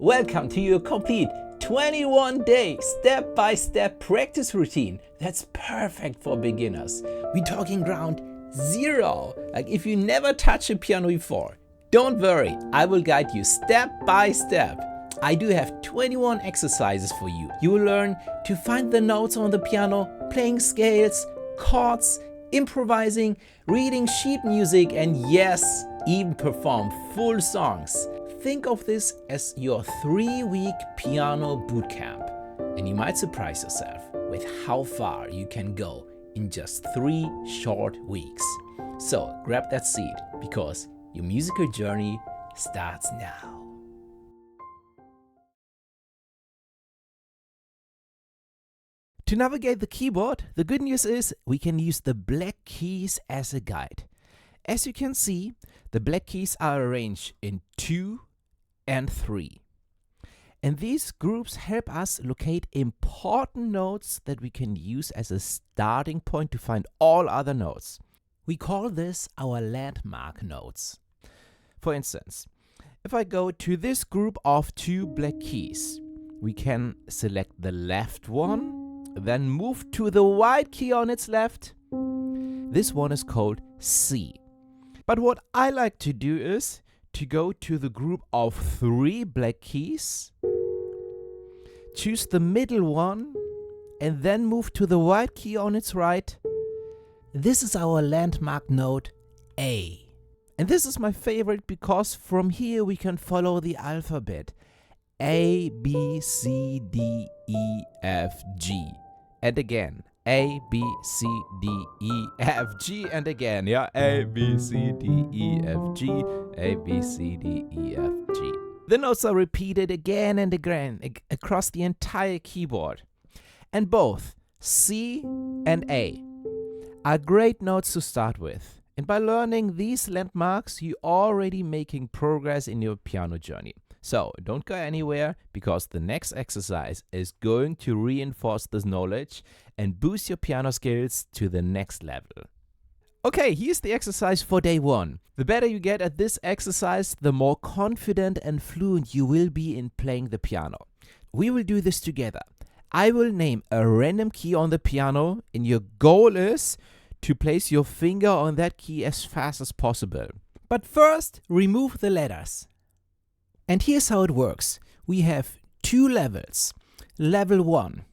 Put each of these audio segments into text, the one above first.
Welcome to your complete 21-day step-by-step practice routine that's perfect for beginners. We're talking ground zero. Like if you never touched a piano before, don't worry, I will guide you step by step. I do have 21 exercises for you. You will learn to find the notes on the piano, playing scales, chords, improvising, reading sheet music, and yes, even perform full songs. Think of this as your 3-week piano bootcamp, and you might surprise yourself with how far you can go in just 3 short weeks. So grab that seat because your musical journey starts now. To navigate the keyboard, the good news is we can use the black keys as a guide. As you can see, the black keys are arranged in 2 and 3. And these groups help us locate important notes that we can use as a starting point to find all other notes. We call this our landmark notes. For instance, if I go to this group of 2 black keys, we can select the left one, then move to the white key on its left. This one is called C. But what I like to do is to go to the group of 3 black keys, choose the middle one, and then move to the white key on its right. This is our landmark note A. And this is my favorite because from here we can follow the alphabet. A, B, C, D, E, F, G. And again, A, B, C, D, E, F, G. And again, yeah, A, B, C, D, E, F, G. A, B, C, D, E, F, G. The notes are repeated again and again across the entire keyboard. And both C and A are great notes to start with. And by learning these landmarks, you're already making progress in your piano journey. So don't go anywhere because the next exercise is going to reinforce this knowledge and boost your piano skills to the next level. Okay, here's the exercise for day 1. The better you get at this exercise, the more confident and fluent you will be in playing the piano. We will do this together. I will name a random key on the piano, and your goal is to place your finger on that key as fast as possible. But first, remove the letters. And here's how it works. We have 2 levels. Level 1.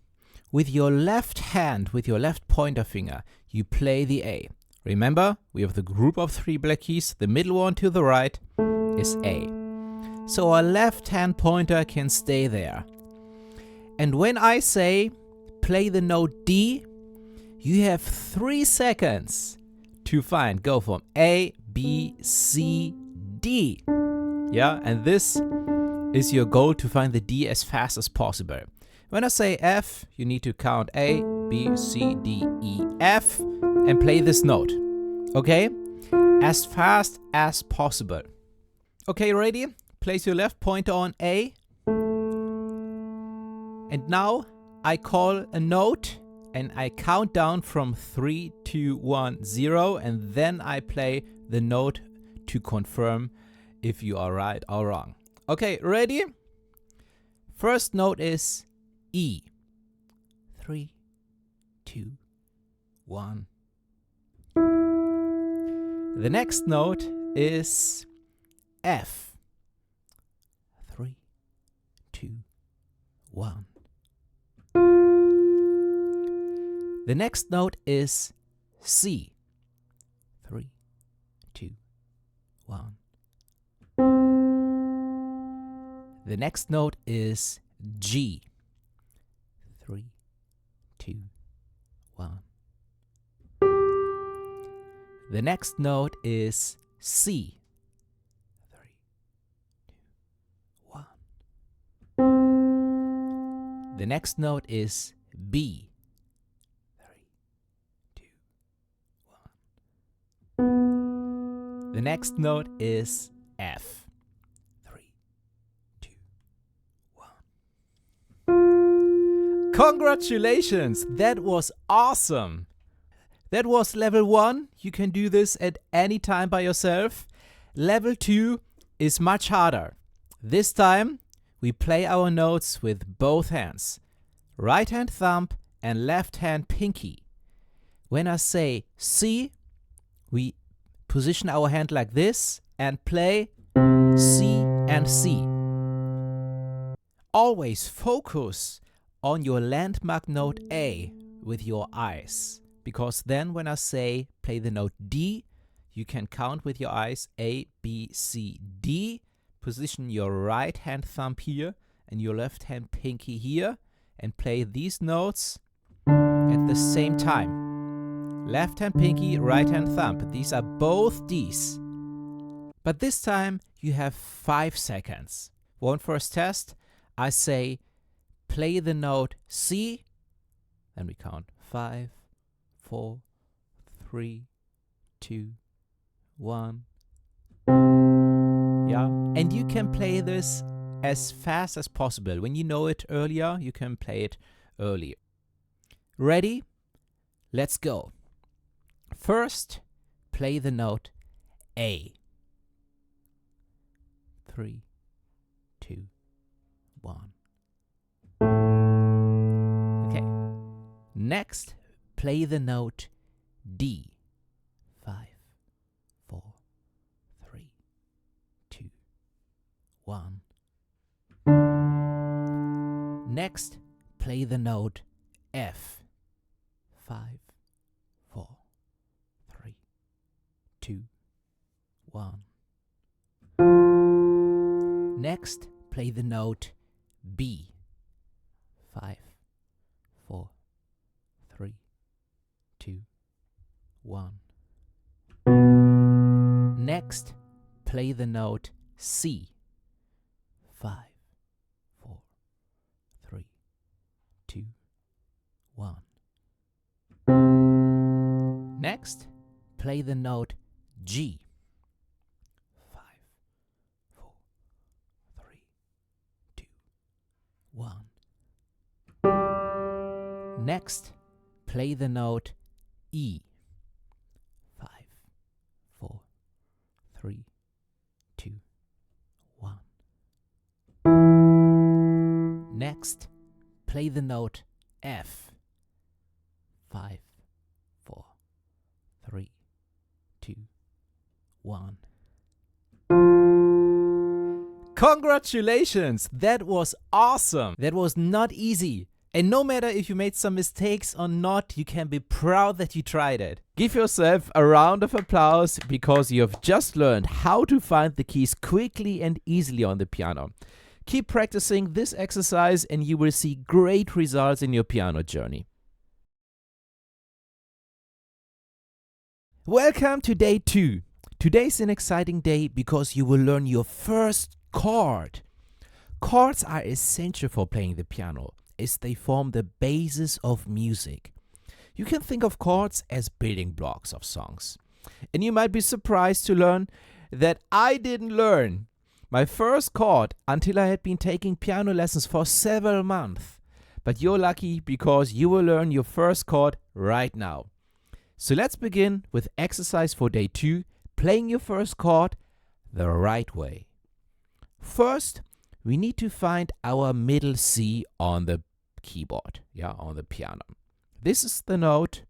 With your left hand, with your left pointer finger, you play the A. Remember, we have the group of 3 black keys. The middle one to the right is A. So our left hand pointer can stay there. And when I say play the note D, you have 3 seconds to go from A, B, C, D. Yeah, and this is your goal, to find the D as fast as possible. When I say F, you need to count A, B, C, D, E, F and play this note. Okay? As fast as possible. Okay, ready? Place your left pointer on A. And now I call a note and I count down from 3, 2, 1, 0, and then I play the note to confirm if you are right or wrong. Okay, ready? First note is E. 3, 2, 1. The next note is F. 3, 2, 1. The next note is C. 3, 2, 1. The next note is G. 3, 2, 1. The next note is C. 3, 2, 1. The next note is B. 3, 2, 1. The next note is F. 3, 2, 1. Congratulations! That was awesome! That was level 1. You can do this at any time by yourself. Level 2 is much harder. This time we play our notes with both hands. Right hand thumb and left hand pinky. When I say C, we position our hand like this and play C and C. Always focus on your landmark note A with your eyes, because then when I say play the note D, you can count with your eyes A, B, C, D. Position your right hand thumb here and your left hand pinky here and play these notes at the same time. Left hand pinky, right hand thumb. These are both Ds. But this time you have 5 seconds. One first test. I say play the note C. Then we count 5, 4, 3, 2, 1. Yeah, and you can play this as fast as possible. When you know it earlier, you can play it earlier. Ready? Let's go. First, play the note A. 3, 2, 1. Okay. Next, play the note D. 5, 4, 3, 2, 1. Next, play the note F. 5, 4, 3, 2, 1. Next, play the note B. 5, 4, 3, 2, 1. Next, play the note C. 5, 4, 3, 2, 1. Next, play the note G. 5, 4, 3, 2, 1. Next, play the note E. 5, 4, 3, 2, 1. Next, play the note F. 5, 4, 3, 2, 1. Congratulations! That was awesome! That was not easy. And no matter if you made some mistakes or not, you can be proud that you tried it. Give yourself a round of applause because you have just learned how to find the keys quickly and easily on the piano. Keep practicing this exercise and you will see great results in your piano journey. Welcome to day 2. Today's an exciting day because you will learn your first chord. Chords are essential for playing the piano, as they form the basis of music. You can think of chords as building blocks of songs. And you might be surprised to learn that I didn't learn my first chord until I had been taking piano lessons for several months. But you're lucky because you will learn your first chord right now. So let's begin with exercise for day 2, playing your first chord the right way. First, we need to find our middle C on the keyboard, on the piano. This is the note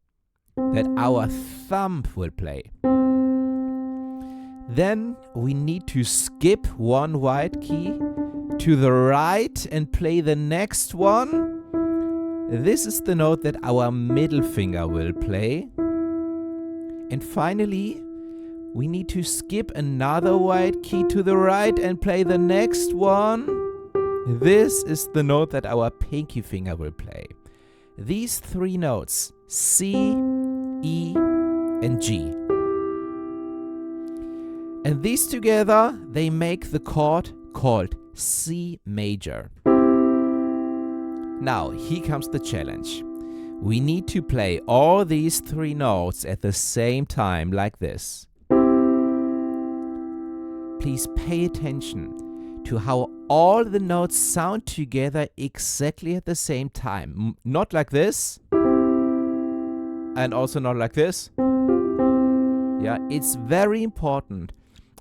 that our thumb will play. Then we need to skip one white key to the right and play the next one. This is the note that our middle finger will play. And finally, we need to skip another white key to the right and play the next one. This is the note that our pinky finger will play. These 3 notes, C, E, and G. And these together, they make the chord called C major. Now, here comes the challenge. We need to play all these 3 notes at the same time like this. Please pay attention to how all the notes sound together exactly at the same time. Not like this, and also not like this. It's very important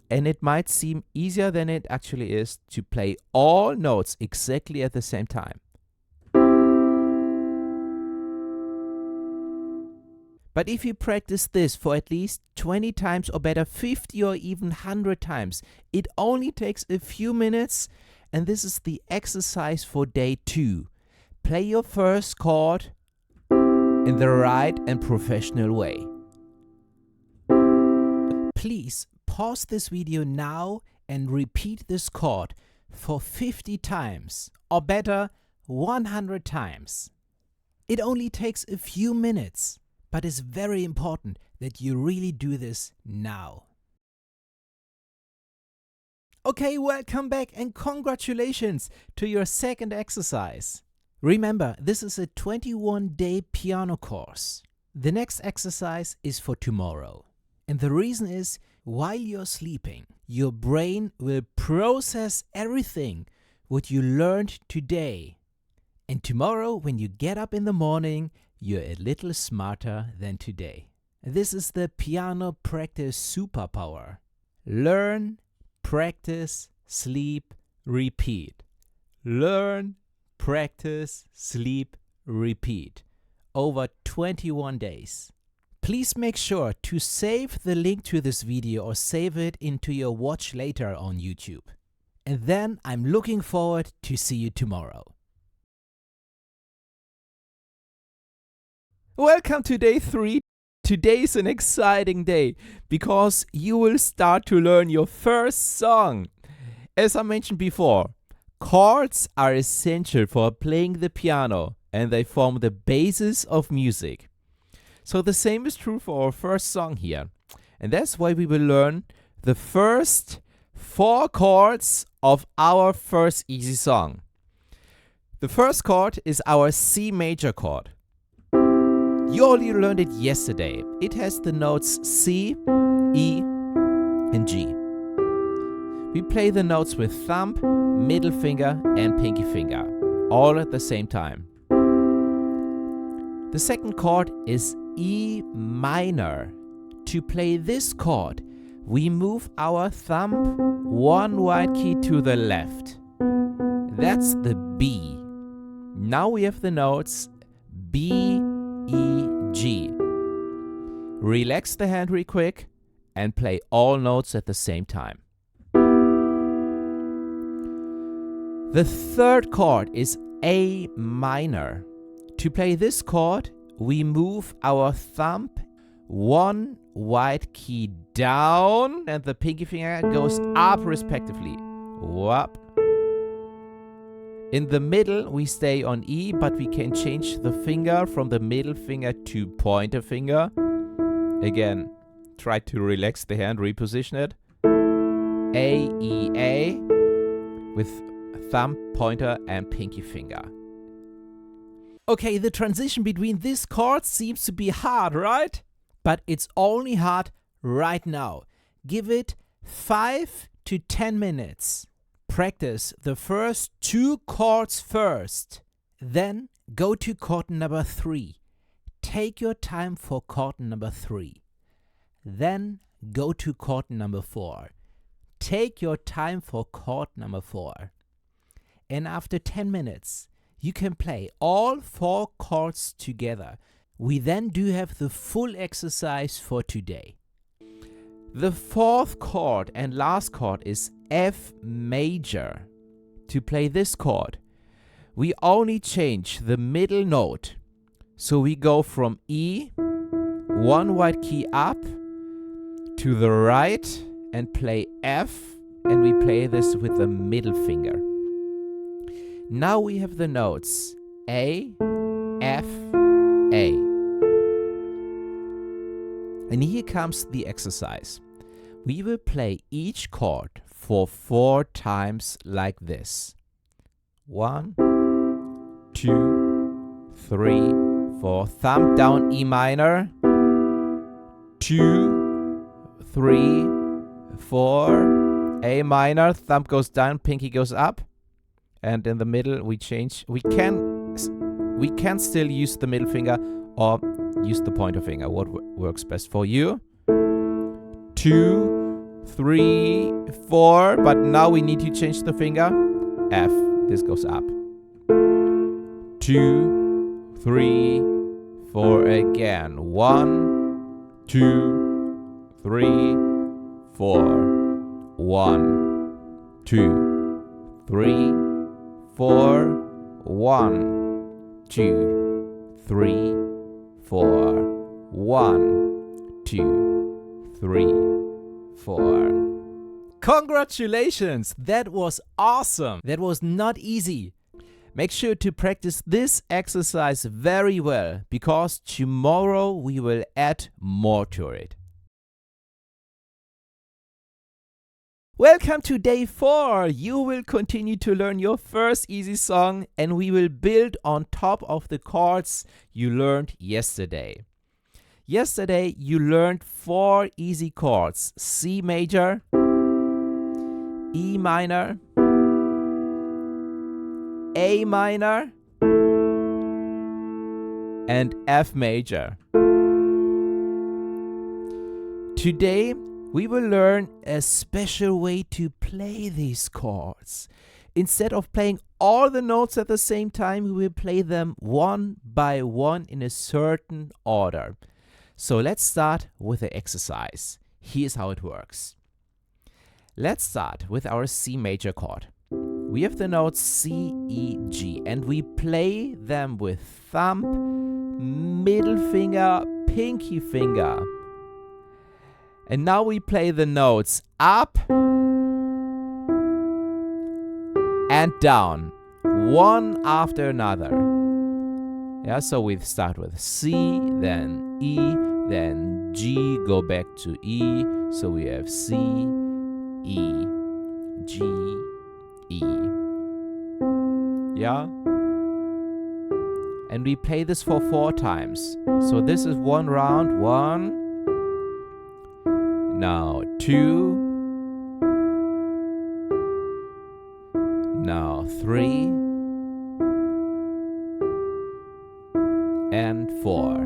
And it might seem easier than it actually is to play all notes exactly at the same time. But if you practice this for at least 20 times or better 50 or even 100 times, it only takes a few minutes, and this is the exercise for day 2. Play your first chord in the right and professional way. Please pause this video now and repeat this chord for 50 times, or better, 100 times. It only takes a few minutes, but it's very important that you really do this now. Okay, welcome back and congratulations to your second exercise. Remember, this is a 21-day piano course. The next exercise is for tomorrow. And the reason is, while you're sleeping, your brain will process everything what you learned today. And tomorrow, when you get up in the morning, you're a little smarter than today. This is the piano practice superpower. Learn, practice, sleep, repeat. Learn, practice, sleep, repeat. Over 21 days. Please make sure to save the link to this video or save it into your watch later on YouTube. And then I'm looking forward to see you tomorrow. Welcome to day 3. Today is an exciting day because you will start to learn your first song. As I mentioned before, chords are essential for playing the piano and they form the basis of music. So the same is true for our first song here. And that's why we will learn the first 4 chords of our first easy song. The first chord is our C major chord. You already learned it yesterday. It has the notes C, E, and G. We play the notes with thumb, middle finger, and pinky finger, all at the same time. The second chord is E minor. To play this chord, we move our thumb 1 wide key to the left. That's the B. Now we have the notes B, E, G. Relax the hand real quick and play all notes at the same time. The third chord is A minor. To play this chord, we move our thumb 1 wide key down and the pinky finger goes up respectively. Whoop. In the middle, we stay on E, but we can change the finger from the middle finger to pointer finger. Again, try to relax the hand, reposition it. A, E, A with thumb, pointer, and pinky finger. Okay, the transition between these chords seems to be hard, right? But it's only hard right now. Give it 5 to 10 minutes. Practice the first 2 chords first. Then go to chord number 3. Take your time for chord number 3. Then go to chord number 4. Take your time for chord number 4. And after 10 minutes, you can play all 4 chords together. We then do have the full exercise for today. The 4th chord and last chord is F major. To play this chord, we only change the middle note. So we go from E, 1 wide key up, to the right and play F, and we play this with the middle finger. Now we have the notes A, F, A. And here comes the exercise. We will play each chord for 4 times like this. 1, 2, 3, 4. Thumb down E minor. 2, 3, 4. A minor. Thumb goes down, pinky goes up. And in the middle we change. We can still use the middle finger or use the pointer finger. What works best for you? 2, 3, 4, but now we need to change the finger. F, this goes up. 2, 3, 4 again. 1, 2, 3, 4. 1, 2, 3, 4. 1, 2, 3, 4. 1, 2, 3, 4. Congratulations! That was awesome! That was not easy. Make sure to practice this exercise very well, because tomorrow we will add more to it. Welcome to day 4. You will continue to learn your first easy song, and we will build on top of the chords you learned yesterday. Yesterday you learned 4 easy chords: C major, E minor, A minor, and F major. Today we will learn a special way to play these chords. Instead of playing all the notes at the same time, we will play them one by one in a certain order. So let's start with the exercise. Here's how it works. Let's start with our C major chord. We have the notes C, E, G, and we play them with thumb, middle finger, pinky finger. And now we play the notes up and down, one after another. Yeah, so we start with C, then E, then G, go back to E. So we have C, E, G, E. Yeah? And we play this for 4 times. So this is one round. 1. Now 2. Now 3. And 4.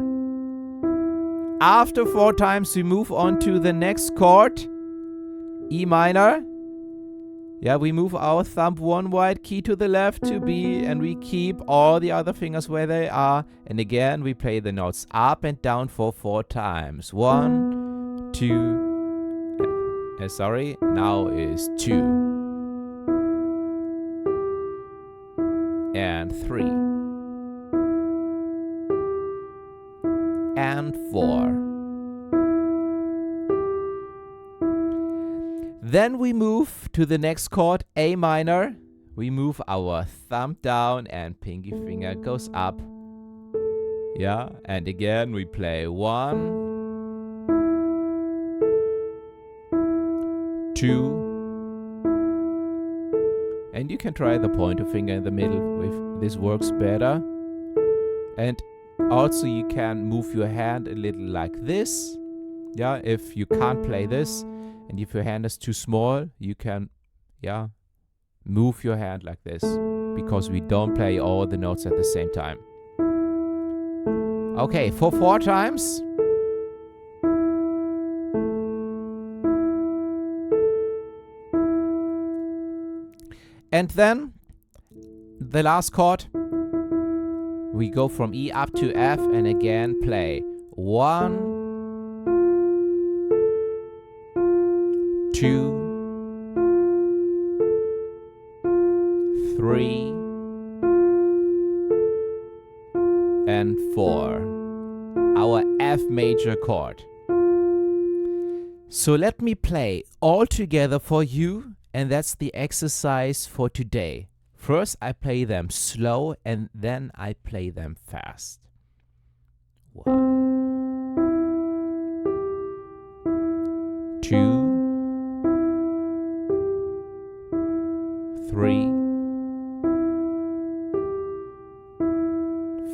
After 4 times, we move on to the next chord, E minor. Yeah, we move our thumb 1 wide key to the left to B, and we keep all the other fingers where they are. And again, we play the notes up and down for 4 times. 1, 2, now is 2. And 3. And 4. Then we move to the next chord, A minor. We move our thumb down and pinky finger goes up. Yeah, and again we play 1, 2, and you can try the pointer finger in the middle if this works better. And also you can move your hand a little like this. Yeah, if you can't play this, and if your hand is too small, you can, move your hand like this, because we don't play all the notes at the same time. Okay, for 4 times. And then the last chord, we go from E up to F and again play 1, 2, 3, and 4. Our F major chord. So let me play all together for you, and that's the exercise for today. First I play them slow and then I play them fast. 1, 2, 3,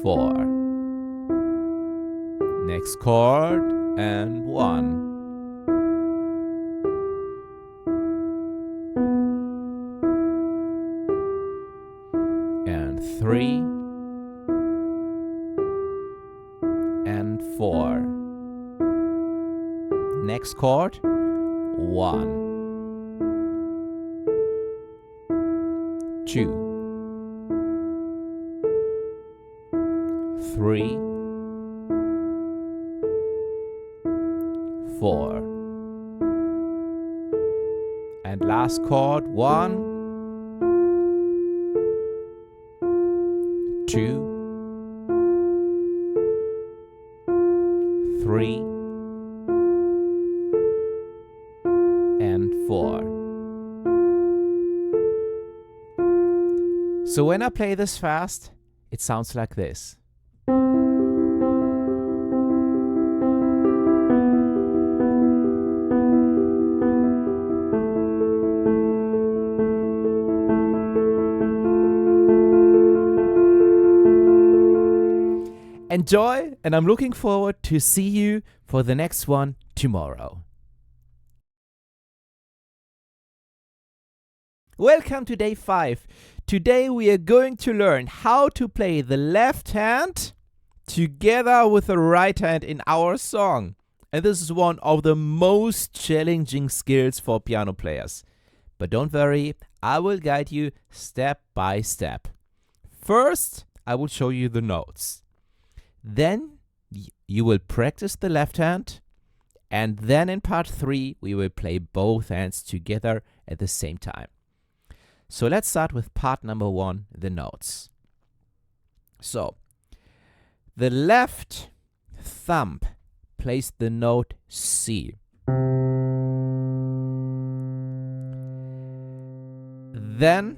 4. Next chord, and 1. And 3. And 4. Next chord, 1. 2, 3, 4. And last chord, 1, 2, 3, and 4. So when I play this fast, it sounds like this. Enjoy, and I'm looking forward to see you for the next one tomorrow. Welcome to day 5. Today we are going to learn how to play the left hand together with the right hand in our song. And this is one of the most challenging skills for piano players. But don't worry, I will guide you step by step. First, I will show you the notes. Then you will practice the left hand, and then in part 3 we will play both hands together at the same time. So let's start with part number 1, the notes. So, the left thumb plays the note C. Then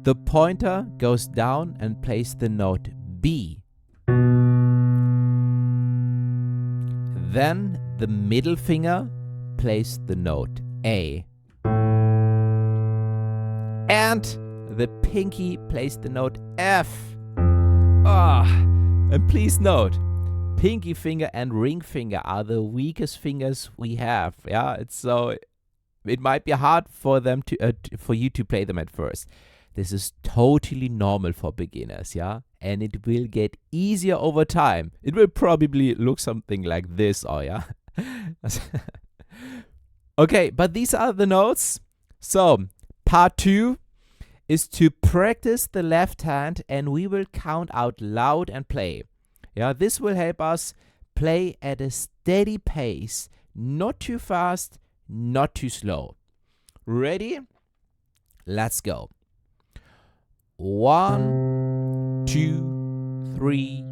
the pointer goes down and plays the note B. Then the middle finger plays the note A. And the pinky plays the note F. And please note, pinky finger and ring finger are the weakest fingers we have. Yeah, it might be hard for them for you to play them at first. This is totally normal for beginners, yeah? And it will get easier over time. It will probably look something like this, yeah? Okay, but these are the notes. So, part 2 is to practice the left hand, and we will count out loud and play. Yeah, this will help us play at a steady pace, not too fast, not too slow. Ready? Let's go. 1, 2, 3,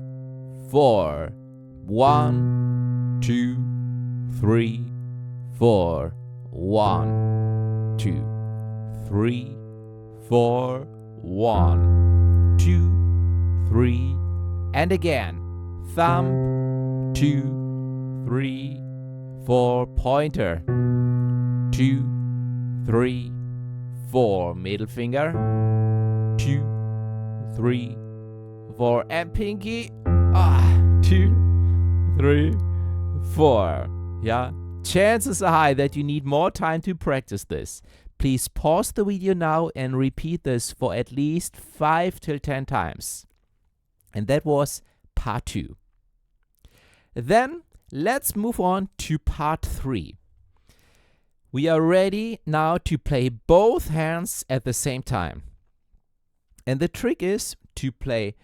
4. 1, 2, 3, 4. 1, 2, 3, 4. 1, 2, 3. And again. Thumb, 2, 3, 4. Pointer, 2, 3, 4. Middle finger, 2, 3, 4. And pinky, 2, 3, 4. Yeah, chances are high that you need more time to practice this. Please pause the video now and repeat this for at least 5 till 10 times. And that was part 2. Then let's move on to part 3. We are ready now to play both hands at the same time. And the trick is to play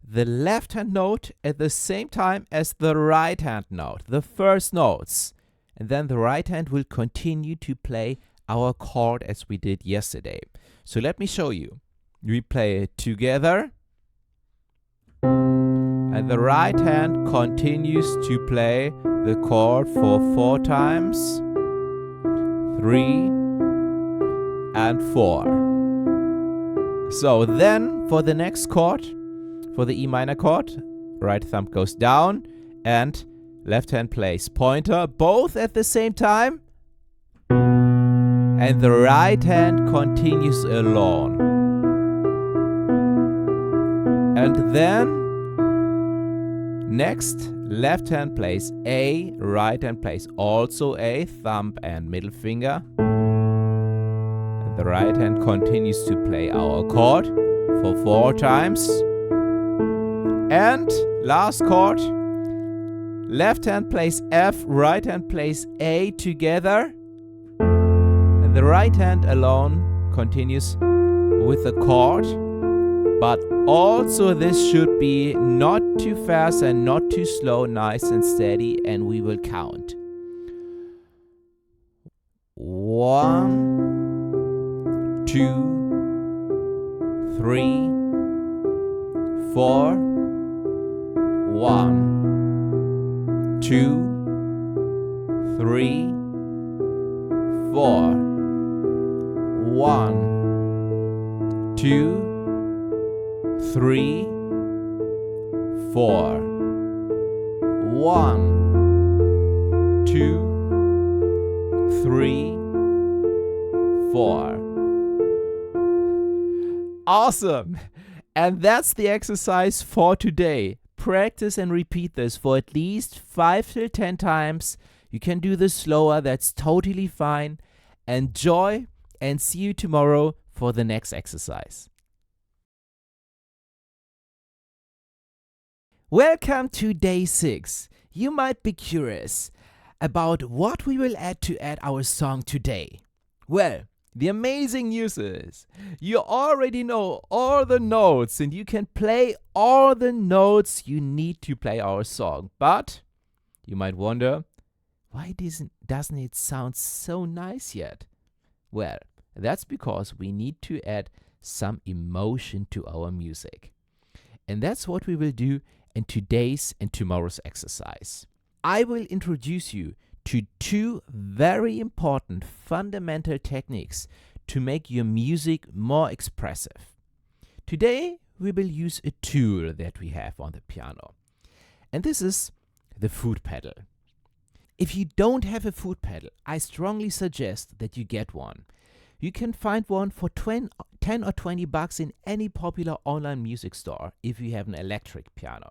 the left hand note at the same time as the right hand note, the first notes. And then the right hand will continue to play our chord as we did yesterday. So let me show you. We play it together. And the right hand continues to play the chord for 4 times. 3 and 4. So then for the next chord, for the E minor chord, right thumb goes down and left hand plays pointer, both at the same time. And the right hand continues alone. And then next, left hand plays A, right hand plays also A, thumb and middle finger. And the right hand continues to play our chord for 4 times. And last chord, left hand plays F, right hand plays A together. And the right hand alone continues with the chord, but also this should be not too fast and not too slow, nice and steady, and we will count. 1, 2, 3, 4. 1, 2, 3, 4. 1, 2, 3, 4. 1, 2, 3, 4. Awesome! And that's the exercise for today. Practice and repeat this for at least 5 till 10 times. You can do this slower, that's totally fine. Enjoy and see you tomorrow for the next exercise. Welcome to day 6. You might be curious about what we will add to our song today. Well, the amazing news is you already know all the notes and you can play all the notes you need to play our song. But you might wonder, why doesn't it sound so nice yet? Well, that's because we need to add some emotion to our music. And that's what we will do in today's and tomorrow's exercise. I will introduce you to 2 very important fundamental techniques to make your music more expressive. Today, we will use a tool that we have on the piano. And this is the foot pedal. If you don't have a foot pedal, I strongly suggest that you get one. You can find one for 10 or 20 bucks in any popular online music store if you have an electric piano.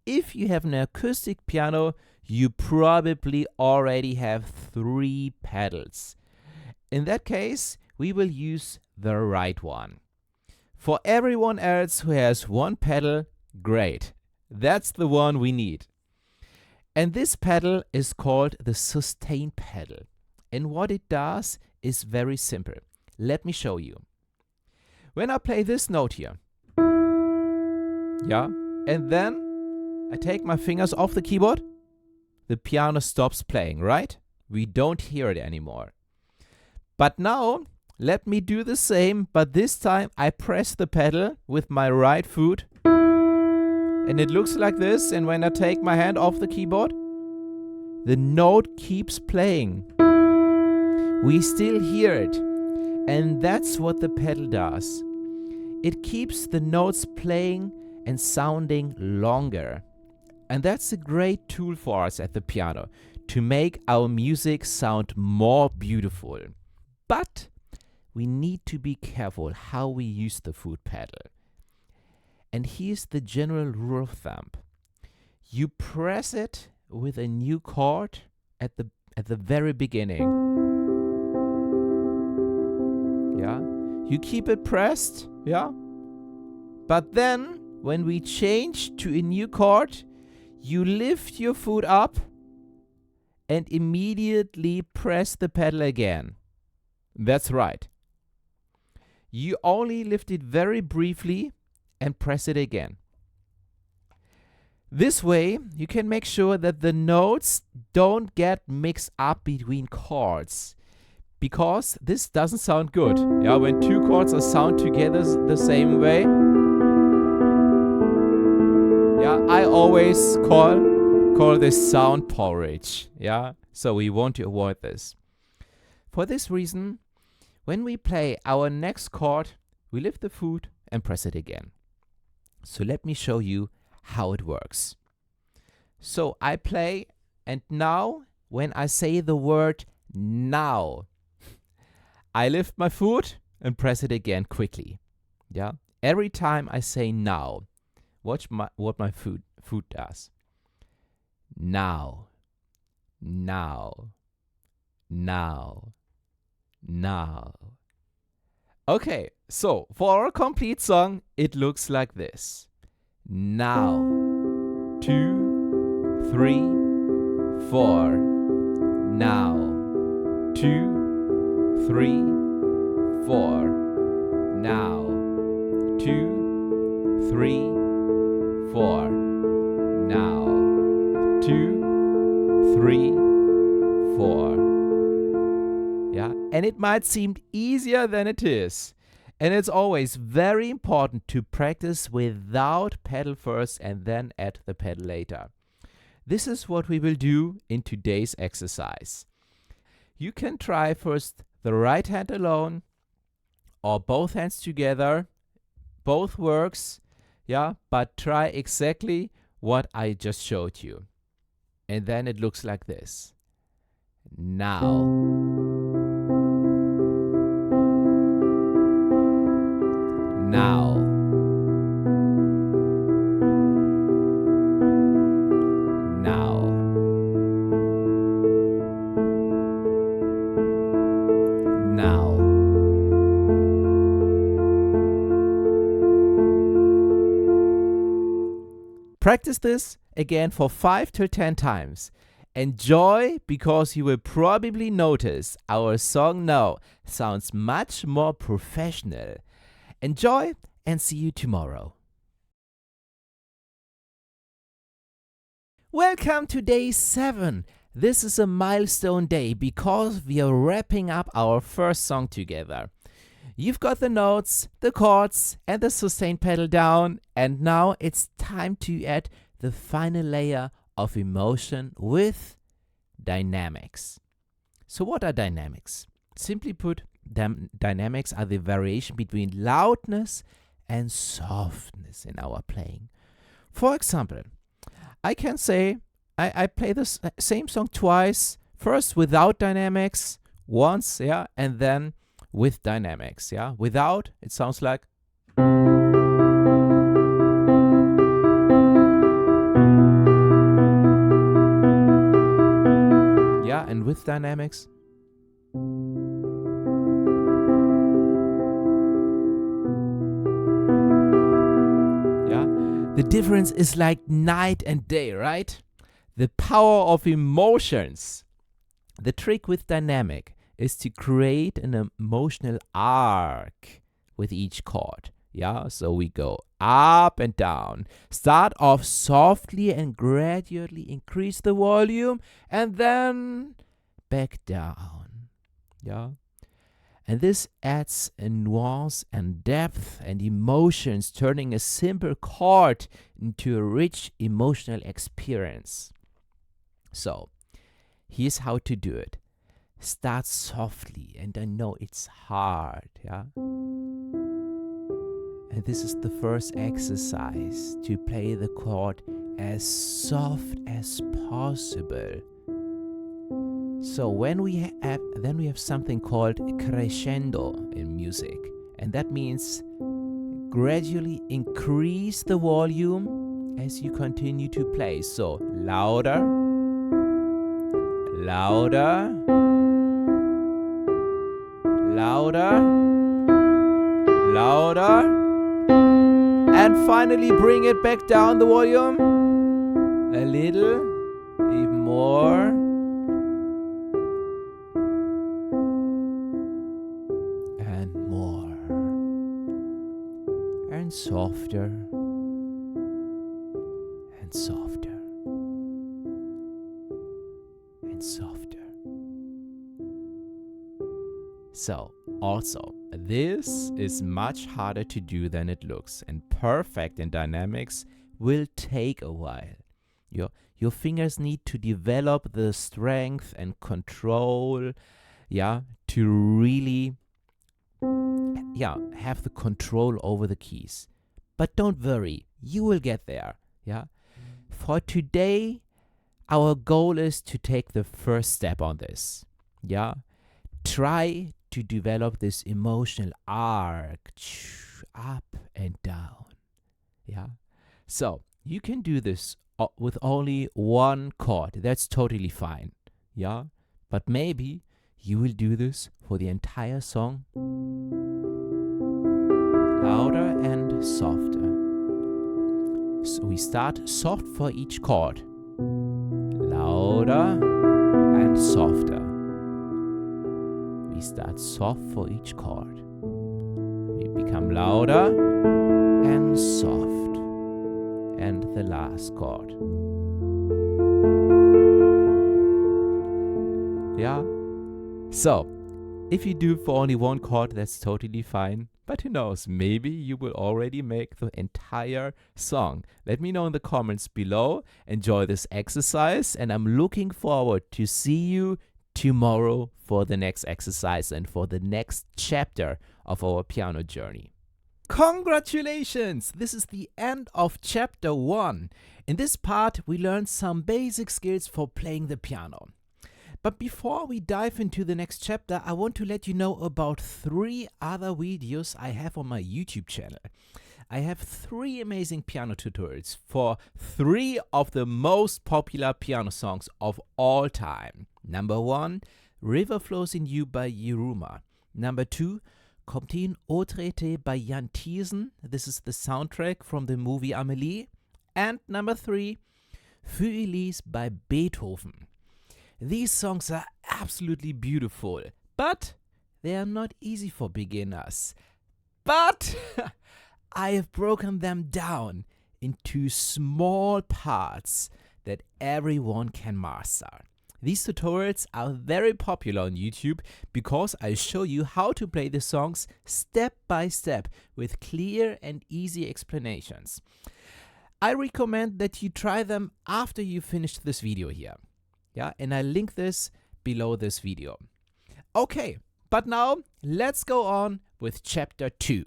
If you have an acoustic piano, you probably already have 3 pedals. In that case, we will use the right one. For everyone else who has 1 pedal, great. That's the one we need. And this pedal is called the sustain pedal. And what it does is very simple. Let me show you. When I play this note here, yeah, and then I take my fingers off the keyboard, the piano stops playing, right? We don't hear it anymore. But now, let me do the same, but this time I press the pedal with my right foot. And it looks like this, and when I take my hand off the keyboard, the note keeps playing. We still hear it, and that's what the pedal does. It keeps the notes playing and sounding longer. And that's a great tool for us at the piano to make our music sound more beautiful. But we need to be careful how we use the foot pedal. And here's the general rule of thumb. You press it with a new chord at the very beginning. Yeah? You keep it pressed, yeah? But then when we change to a new chord, you lift your foot up and immediately press the pedal again. That's right. You only lift it very briefly and press it again. This way, you can make sure that the notes don't get mixed up between chords, because this doesn't sound good. Yeah, when 2 chords are sound together the same way. Yeah, I always call this sound porridge. Yeah, so we want to avoid this. For this reason, when we play our next chord, we lift the foot and press it again. So let me show you how it works. So I play, and now when I say the word now, I lift my foot and press it again quickly. Yeah, every time I say now, watch what my foot does. Now, now, now, now. Okay, so for our complete song, it looks like this. Now, 2, 3, 4. Now, 2, 3, 4. Now, 2, 3, 4. Now, 2, 3, 4. Yeah, and it might seem easier than it is. And it's always very important to practice without pedal first and then add the pedal later. This is what we will do in today's exercise. You can try first the right hand alone or both hands together. Both works, yeah, but try exactly what I just showed you. And then it looks like this. Now. Now. Now. Now. Practice this again for 5 to 10 times. Enjoy, because you will probably notice our song now sounds much more professional. Enjoy and see you tomorrow. Welcome to day 7. This is a milestone day because we are wrapping up our first song together. You've got the notes, the chords, and the sustain pedal down, and now it's time to add the final layer of emotion with dynamics. So what are dynamics? Simply put, dynamics are the variation between loudness and softness in our playing. For example, I can say I play the same song twice, first without dynamics, once, yeah, and then with dynamics, yeah. Without, it sounds like. Yeah, and with dynamics. Yeah, the difference is like night and day, right? The power of emotions. The trick with dynamic is to create an emotional arc with each chord. Yeah, so we go up and down. Start off softly and gradually increase the volume and then back down. Yeah. And this adds a nuance and depth and emotions, turning a simple chord into a rich emotional experience. So, here's how to do it. Start softly, and I know it's hard, yeah? And this is the first exercise, to play the chord as soft as possible. So when we have something called crescendo in music, and that means gradually increase the volume as you continue to play. So louder, louder, louder, louder, and finally bring it back down the volume a little, even more, and more, and softer, and softer, and softer. So, also, this is much harder to do than it looks, and perfect in dynamics will take a while. Your fingers need to develop the strength and control, yeah, to really, yeah, have the control over the keys. But don't worry, you will get there, yeah. For today, our goal is to take the first step on this, yeah. Try to develop this emotional arc, up and down, yeah. So you can do this with only one chord. That's totally fine, yeah. But maybe you will do this for the entire song, louder and softer. So we start soft for each chord, louder and softer. We start soft for each chord. We become louder and soft. And the last chord. Yeah? So, if you do for only one chord, that's totally fine. But who knows, maybe you will already make the entire song. Let me know in the comments below. Enjoy this exercise, and I'm looking forward to see you tomorrow for the next exercise and for the next chapter of our piano journey. Congratulations! This is the end of chapter 1. In this part, we learned some basic skills for playing the piano. But before we dive into the next chapter, I want to let you know about 3 other videos I have on my YouTube channel. I have 3 amazing piano tutorials for 3 of the most popular piano songs of all time. Number 1, River Flows in You by Yiruma. Number 2, Comptine Autrete by Jan Thiessen. This is the soundtrack from the movie Amélie. And number 3, Für Elise by Beethoven. These songs are absolutely beautiful, but they are not easy for beginners. But I have broken them down into small parts that everyone can master. These tutorials are very popular on YouTube because I show you how to play the songs step by step with clear and easy explanations. I recommend that you try them after you finish this video here. Yeah, and I link this below this video. Okay, but now let's go on with chapter 2.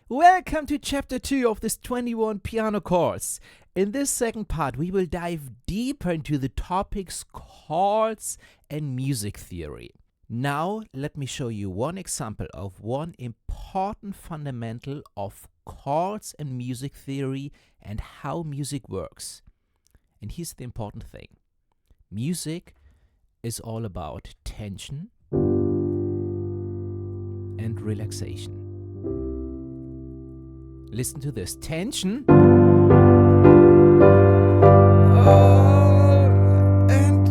Welcome to chapter 2 of this 21 piano course. In this second part, we will dive deeper into the topics chords and music theory. Now, let me show you one example of one important fundamental of chords and music theory and how music works. And here's the important thing. Music is all about tension and relaxation. Listen to this. Tension and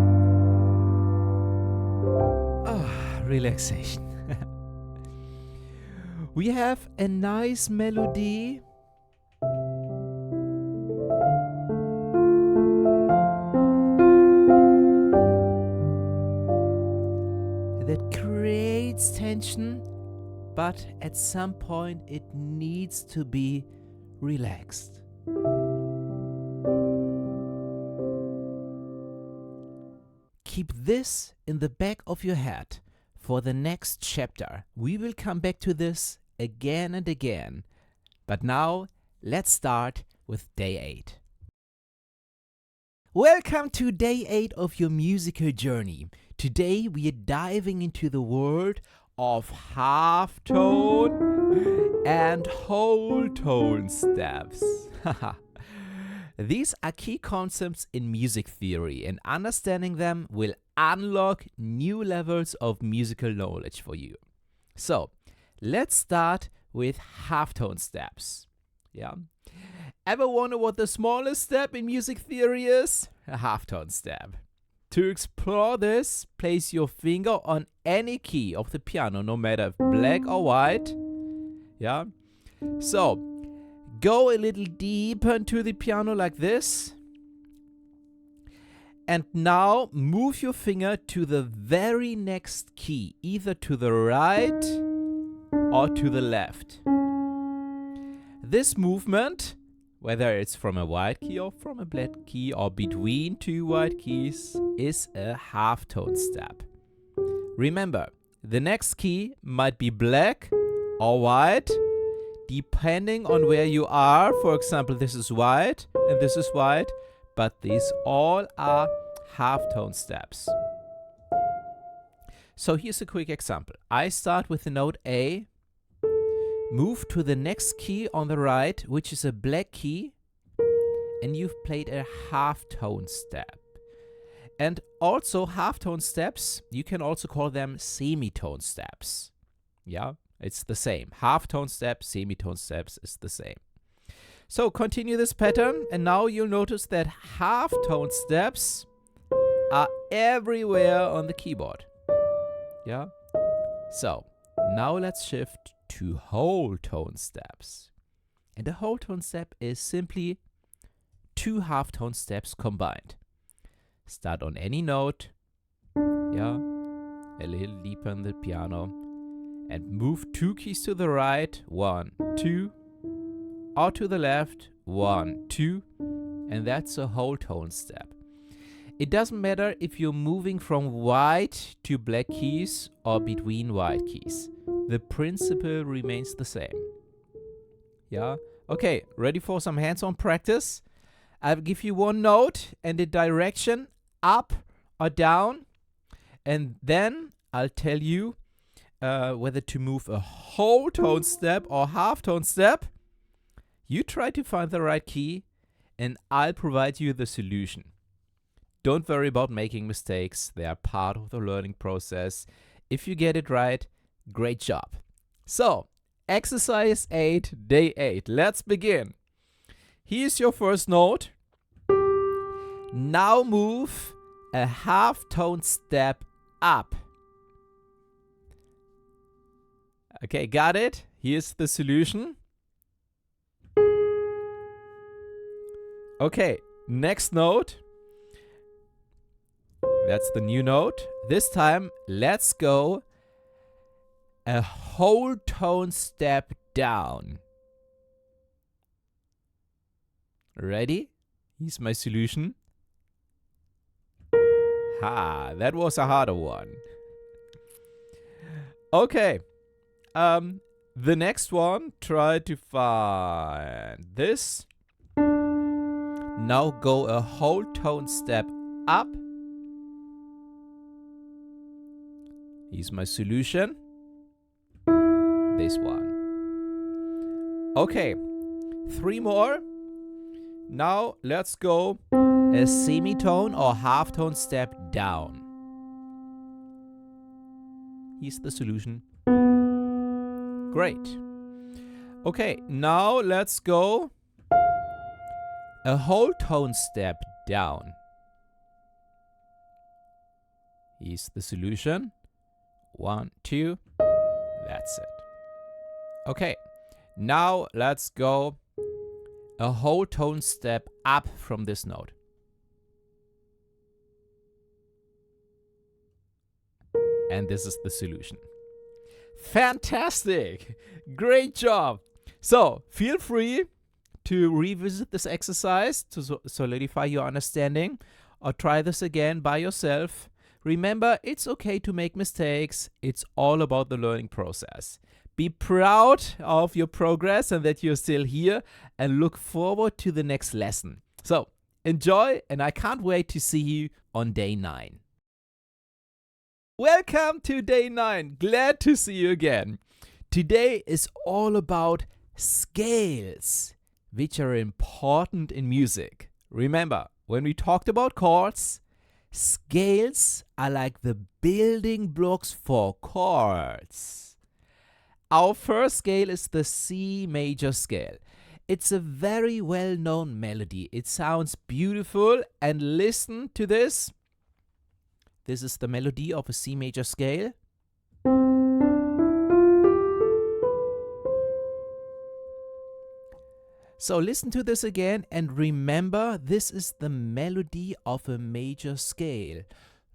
relaxation. We have a nice melody. That creates tension, but at some point it needs to be relaxed. Keep this in the back of your head for the next chapter. We will come back to this again and again. But now, let's start with day 8. Welcome to day 8 of your musical journey. Today we are diving into the world of half tone and whole tone steps. These are key concepts in music theory, and understanding them will unlock new levels of musical knowledge for you. So, let's start with half tone steps. Yeah. Ever wonder what the smallest step in music theory is? A half tone step. To explore this, place your finger on any key of the piano, no matter if black or white. Yeah. So, go a little deeper into the piano like this. And now move your finger to the very next key, either to the right or to the left. This movement, whether it's from a white key or from a black key or between 2 white keys, is a half tone step. Remember, the next key might be black or white, depending on where you are. For example, this is white and this is white, but these all are half tone steps. So here's a quick example. I start with the note A, move to the next key on the right, which is a black key, and you've played a half tone step. And also half tone steps, you can also call them semitone steps. Yeah, it's the same. Half tone steps, semitone steps is the same. So continue this pattern, and now you'll notice that half tone steps are everywhere on the keyboard. Yeah. So Now let's shift to whole tone steps. And a whole tone step is simply two half tone steps combined. Start on any note, yeah, a little deeper in the piano, and move 2 keys to the right, 1, 2, or to the left, 1, 2, and that's a whole tone step. It doesn't matter if you're moving from white to black keys or between white keys. The principle remains the same. Yeah? Okay, ready for some hands-on practice? I'll give you one note and the direction up or down, and then I'll tell you whether to move a whole tone step or half tone step. You try to find the right key, and I'll provide you the solution. Don't worry about making mistakes. They are part of the learning process. If you get it right, great job. So, exercise 8, day 8. Let's begin. Here's your first note. Now move a half tone step up. Okay, got it? Here's the solution. Okay, next note. That's the new note. This time, let's go a whole tone step down. Ready? Here's my solution. Ha, that was a harder one. Okay. The next one, try to find this. Now go a whole tone step up. Here's my solution. This one. Okay, 3 more. Now let's go a semitone or half tone step down. Here's the solution. Great. Okay, now let's go a whole tone step down. Here's the solution. 1, 2. That's it. Okay, now let's go a whole tone step up from this note. And this is the solution. Fantastic! Great job! So, feel free to revisit this exercise to solidify your understanding, or try this again by yourself. Remember, it's okay to make mistakes. It's all about the learning process. Be proud of your progress and that you're still here, and look forward to the next lesson. So, enjoy, and I can't wait to see you on day 9. Welcome to day 9. Glad to see you again. Today is all about scales, which are important in music. Remember, when we talked about chords, scales are like the building blocks for chords. Our first scale is the C major scale. It's a very well-known melody. It sounds beautiful, and listen to this. This is the melody of a C major scale. So listen to this again and remember, this is the melody of a major scale.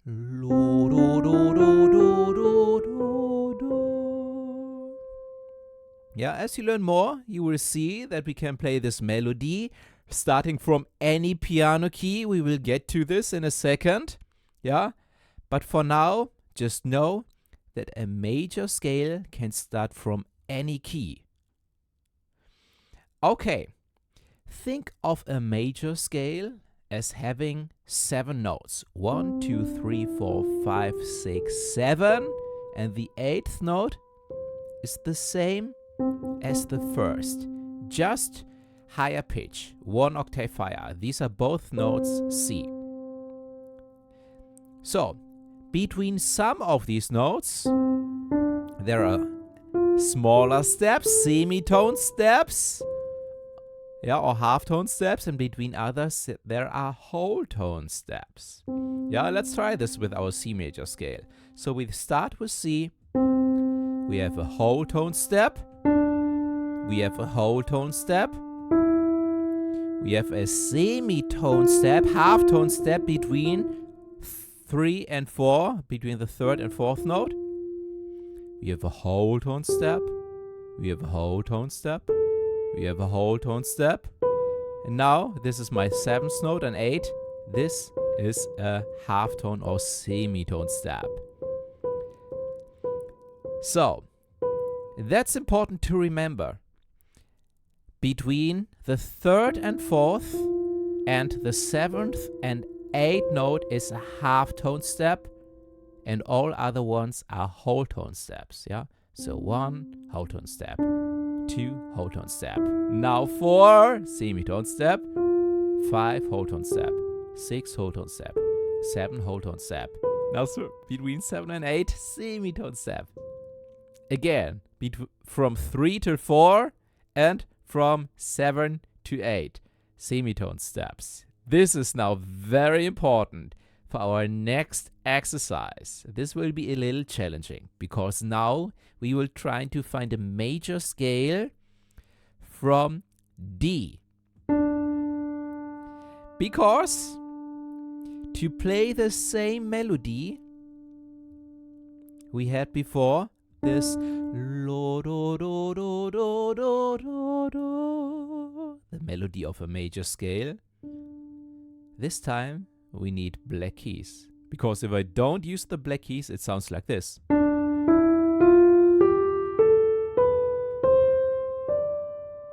Do, do, do, do, do, do, do. Yeah, as you learn more, you will see that we can play this melody starting from any piano key. We will get to this in a second. Yeah, but for now, just know that a major scale can start from any key. Okay, think of a major scale as having 7 notes. 1, 2, 3, 4, 5, 6, 7. And the 8th note is the same as the first, just higher pitch, 1 octave higher. These are both notes C. So, between some of these notes, there are smaller steps, semitone steps, yeah, or half-tone steps, and between others, there are whole tone steps. Yeah, let's try this with our C major scale. So we start with C, we have a whole tone step, we have a whole tone step, we have a semitone step, half tone step between 3 and 4, between the third and fourth note. We have a whole tone step, we have a whole tone step, we have a whole tone step. And now, this is my 7th note and 8. This is a half tone or semitone step. So, that's important to remember. Between the 3rd and 4th and the 7th and 8th note is a half tone step, and all other ones are whole tone steps. Yeah. So 1 whole tone step, 2 whole tone step. Now 4 semitone step, 5 whole tone step, 6 whole tone step, 7 whole tone step. Now between 7 and 8 semitone step. Again, from 3 to 4 and from 7 to 8 semitone steps. This is now very important for our next exercise. This will be a little challenging because now we will try to find a major scale from D. Because to play the same melody we had before, this lo do do do do do do do, the melody of a major scale. This time we need black keys, because if I don't use the black keys, it sounds like this.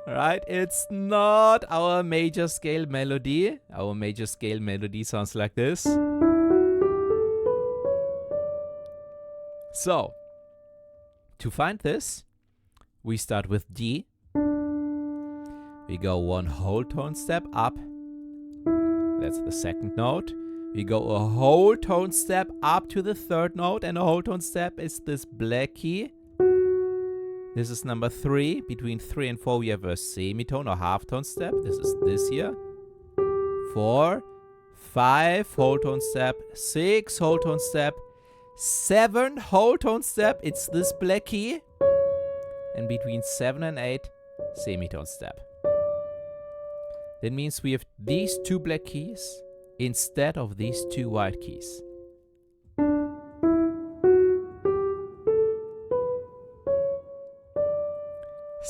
Right? It's not our major scale melody. Our major scale melody sounds like this. So, to find this, we start with D. We go 1 whole tone step up. That's the 2nd note. We go a whole tone step up to the 3rd note, and a whole tone step is this black key. This is number 3. Between 3 and 4 we have a semitone or half tone step. This is this here. 4, 5 whole tone step, 6 whole tone step, 7 whole tone step, it's this black key. And between 7 and 8, semitone step. That means we have these 2 black keys instead of these 2 white keys.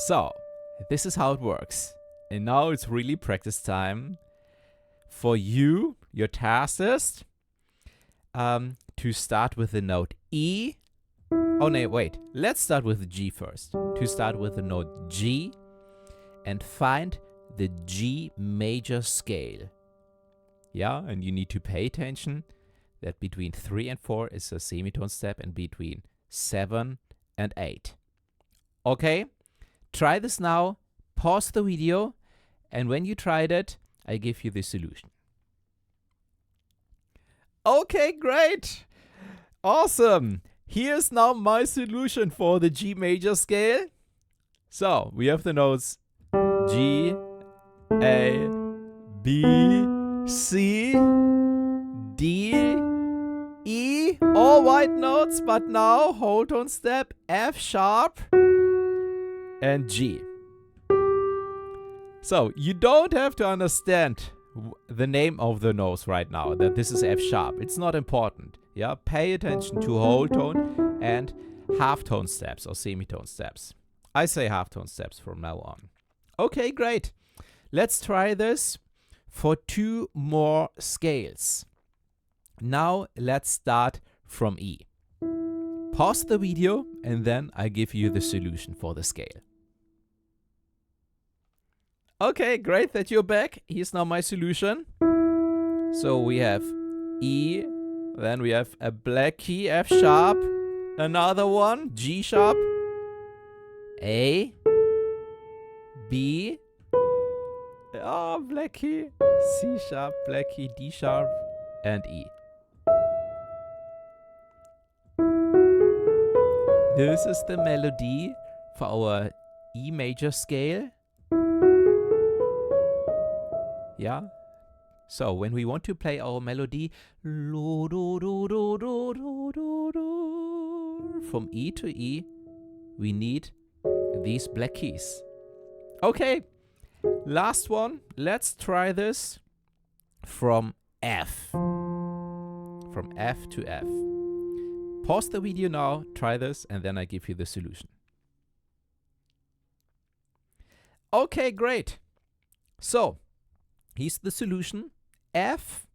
So, this is how it works. And now it's really practice time. For you, your task is to start with the note E. Oh no, wait. Let's start with G first. To start with the note G and find the G major scale. Yeah, and you need to pay attention that between 3 and 4 is a semitone step, and between 7 and 8. Okay? Try this now, pause the video, and when you tried it, I give you the solution. Okay, great! Awesome! Here's now my solution for the G major scale. So, we have the notes G, A, B, C, D, E, all white notes, but now whole tone step, F sharp, and G. So, you don't have to understand the name of the notes right now, that this is F sharp. It's not important. Yeah, pay attention to whole tone and half tone steps or semitone steps. I say half tone steps from now on. Okay, great. Let's try this for 2 more scales. Now let's start from E. Pause the video and then I give you the solution for the scale. Okay, great that you're back. Here's now my solution. So we have E, then we have a black key, F sharp, another one, G sharp, A, B, black key, C sharp, black key, D sharp, and E. This is the melody for our E major scale. Yeah. So when we want to play our melody from E to E, we need these black keys. Okay, last one. Let's try this from F. From F to F. Pause the video now, try this, and then I give you the solution. Okay, great. So, here's the solution. F,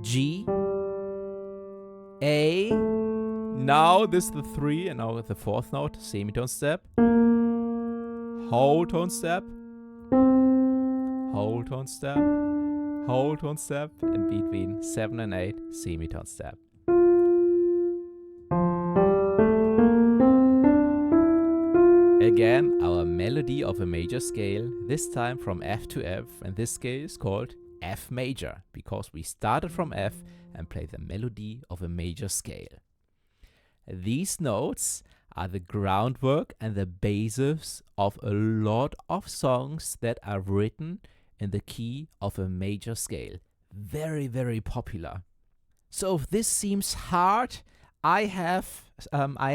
G, A. Now this is the 3, and now the 4th note, semitone step. Whole tone step. Whole tone step. Whole tone step. And between 7 and 8, semitone step. Again, our melody of a major scale, this time from F to F, and this scale is called F major, because we started from F and played the melody of a major scale. These notes are the groundwork and the basis of a lot of songs that are written in the key of a major scale. Very, very popular. So if this seems hard, I have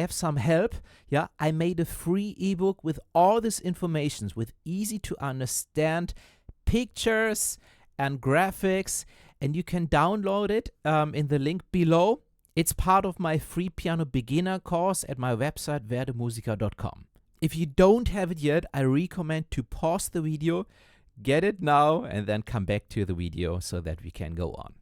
some help. Yeah, I made a free ebook with all this information, with easy to understand pictures and graphics, and you can download it in the link below. It's part of my free piano beginner course at my website werdemusiker.com. If you don't have it yet, I recommend to pause the video, get it now, and then come back to the video so that we can go on.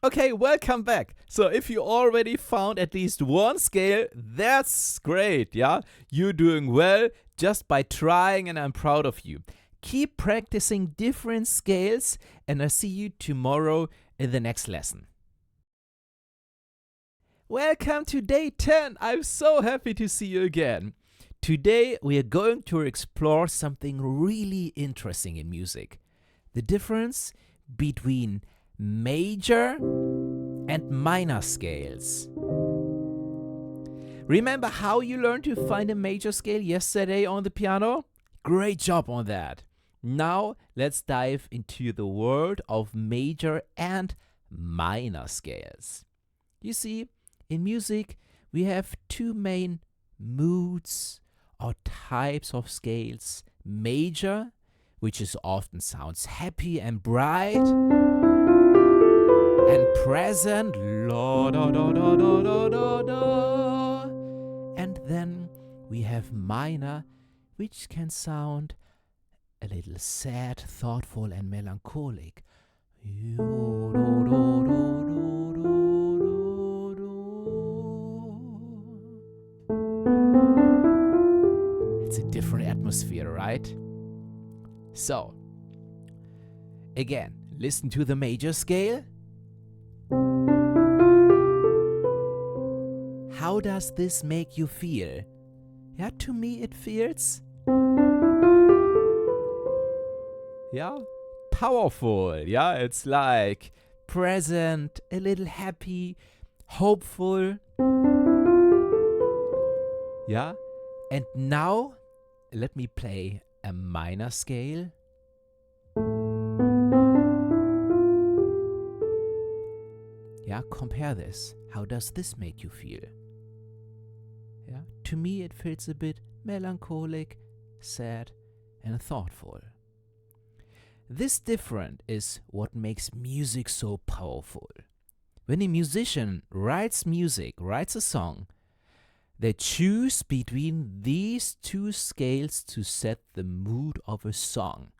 Okay, welcome back. So if you already found at least one scale, that's great, yeah? You're doing well just by trying, and I'm proud of you. Keep practicing different scales, and I'll see you tomorrow in the next lesson. Welcome to day 10. I'm so happy to see you again. Today we are going to explore something really interesting in music. The difference between major and minor scales. Remember how you learned to find a major scale yesterday on the piano? Great job on that. Now let's dive into the world of major and minor scales. You see, in music we have two main moods or types of scales. Major, which is often sounds happy and bright, and present, la da da da da da da da. And then we have minor, which can sound a little sad, thoughtful, and melancholic. It's a different atmosphere, right? So, again, listen to the major scale. How does this make you feel? Yeah, to me it feels, yeah, powerful. Yeah, it's like present, a little happy, hopeful. Yeah, and now let me play a minor scale. Yeah, compare this. How does this make you feel? Yeah, to me it feels a bit melancholic, sad, and thoughtful. This difference is what makes music so powerful. When a musician writes music, writes a song, they choose between these two scales to set the mood of a song.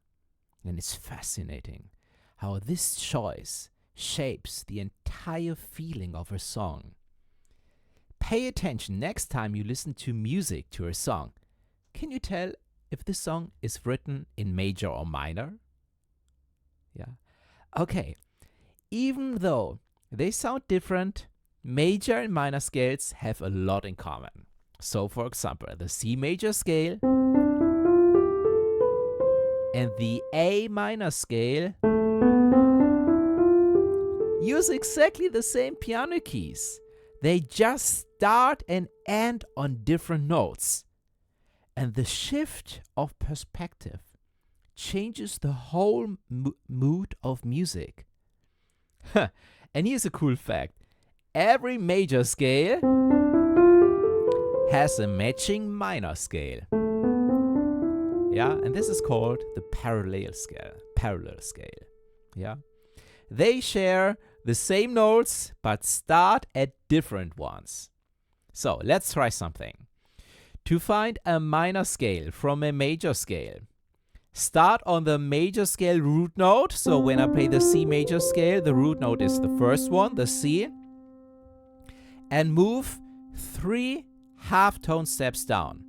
And it's fascinating how this choice shapes the entire feeling of a song. Pay attention next time you listen to music to a song. Can you tell if this song is written in major or minor? Yeah. Okay. Even though they sound different, major and minor scales have a lot in common. So, for example, the C major scale and the A minor scale use exactly the same piano keys. They just start and end on different notes. And the shift of perspective changes the whole mood of music. And here's a cool fact. Every major scale has a matching minor scale. Yeah, and this is called the parallel scale. Yeah. They share the same notes but start at different ones. So let's try something. To find a minor scale from a major scale, start on the major scale root note. So when I play the C major scale, the root note is the first one, the C, and move 3 half-tone steps down.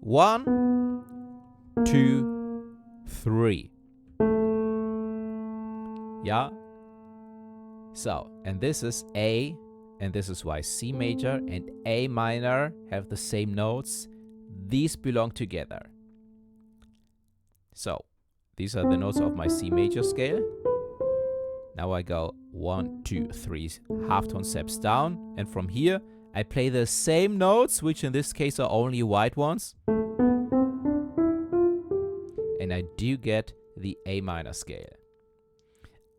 1, 2, 3. Yeah. So, and this is A, and this is why C major and A minor have the same notes. These belong together. So, these are the notes of my C major scale. Now I go 1, 2, 3 half-tone steps down, and from here I play the same notes, which in this case are only white ones. And I do get the A minor scale.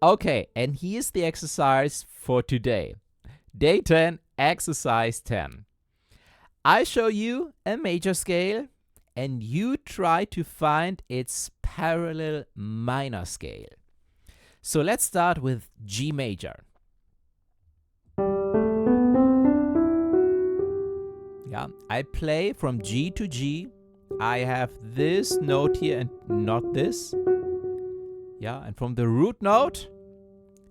Okay, and here's the exercise for today. Day 10, exercise 10. I show you a major scale, and you try to find its parallel minor scale. So let's start with G major. Yeah, I play from G to G. I have this note here and not this. Yeah, and from the root note,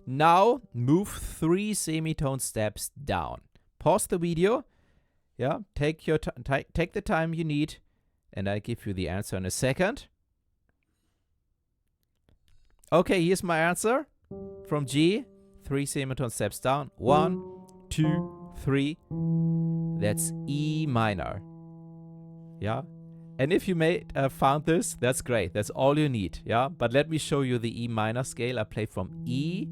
now move 3 semitone steps down. Pause the video. Yeah, take the time you need, and I give you the answer in a second. Okay, here's my answer. From G, 3 semitone steps down. 1, 2, 3. That's E minor. Yeah. And if you found this, that's great. That's all you need. Yeah. But let me show you the E minor scale. I play from E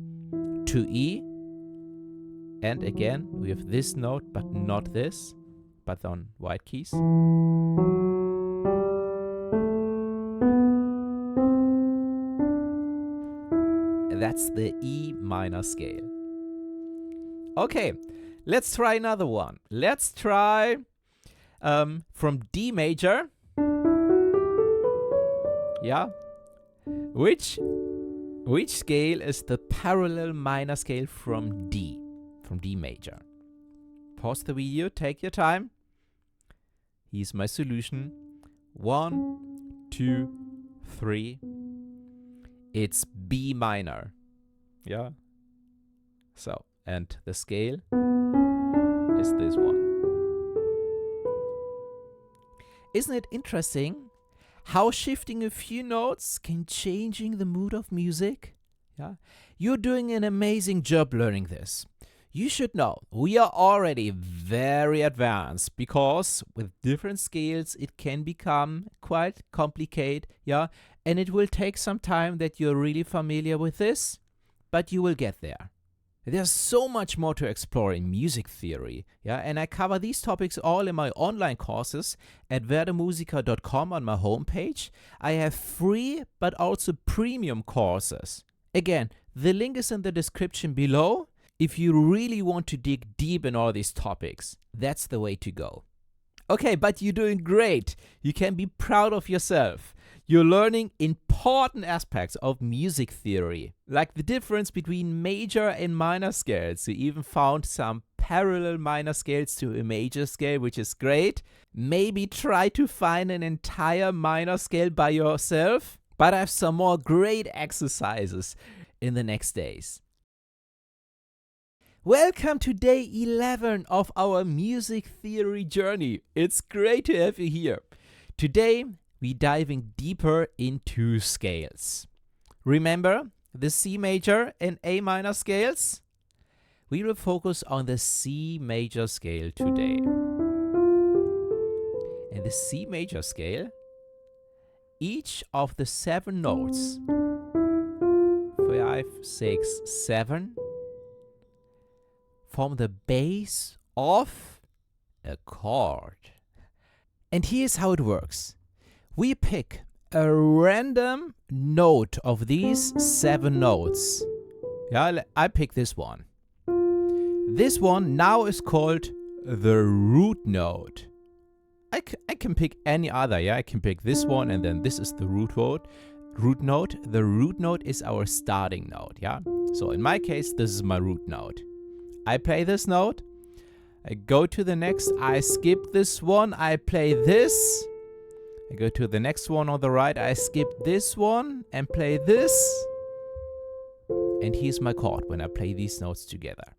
to E. And again, we have this note, but not this, but on white keys. That's the E minor scale. Okay, let's try another one. Let's try from D major. Yeah. Which scale is the parallel minor scale from D? From D major. Pause the video, take your time. Here's my solution. 1, 2, 3. It's B minor. Yeah. So, and the scale is this one. Isn't it interesting how shifting a few notes can changing the mood of music? Yeah. You're doing an amazing job learning this. You should know, we are already very advanced because with different scales it can become quite complicated, yeah, and it will take some time that you're really familiar with this, but you will get there. There's so much more to explore in music theory, yeah, and I cover these topics all in my online courses at werdemusiker.com on my homepage. I have free but also premium courses. Again, the link is in the description below. If you really want to dig deep in all these topics, that's the way to go. Okay, but you're doing great. You can be proud of yourself. You're learning important aspects of music theory, like the difference between major and minor scales. You even found some parallel minor scales to a major scale, which is great. Maybe try to find an entire minor scale by yourself, but I have some more great exercises in the next days. Welcome to day 11 of our music theory journey. It's great to have you here. Today, we're diving deeper into scales. Remember the C major and A minor scales? We will focus on the C major scale today. In the C major scale, each of the 7 notes, 5, 6, 7, form the base of a chord. And here's how it works. We pick a random note of these 7 notes. Yeah, I pick this one. This one now is called the root note. I can pick any other, yeah? I can pick this one, and then this is the root note. The root note is our starting note, yeah? So in my case, this is my root note. I play this note. I go to the next. I skip this one. I play this. I go to the next one on the right. I skip this one and play this. And here's my chord when I play these notes together.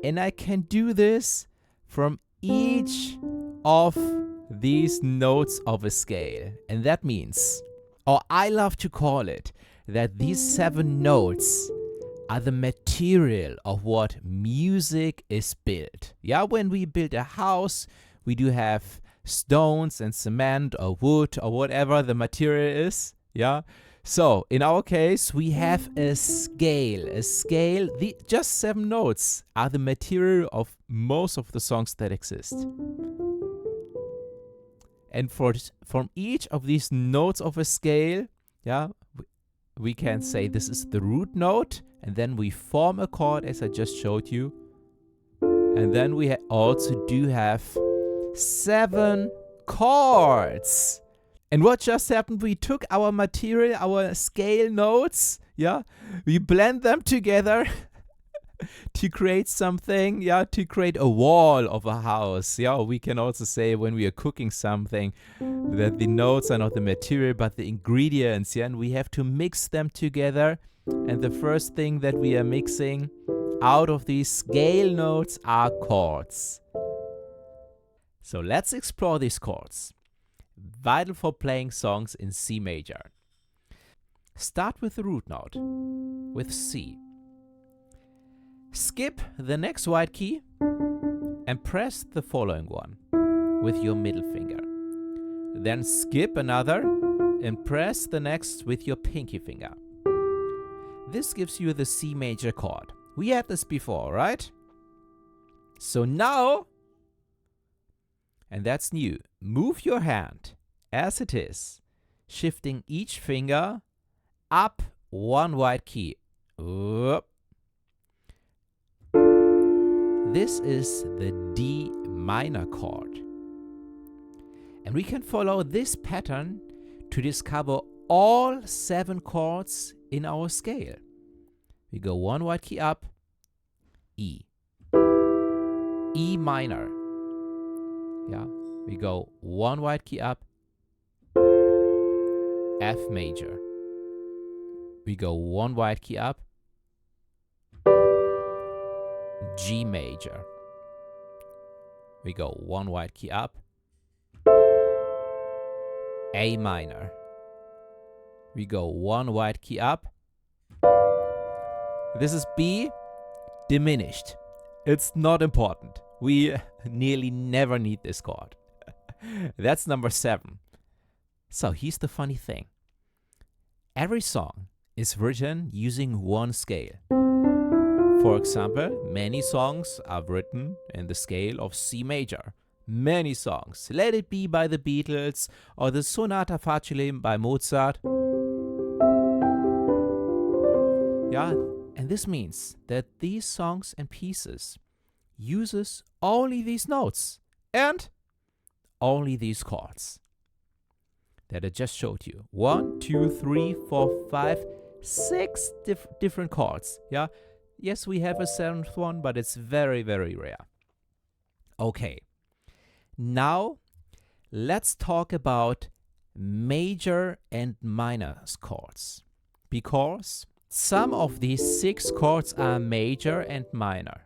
And I can do this from each of these notes of a scale. And that means, or I love to call it, that these 7 notes are the material of what music is built. Yeah, when we build a house, we do have stones and cement or wood or whatever the material is. Yeah. So in our case, we have a scale. Just 7 notes are the material of most of the songs that exist. And from each of these notes of a scale, yeah, we can say this is the root note, and then we form a chord as I just showed you. And then we also do have 7 chords. And what just happened? We took our material, our scale notes, yeah, we blend them together to create something, yeah, to create a wall of a house. Yeah, we can also say when we are cooking something that the notes are not the material but the ingredients, yeah, and we have to mix them together. And the first thing that we are mixing out of these scale notes are chords. So let's explore these chords. Vital for playing songs in C major. Start with the root note, with C. Skip the next white key and press the following one with your middle finger. Then skip another and press the next with your pinky finger. This gives you the C major chord. We had this before, right? So now, and that's new, move your hand as it is, shifting each finger up 1 white key. Oop. This is the D minor chord. And we can follow this pattern to discover all 7 chords in our scale. We go 1 white key up, E. E minor. Yeah, we go 1 white key up, F major. We go 1 white key up, G major. We go 1 white key up, A minor. We go 1 white key up. This is B diminished. It's not important. We nearly never need this chord. That's number 7. So here's the funny thing. Every song is written using one scale. For example, many songs are written in the scale of C major. Many songs. Let It Be by the Beatles or the Sonata Facile by Mozart. Yeah, and this means that these songs and pieces uses only these notes and only these chords that I just showed you. 1, 2, 3, 4, 5, 6 different chords. Yeah. Yes, we have a 7th one, but it's very, very rare. Okay. Now, let's talk about major and minor chords. Because some of these 6 chords are major and minor.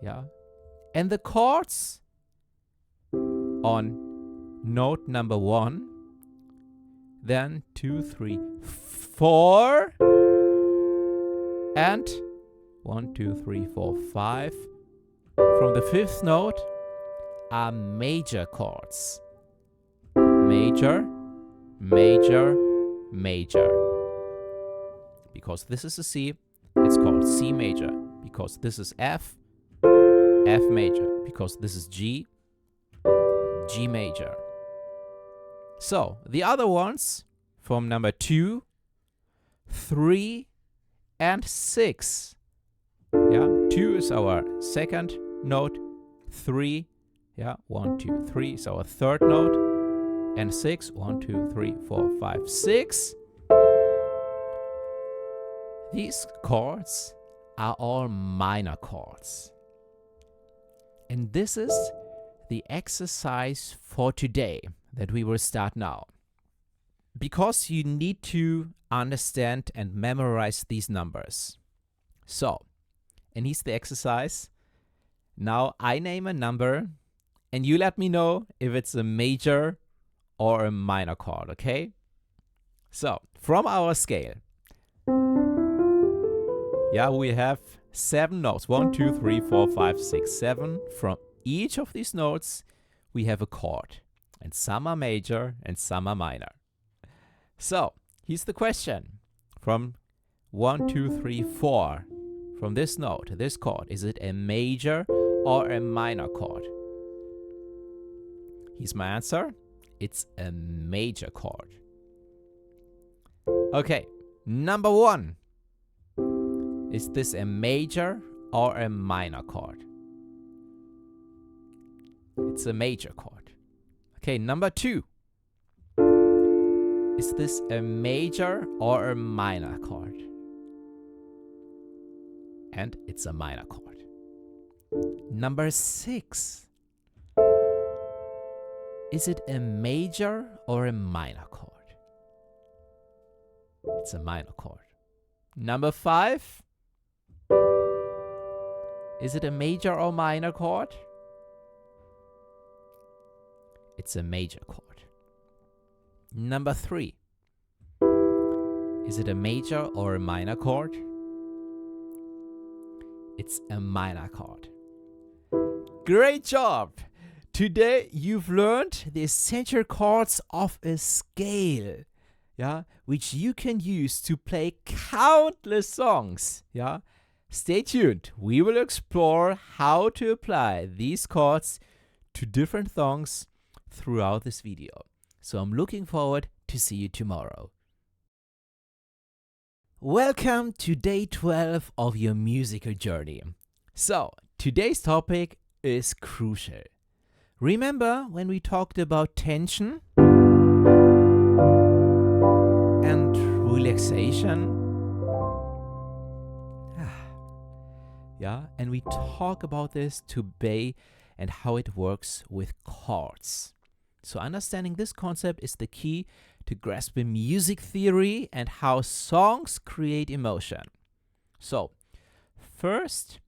Yeah. And the chords on note number 1, then 2, 3, 4, and 1, 2, 3, 4, 5 from the 5th note are major chords. Major, major, major. Because this is a C, it's called C major. Because this is F, F major. Because this is G, G major. So, the other ones from number 2, 3, and 6. Yeah, 2 is our second note, 3, yeah, 1, 2, 3 is our third note, and 6, 1, 2, 3, 4, 5, 6. These chords are all minor chords. And this is the exercise for today that we will start now. Because you need to understand and memorize these numbers. So, and here's the exercise. Now I name a number and you let me know if it's a major or a minor chord, okay? So, from our scale, yeah, we have 7 notes. 1, 2, 3, 4, 5, 6, 7. From each of these notes, we have a chord. And some are major and some are minor. So, here's the question. From 1, 2, 3, 4, from this note, this chord, is it a major or a minor chord? Here's my answer. It's a major chord. Okay, number 1. Is this a major or a minor chord? It's a major chord. Okay, number 2. Is this a major or a minor chord? And it's a minor chord. Number 6. Is it a major or a minor chord? It's a minor chord. Number 5. Is it a major or minor chord? It's a major chord. Number 3. Is it a major or a minor chord? It's a minor chord. Great job! Today you've learned the essential chords of a scale, yeah, which you can use to play countless songs, yeah. Stay tuned. We will explore how to apply these chords to different songs throughout this video. So I'm looking forward to see you tomorrow. Welcome to day 12 of your musical journey. So, today's topic is crucial. Remember when we talked about tension and relaxation? Yeah, and we talk about this today and how it works with chords. So understanding this concept is the key to grasping music theory and how songs create emotion. So, first,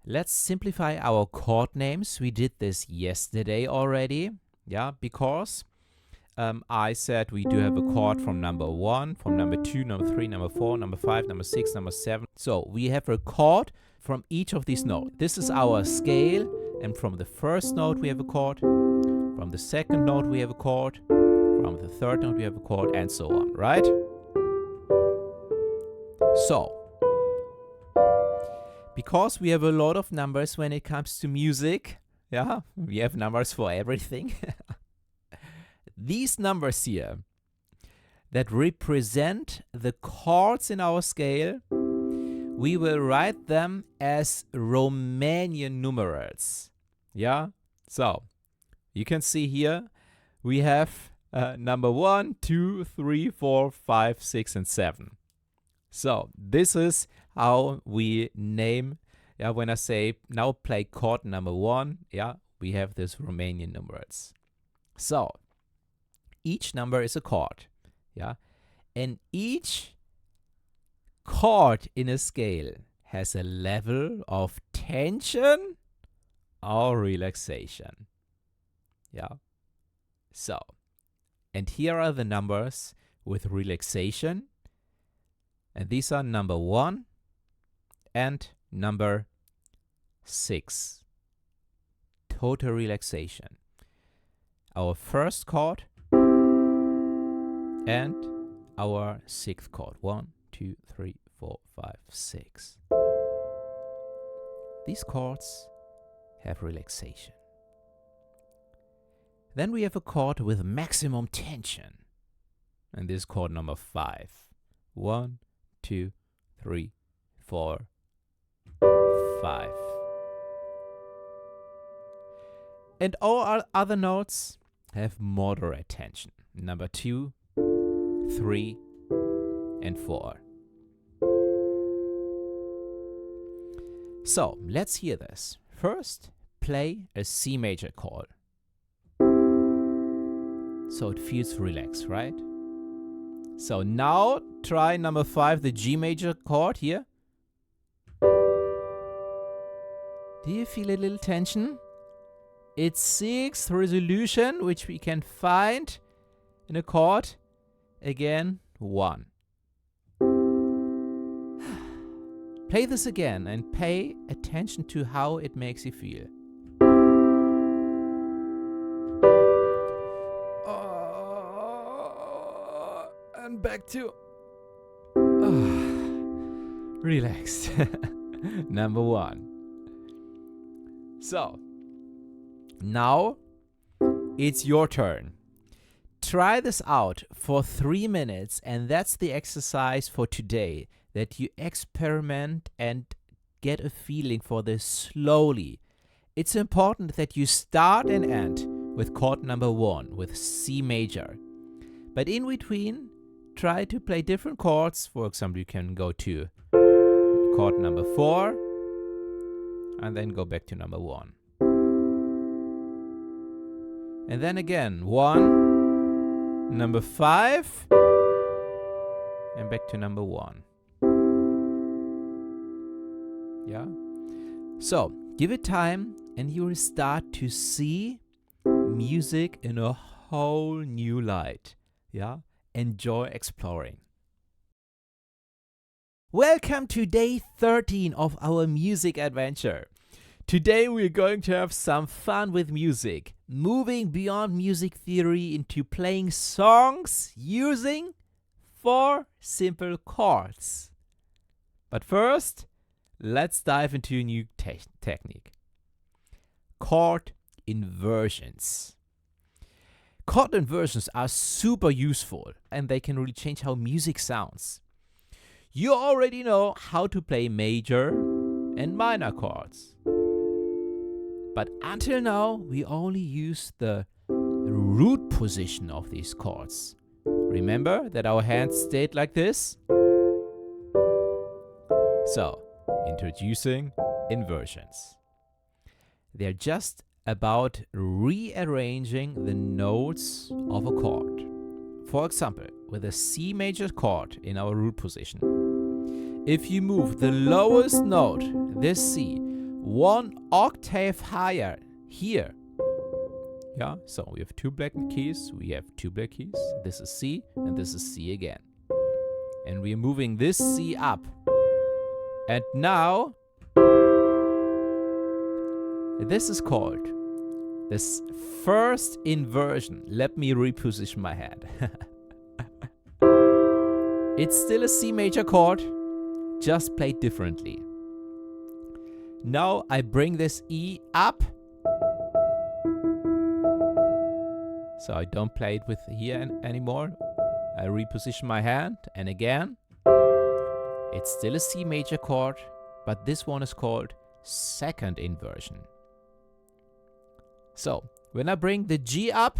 let's simplify our chord names. We did this yesterday already, yeah, because I said we do have a chord from number 1, from number 2, number 3, number 4, number 5, number 6, number 7. So we have a chord from each of these notes. This is our scale, and from the first note we have a chord, from the second note we have a chord, from the third note we have a chord, and so on, right? So, because we have a lot of numbers when it comes to music, yeah, we have numbers for everything. These numbers here that represent the chords in our scale, we will write them as Romanian numerals. Yeah? So, you can see here we have number 1, 2, 3, 4, 5, 6, and 7. So, this is how we name, yeah, when I say now play chord number 1, yeah, we have this Romanian numerals. So, each number is a chord, yeah, and each chord in a scale has a level of tension or relaxation, yeah. So, and here are the numbers with relaxation, and these are number 1 and number 6. Total relaxation. Our first chord and our 6th chord. 1, 2, 3, 4, 5, 6. These chords have relaxation. Then we have a chord with maximum tension. And this is chord number 5. 1, 2, 3, 4, 5. And all our other notes have moderate tension. Number 2, 3, and 4. So, let's hear this. First, play a C major chord. So it feels relaxed, right? So now try number 5, the G major chord here. Do you feel a little tension? It's 6th resolution, which we can find in a chord. Again, 1. Play this again and pay attention to how it makes you feel. And back to relaxed. Number 1. So, now it's your turn. Try this out for 3 minutes, and that's the exercise for today. That you experiment and get a feeling for this slowly. It's important that you start and end with chord number 1, with C major. But in between, try to play different chords. For example, you can go to chord number 4 and then go back to number 1. And then again, 1, number 5, and back to number 1. Yeah? So, give it time and you will start to see music in a whole new light. Yeah? Enjoy exploring. Welcome to day 13 of our music adventure. Today we're going to have some fun with music, moving beyond music theory into playing songs using 4 simple chords. But first, let's dive into a new technique. Chord inversions. Chord inversions are super useful and they can really change how music sounds. You already know how to play major and minor chords. But until now, we only used the root position of these chords. Remember that our hands stayed like this? So, introducing inversions. They're just about rearranging the notes of a chord. For example, with a C major chord in our root position. If you move the lowest note, this C, 1 octave higher here. Yeah, so we have 2 black keys, we have 2 black keys. This is C and this is C again. And we are moving this C up. And now, this is called this first inversion. Let me reposition my hand. It's still a C major chord, just played differently. Now I bring this E up. So I don't play it with here anymore. I reposition my hand, and again, it's still a C major chord, but this one is called second inversion. So, when I bring the G up,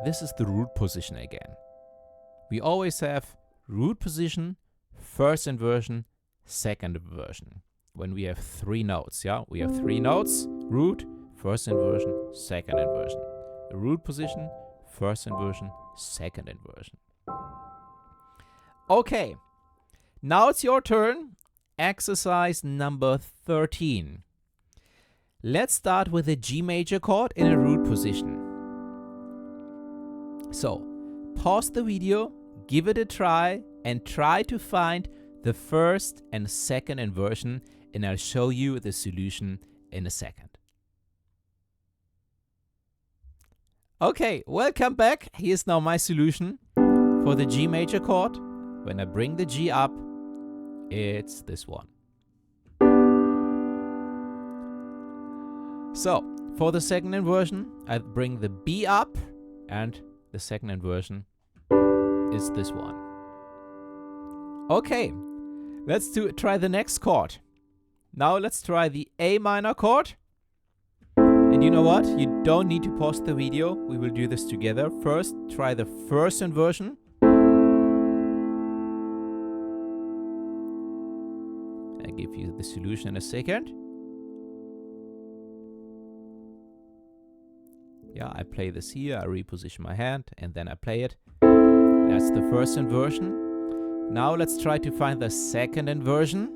this is the root position again. We always have root position, first inversion, second inversion. When we have 3 notes, yeah? We have 3 notes, root, first inversion, second inversion. The root position, first inversion, second inversion. Okay, now it's your turn. Exercise number 13. Let's start with a G major chord in a root position. So, pause the video, give it a try, and try to find the first and second inversion, and I'll show you the solution in a second. Okay, welcome back. Here's now my solution for the G major chord. When I bring the G up, it's this one. So, for the second inversion, I bring the B up, and the second inversion is this one. Okay, let's try the next chord. Now let's try the A minor chord. And you know what? You don't need to pause the video. We will do this together. First, try the first inversion. I'll give you the solution in a second. Yeah, I play this here, I reposition my hand, and then I play it. That's the first inversion. Now let's try to find the second inversion.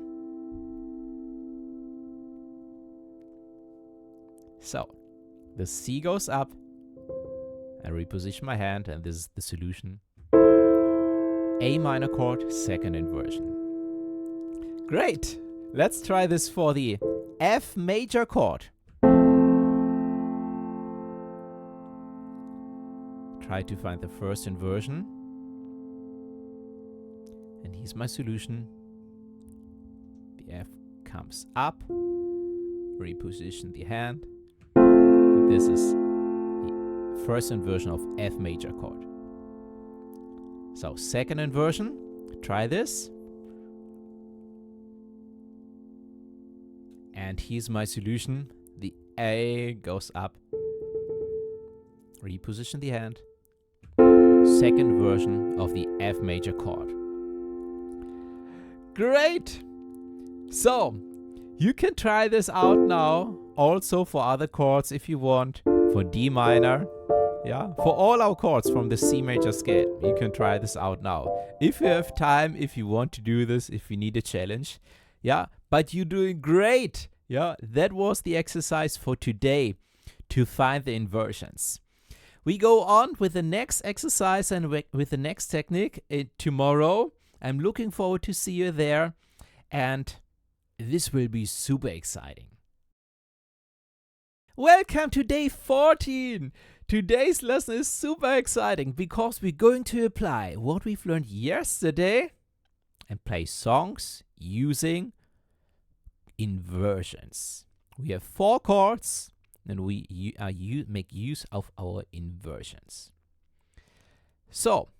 So, the C goes up, I reposition my hand, and this is the solution. A minor chord, second inversion. Great! Let's try this for the F major chord. Try to find the first inversion. And here's my solution. The F comes up. Reposition the hand. This is the first inversion of F major chord. So, second inversion. Try this. And here's my solution. The A goes up. Reposition the hand. Second version of the F major chord. Great! So, you can try this out now, also for other chords if you want, for D minor, yeah, for all our chords from the C major scale. You can try this out now. If you have time, if you want to do this, if you need a challenge, yeah, but you're doing great, yeah, that was the exercise for today, to find the inversions. We go on with the next exercise and with the next technique tomorrow. I'm looking forward to see you there, and this will be super exciting. Welcome to day 14. Today's lesson is super exciting because we're going to apply what we've learned yesterday and play songs using inversions. We have 4 chords and we make use of our inversions. So,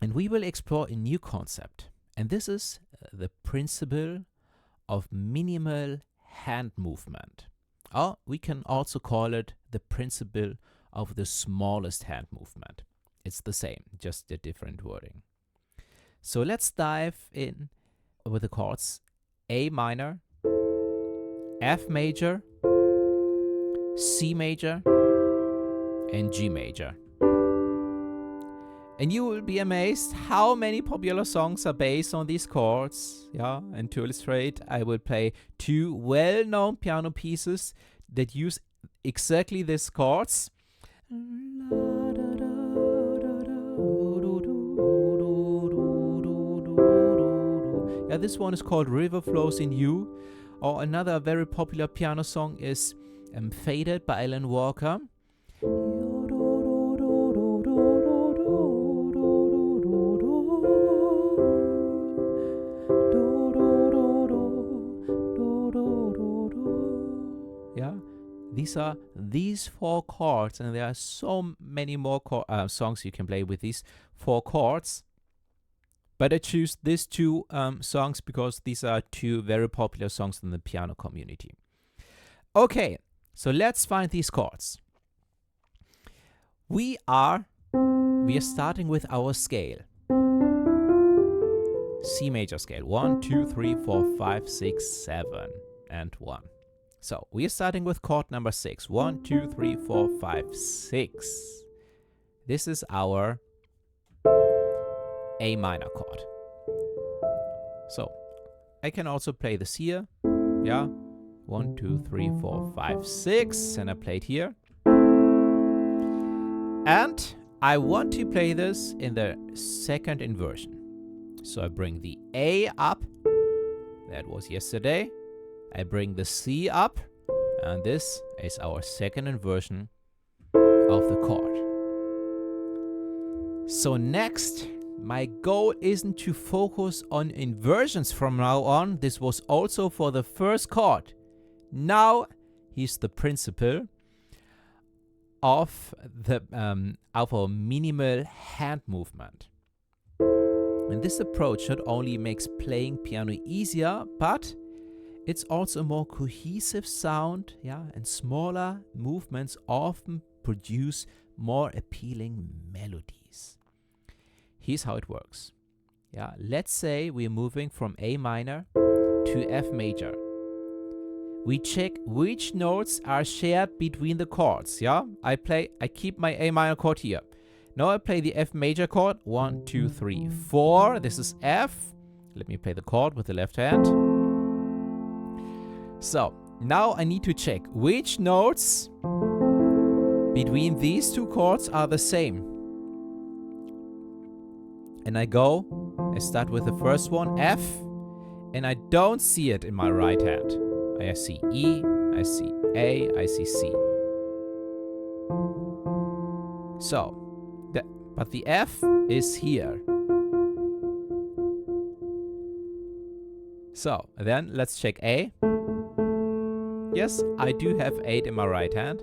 and we will explore a new concept, and this is the principle of minimal hand movement. Or we can also call it the principle of the smallest hand movement. It's the same, just a different wording. So let's dive in with the chords A minor, F major, C major, and G major. And you will be amazed how many popular songs are based on these chords. Yeah, and to illustrate, I will play 2 well-known piano pieces that use exactly these chords. Yeah, this one is called River Flows in You. Or another very popular piano song is Faded by Alan Walker. Yeah, these are these 4 chords, and there are so many more songs you can play with these 4 chords. But I choose these 2 songs because these are 2 very popular songs in the piano community. Okay, so let's find these chords. We are starting with our scale. C major scale. 1, 2, 3, 4, 5, 6, 7, and 1. So we are starting with chord number 6. 1, 2, 3, 4, 5, 6. This is our A minor chord. So I can also play this here. Yeah. 1, 2, 3, 4, 5, 6. And I play it here. And I want to play this in the second inversion. So I bring the A up. That was yesterday. I bring the C up. And this is our second inversion of the chord. So next, my goal isn't to focus on inversions from now on. This was also for the first chord. Now, here's the principle of our minimal hand movement. And this approach not only makes playing piano easier, but it's also a more cohesive sound, yeah, and smaller movements often produce more appealing melodies. Here's how it works. Yeah, let's say we're moving from A minor to F major. We check which notes are shared between the chords, yeah? I keep my A minor chord here. Now I play the F major chord. 1, 2, 3, 4. This is F. Let me play the chord with the left hand. So, now I need to check which notes between these two chords are the same. And I start with the first one, F, and I don't see it in my right hand. I see E, I see A, I see C. So, but the F is here. So, then let's check A. Yes, I do have 8 in my right hand.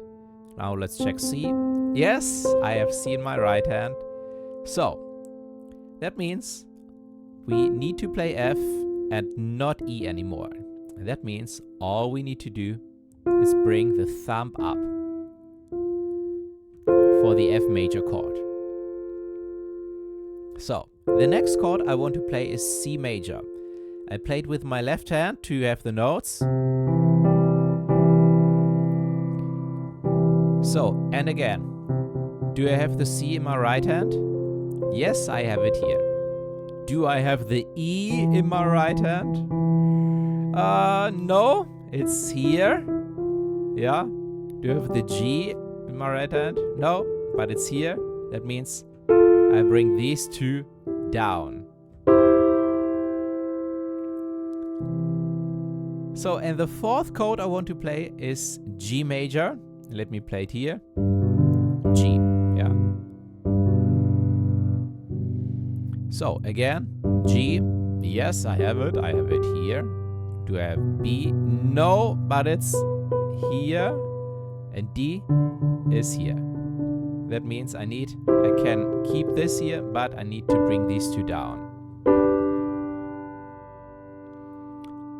Now let's check C. Yes, I have C in my right hand. So, that means we need to play F and not E anymore. And that means all we need to do is bring the thumb up for the F major chord. So, the next chord I want to play is C major. I played with my left hand to have the notes. So, and again, do I have the C in my right hand? Yes, I have it here. Do I have the E in my right hand? No, it's here. Yeah. Do I have the G in my right hand? No, but it's here. That means I bring these two down. So, and the fourth chord I want to play is G major. Let me play it here. G, yeah. So, again, G. Yes, I have it. I have it here. Do I have B? No, but it's here. And D is here. That means I can keep this here, but I need to bring these two down.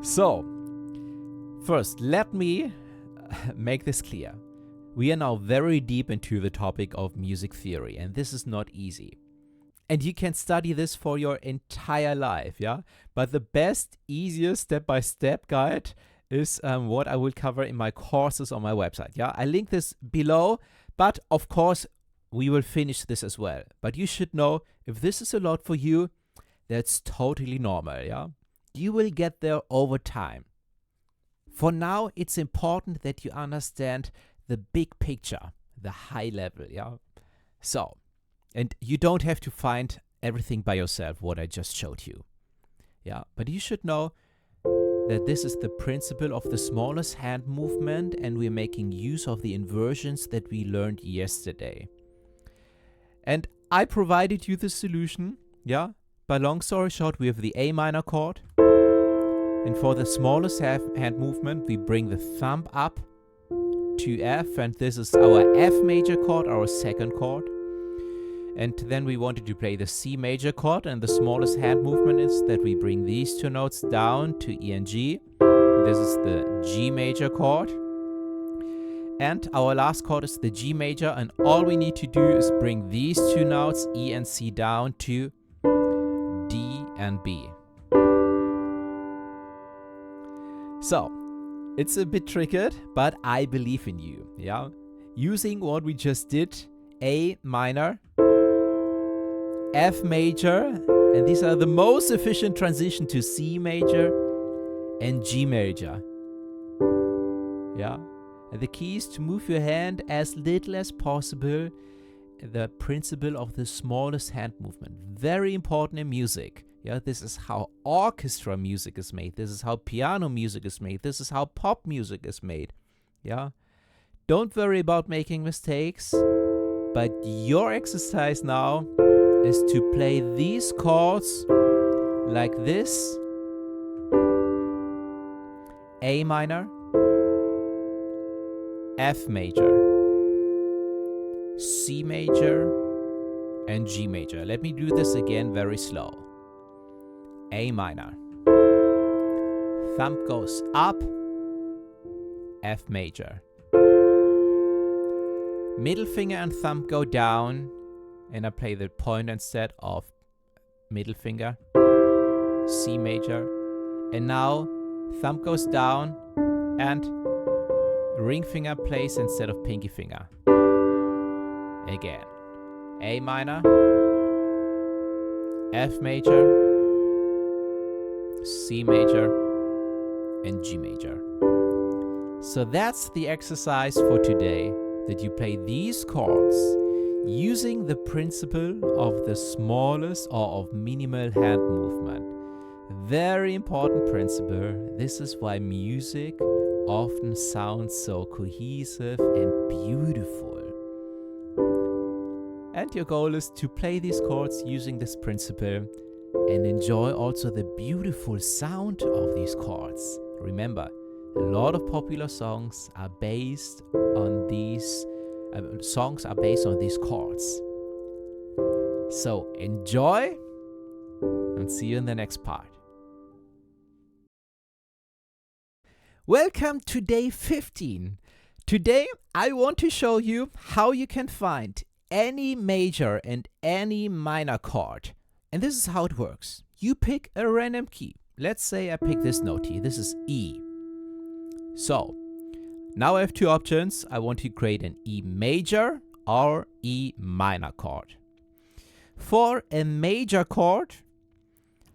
So, first, let me make this clear. We are now very deep into the topic of music theory, and this is not easy. And you can study this for your entire life, yeah? But the best, easiest step-by-step guide is what I will cover in my courses on my website, yeah? I link this below, but of course, we will finish this as well. But you should know, if this is a lot for you, that's totally normal, yeah? You will get there over time. For now, it's important that you understand the big picture, the high level, yeah? So, and you don't have to find everything by yourself, what I just showed you. Yeah, but you should know that this is the principle of the smallest hand movement, and we're making use of the inversions that we learned yesterday. And I provided you the solution, yeah? But long story short, we have the A minor chord. And for the smallest hand movement, we bring the thumb up to F, and this is our F major chord, our second chord. And then we wanted to play the C major chord, and the smallest hand movement is that we bring these two notes down to E and G. This is the G major chord. And our last chord is the G major, and all we need to do is bring these two notes, E and C, down to D and B. So, it's a bit tricky, but I believe in you, yeah? Using what we just did, A minor, F major, and these are the most efficient transition to C major and G major, yeah? And the key is to move your hand as little as possible, the principle of the smallest hand movement. Very important in music. Yeah, this is how orchestra music is made. This is how piano music is made. This is how pop music is made. Yeah. Don't worry about making mistakes, but your exercise now is to play these chords like this. A minor, F major, C major, and G major. Let me do this again very slow. A minor. Thumb goes up, F major. Middle finger and thumb go down, and I play the point instead of middle finger, C major. And now thumb goes down and ring finger plays instead of pinky finger. Again, A minor, F major, C major, and G major. So that's the exercise for today, that you play these chords using the principle of the smallest or of minimal hand movement. Very important principle. This is why music often sounds so cohesive and beautiful. And your goal is to play these chords using this principle and enjoy also the beautiful sound of these chords. Remember, a lot of popular songs are based on these chords. So enjoy and see you in the next part. Welcome to day 15. Today I want to show you how you can find any major and any minor chord. And this is how it works. You pick a random key. Let's say I pick this note here. This is E. So, now I have two options. I want to create an E major or E minor chord. For a major chord,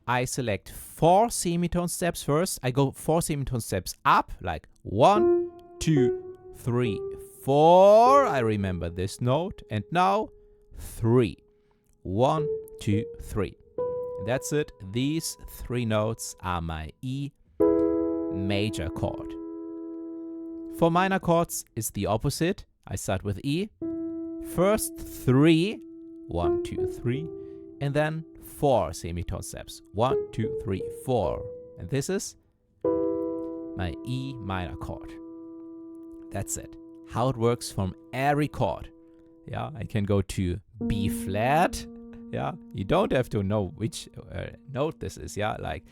I select 4 semitone steps first. I go 4 semitone steps up, like 1, 2, 3, 4. I remember this note. And now 3. 1, 2, 3. That's it. These 3 notes are my E major chord. For minor chords, it's the opposite. I start with E. First 3. 1, 2, 3. And then 4 semitone steps. 1, 2, 3, 4. And this is my E minor chord. That's it. How it works from every chord. Yeah, I can go to B flat. Yeah, you don't have to know which note this is. Yeah, like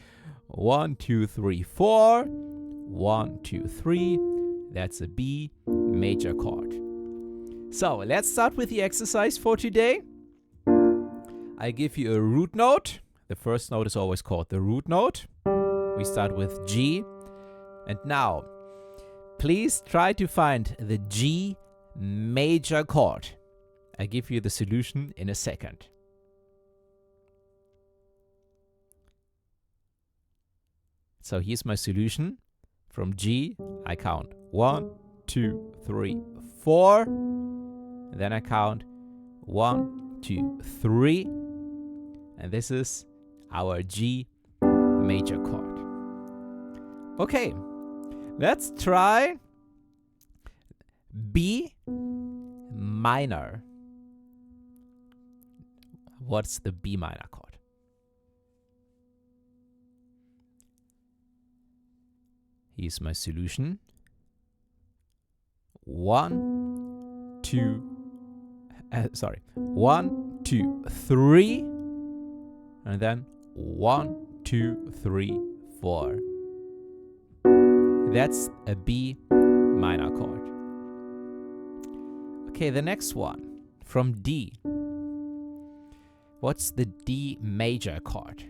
1, 2, 3, 4. 1, 2, 3. That's a B major chord. So let's start with the exercise for today. I give you a root note. The first note is always called the root note. We start with G. And now, please try to find the G major chord. I give you the solution in a second. So here's my solution. From G, I count 1, 2, 3, 4. And then I count 1, 2, 3. And this is our G major chord. Okay, let's try B minor. What's the B minor chord? Here's my solution. 1, 2, 1, 2, 3, and then 1, 2, 3, 4. That's a B minor chord. Okay, the next one from D. What's the D major chord?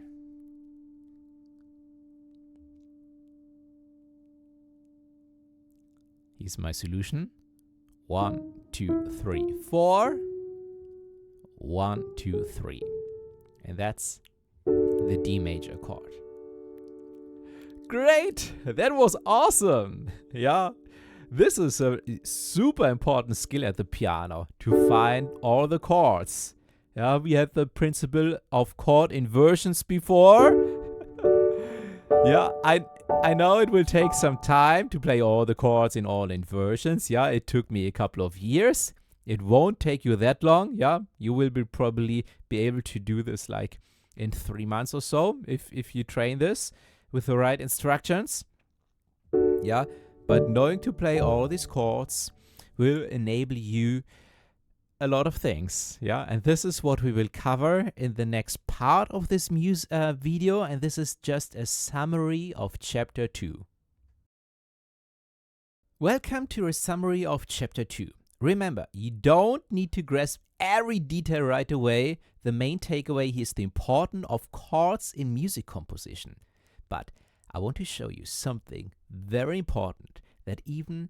Here's my solution. 1, 2, 3, 4. 1, 2, 3. And that's the D major chord. Great! That was awesome! Yeah, this is a super important skill at the piano, to find all the chords. Yeah, we had the principle of chord inversions before. Yeah, I know it will take some time to play all the chords in all inversions. Yeah, it took me a couple of years. It won't take you that long. Yeah, you will probably be able to do this like in 3 months or so if you train this with the right instructions. Yeah, but knowing to play all these chords will enable you a lot of things, yeah, and this is what we will cover in the next part of this video, and this is just a summary of chapter 2. Welcome to a summary of chapter 2. Remember, you don't need to grasp every detail right away. The main takeaway here is the importance of chords in music composition. But I want to show you something very important that even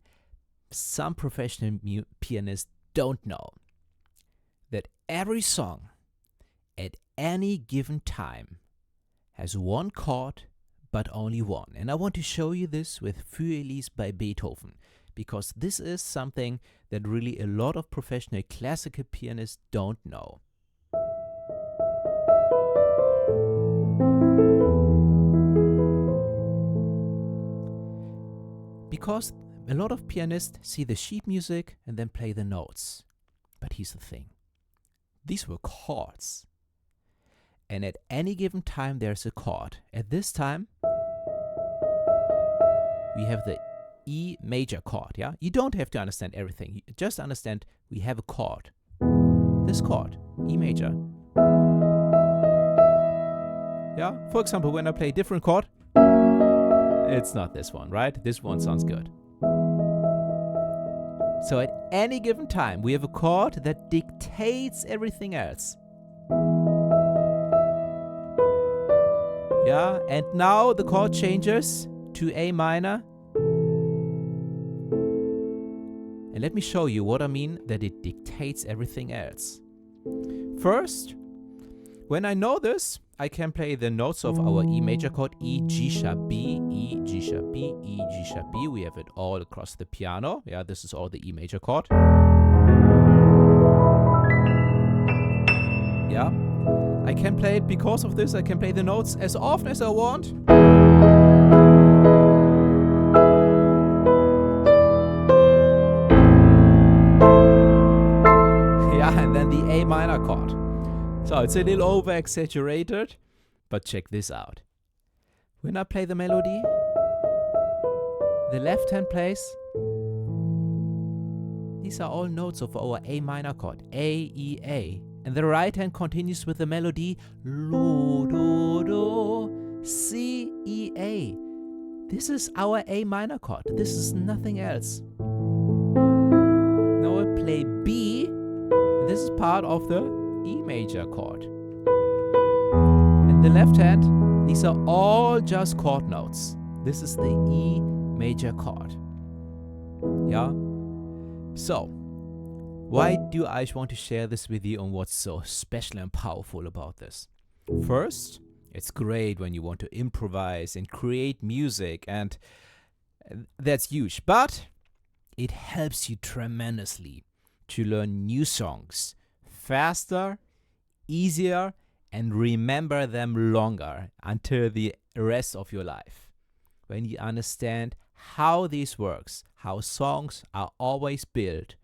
some professional pianists don't know. That every song at any given time has one chord, but only one. And I want to show you this with Für Elise by Beethoven, because this is something that really a lot of professional classical pianists don't know. Because a lot of pianists see the sheet music and then play the notes. But here's the thing. These were chords. And at any given time there's a chord. At this time, we have the E major chord, yeah? You don't have to understand everything. You just understand we have a chord. This chord, E major. Yeah? For example, when I play a different chord, it's not this one, right? This one sounds good. So at any given time, we have a chord that dictates everything else. Yeah, and now the chord changes to A minor. And let me show you what I mean that it dictates everything else. First, when I know this, I can play the notes of our E major chord, E, G sharp, B, E, G sharp, B, E, G sharp, B. We have it all across the piano. Yeah, this is all the E major chord. Yeah, I can play it because of this. I can play the notes as often as I want. Yeah, and then the A minor chord. So it's a little over-exaggerated, but check this out. When I play the melody, the left hand plays. These are all notes of our A minor chord, A, E, A. And the right hand continues with the melody, Lo, Do, Do, C, E, A. This is our A minor chord. This is nothing else. Now I play B. This is part of the E major chord. And the left hand, these are all just chord notes. This is the E major chord. Yeah? So, why do I want to share this with you and what's so special and powerful about this? First, it's great when you want to improvise and create music, and that's huge. But it helps you tremendously to learn new songs faster, easier, and remember them longer until the rest of your life. When you understand how this works, how songs are always built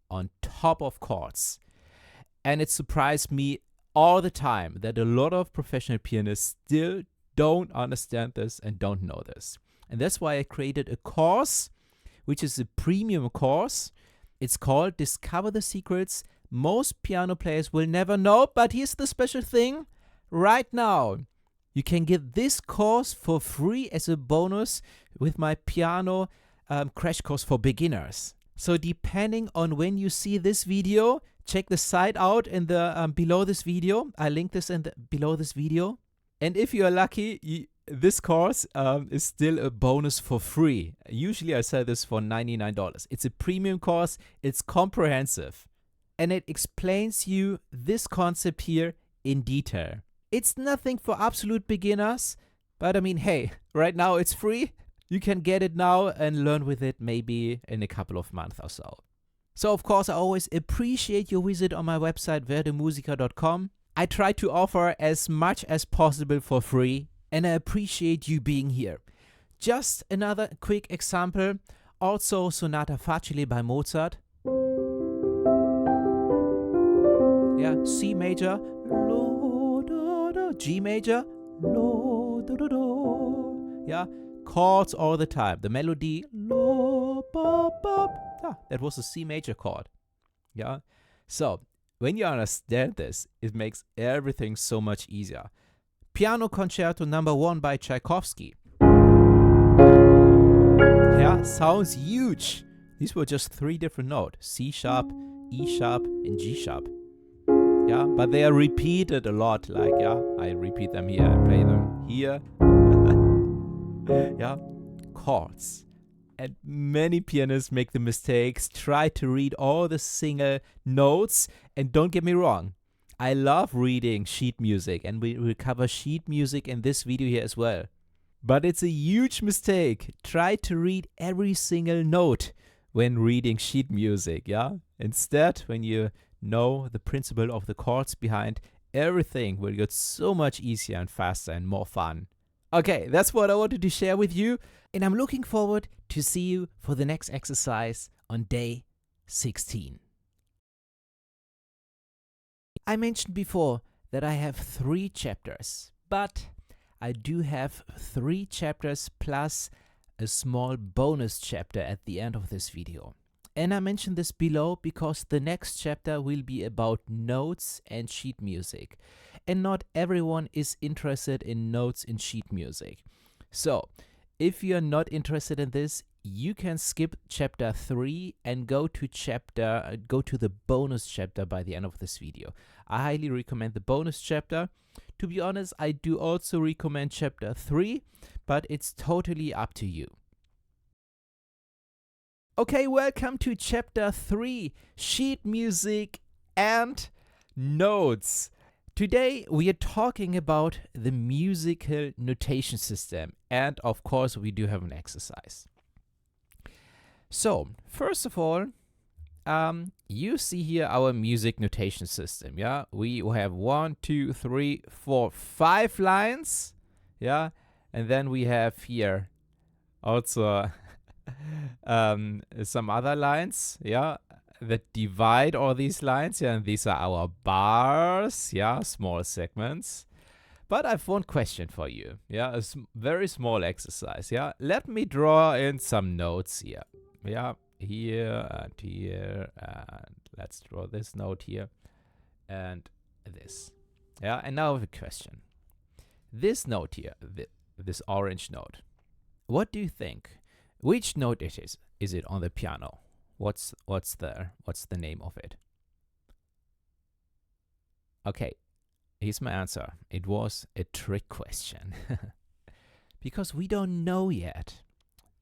on top of chords. And it surprised me all the time that a lot of professional pianists still don't understand this and don't know this. And that's why I created a course, which is a premium course. It's called Discover the Secrets Most Piano Players Will Never Know. But here's the special thing. Right now, you can get this course for free as a bonus with my piano crash course for beginners. So depending on when you see this video, check the site out in the below this video. I link this in below this video. And if you are lucky, this course is still a bonus for free. Usually I sell this for $99. It's a premium course. It's comprehensive. And it explains you this concept here in detail. It's nothing for absolute beginners, but I mean, hey, right now it's free. You can get it now and learn with it maybe in a couple of months or so. So of course, I always appreciate your visit on my website, werdemusiker.com. I try to offer as much as possible for free, and I appreciate you being here. Just another quick example, also Sonata Facile by Mozart. Yeah, C major, lo, do, do, G major, lo, do, do, do. Yeah, chords all the time. The melody, lo, bop, bop. Yeah, that was a C major chord. Yeah, So, when you understand this, it makes everything so much easier. Piano Concerto number 1 by Tchaikovsky. Yeah, sounds huge. These were just 3 different notes: C sharp, E sharp, and G sharp. Yeah, but they are repeated a lot. Like, yeah, I repeat them here, I play them here. Yeah, chords. And many pianists make the mistakes, try to read all the single notes, and don't get me wrong, I love reading sheet music, and we will cover sheet music in this video here as well. But it's a huge mistake. Try to read every single note when reading sheet music, yeah? Instead, when you know the principle of the chords behind, everything will get so much easier and faster and more fun. Okay, that's what I wanted to share with you, and I'm looking forward to see you for the next exercise on day 16. I mentioned before that I have 3 chapters, but I do have 3 chapters plus a small bonus chapter at the end of this video. And I mentioned this below because the next chapter will be about notes and sheet music. And not everyone is interested in notes in sheet music. So, if you're not interested in this, you can skip chapter 3 and go to the bonus chapter by the end of this video. I highly recommend the bonus chapter. To be honest, I do also recommend chapter 3, but it's totally up to you. Okay, welcome to chapter 3, sheet music and notes. Today we are talking about the musical notation system, and of course we do have an exercise. So, first of all, you see here our music notation system, yeah? We have 1, 2, 3, 4, 5 lines, yeah? And then we have here also some other lines, yeah, that divide all these lines, yeah, and these are our bars, yeah, small segments. But I have one question for you, yeah, a very small exercise, yeah. Let me draw in some notes here, yeah, here, and let's draw this note here, and this, yeah. And now I have a question. This note here, this orange note, what do you think? Which note it is? Is it on the piano? What's the name of it? Okay, here's my answer. It was a trick question. Because we don't know yet.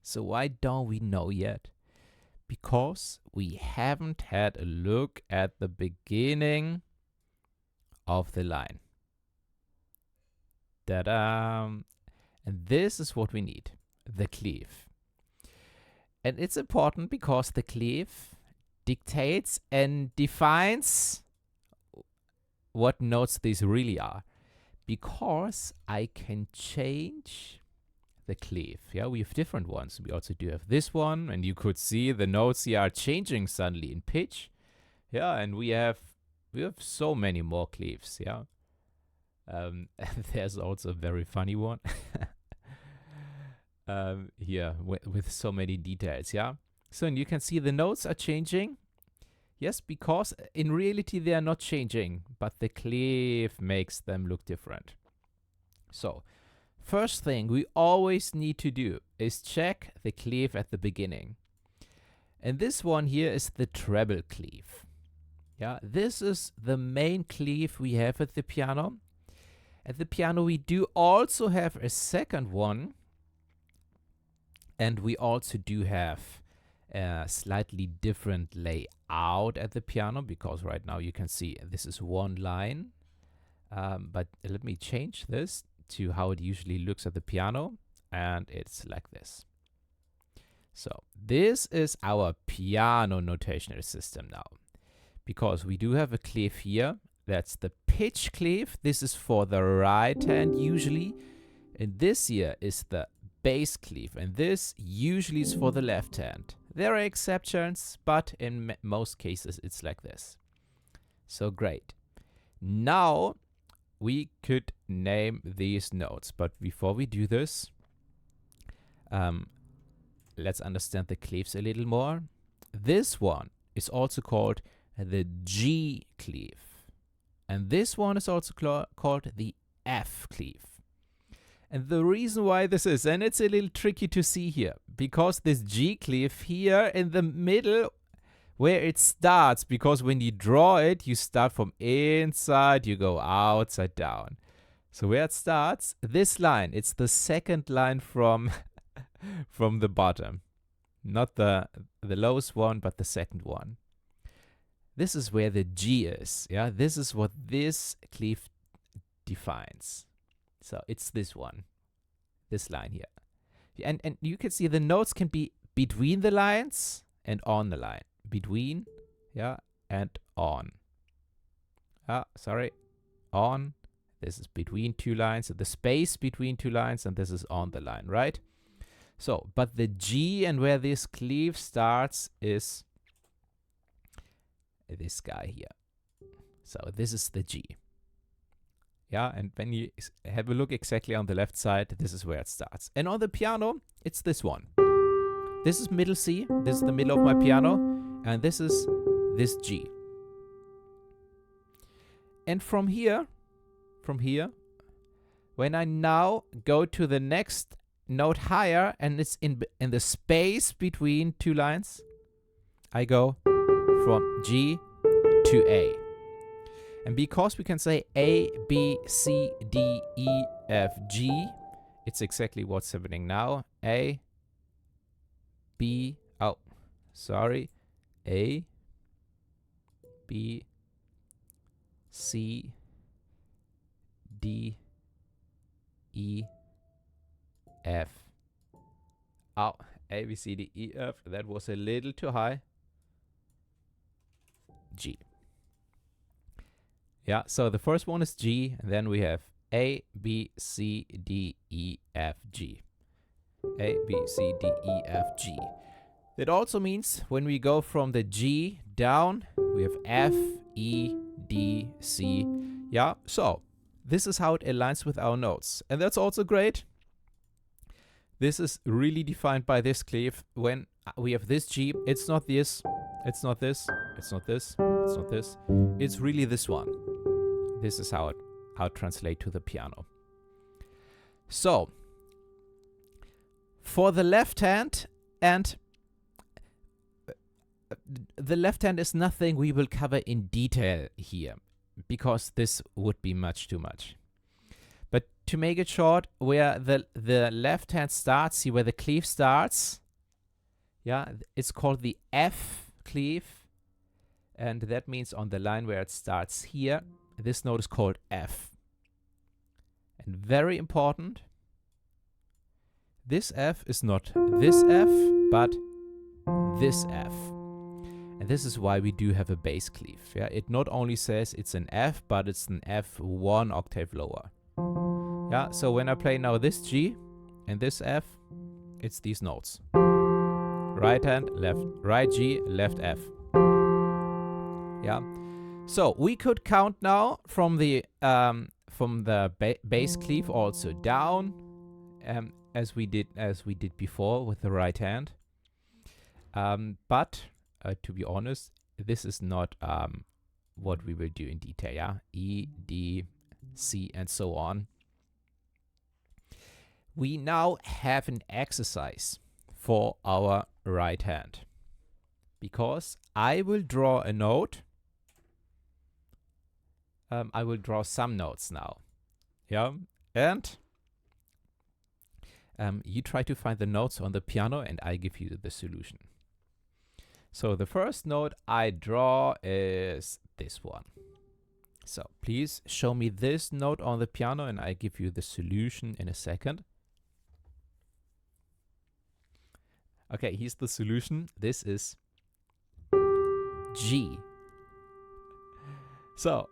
So why don't we know yet? Because we haven't had a look at the beginning of the line. Ta-da! And this is what we need, the clef. And it's important because the clef dictates and defines what notes these really are. Because I can change the clef. Yeah, we have different ones. We also do have this one, and you could see the notes here are changing suddenly in pitch. Yeah, and we have so many more clefs. Yeah, there's also a very funny one. Here with so many details, yeah. So and you can see the notes are changing. Yes, because in reality they are not changing, but the clef makes them look different. So, first thing we always need to do is check the clef at the beginning. And this one here is the treble clef. Yeah, this is the main clef we have at the piano. At the piano we do also have a second one. And we also do have a slightly different layout at the piano, because right now you can see this is one line. But let me change this to how it usually looks at the piano, and it's like this. So this is our piano notational system now, because we do have a clef here. That's the pitch clef. This is for the right hand usually, and this here is the bass clef, and this usually is for the left hand. There are exceptions, but in most cases it's like this. So great. Now we could name these notes, but before we do this, let's understand the clefs a little more. This one is also called the G clef. And this one is also called the F clef. And the reason why this is, and it's a little tricky to see here, because this G clef here in the middle where it starts, because when you draw it, you start from inside, you go outside down. So where it starts, this line, it's the second line from, from the bottom. Not the lowest one, but the second one. This is where the G is. Yeah, this is what this clef defines. So it's this one, this line here. And you can see the notes can be between the lines and on the line. Between, yeah, and on. On. This is between two lines, so the space between two lines, and this is on the line, right? So, but the G and where this clef starts is this guy here. So this is the G. Yeah, and when you have a look exactly on the left side, this is where it starts. And on the piano, it's this one. This is middle C, this is the middle of my piano, and this is this G. And from here, when I now go to the next note higher, and it's in the space between two lines, I go from G to A. And because we can say A, B, C, D, E, F, G, it's exactly what's happening now. A, B, A, B, C, D, E, F. A, B, C, D, E, F. That was a little too high. G. Yeah, so the first one is G, and then we have A, B, C, D, E, F, G. A, B, C, D, E, F, G. That also means when we go from the G down, we have F, E, D, C. Yeah, so this is how it aligns with our notes. And that's also great. This is really defined by this clef. When we have this G, it's not this, it's not this, it's not this, it's not this. It's really this one. This is how it translates to the piano. So, for the left hand, and the left hand is nothing we will cover in detail here, because this would be much too much. But to make it short, where the left hand starts, see where the clef starts, yeah, it's called the F clef, and that means on the line where it starts here, this note is called F. And very important, this F is not this F, but this F. And this is why we do have a bass clef. Yeah? It not only says it's an F, but it's an F 1 octave lower. Yeah, so when I play now this G and this F, it's these notes. Right hand, left, right G, left F. Yeah. So we could count now from the bass clef also down, as we did before with the right hand. But to be honest, this is not what we will do in detail. Yeah, E, D, C, and so on. We now have an exercise for our right hand, because I will draw a note. I will draw some notes now. Yeah, and you try to find the notes on the piano, and I give you the solution. So the first note I draw is this one. So please show me this note on the piano, and I give you the solution in a second. Okay, here's the solution. This is G. So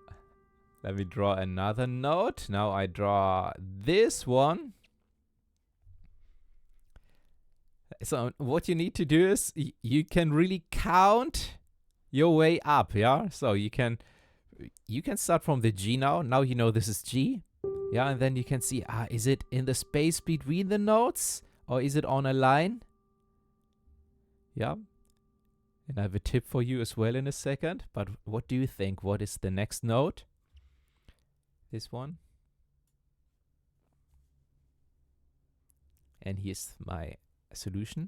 let me draw another note. Now I draw this one. So what you need to do is you can really count your way up, yeah? So you can start from the G now. Now you know this is G. Yeah, and then you can see, is it in the space between the notes, or is it on a line? Yeah. And I have a tip for you as well in a second. But what do you think? What is the next note? This one. And here's my solution.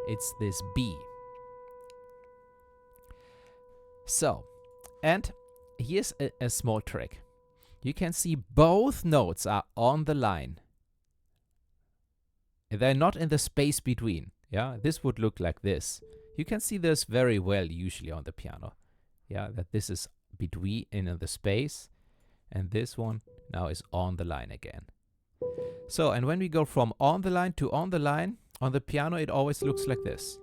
It's this B. So, and here's a small trick. You can see both notes are on the line. They're not in the space between. Yeah, this would look like this. You can see this very well usually on the piano. Yeah, that this is between in the space, and this one now is on the line again. So, and when we go from on the line to on the line, on the piano it always looks like this.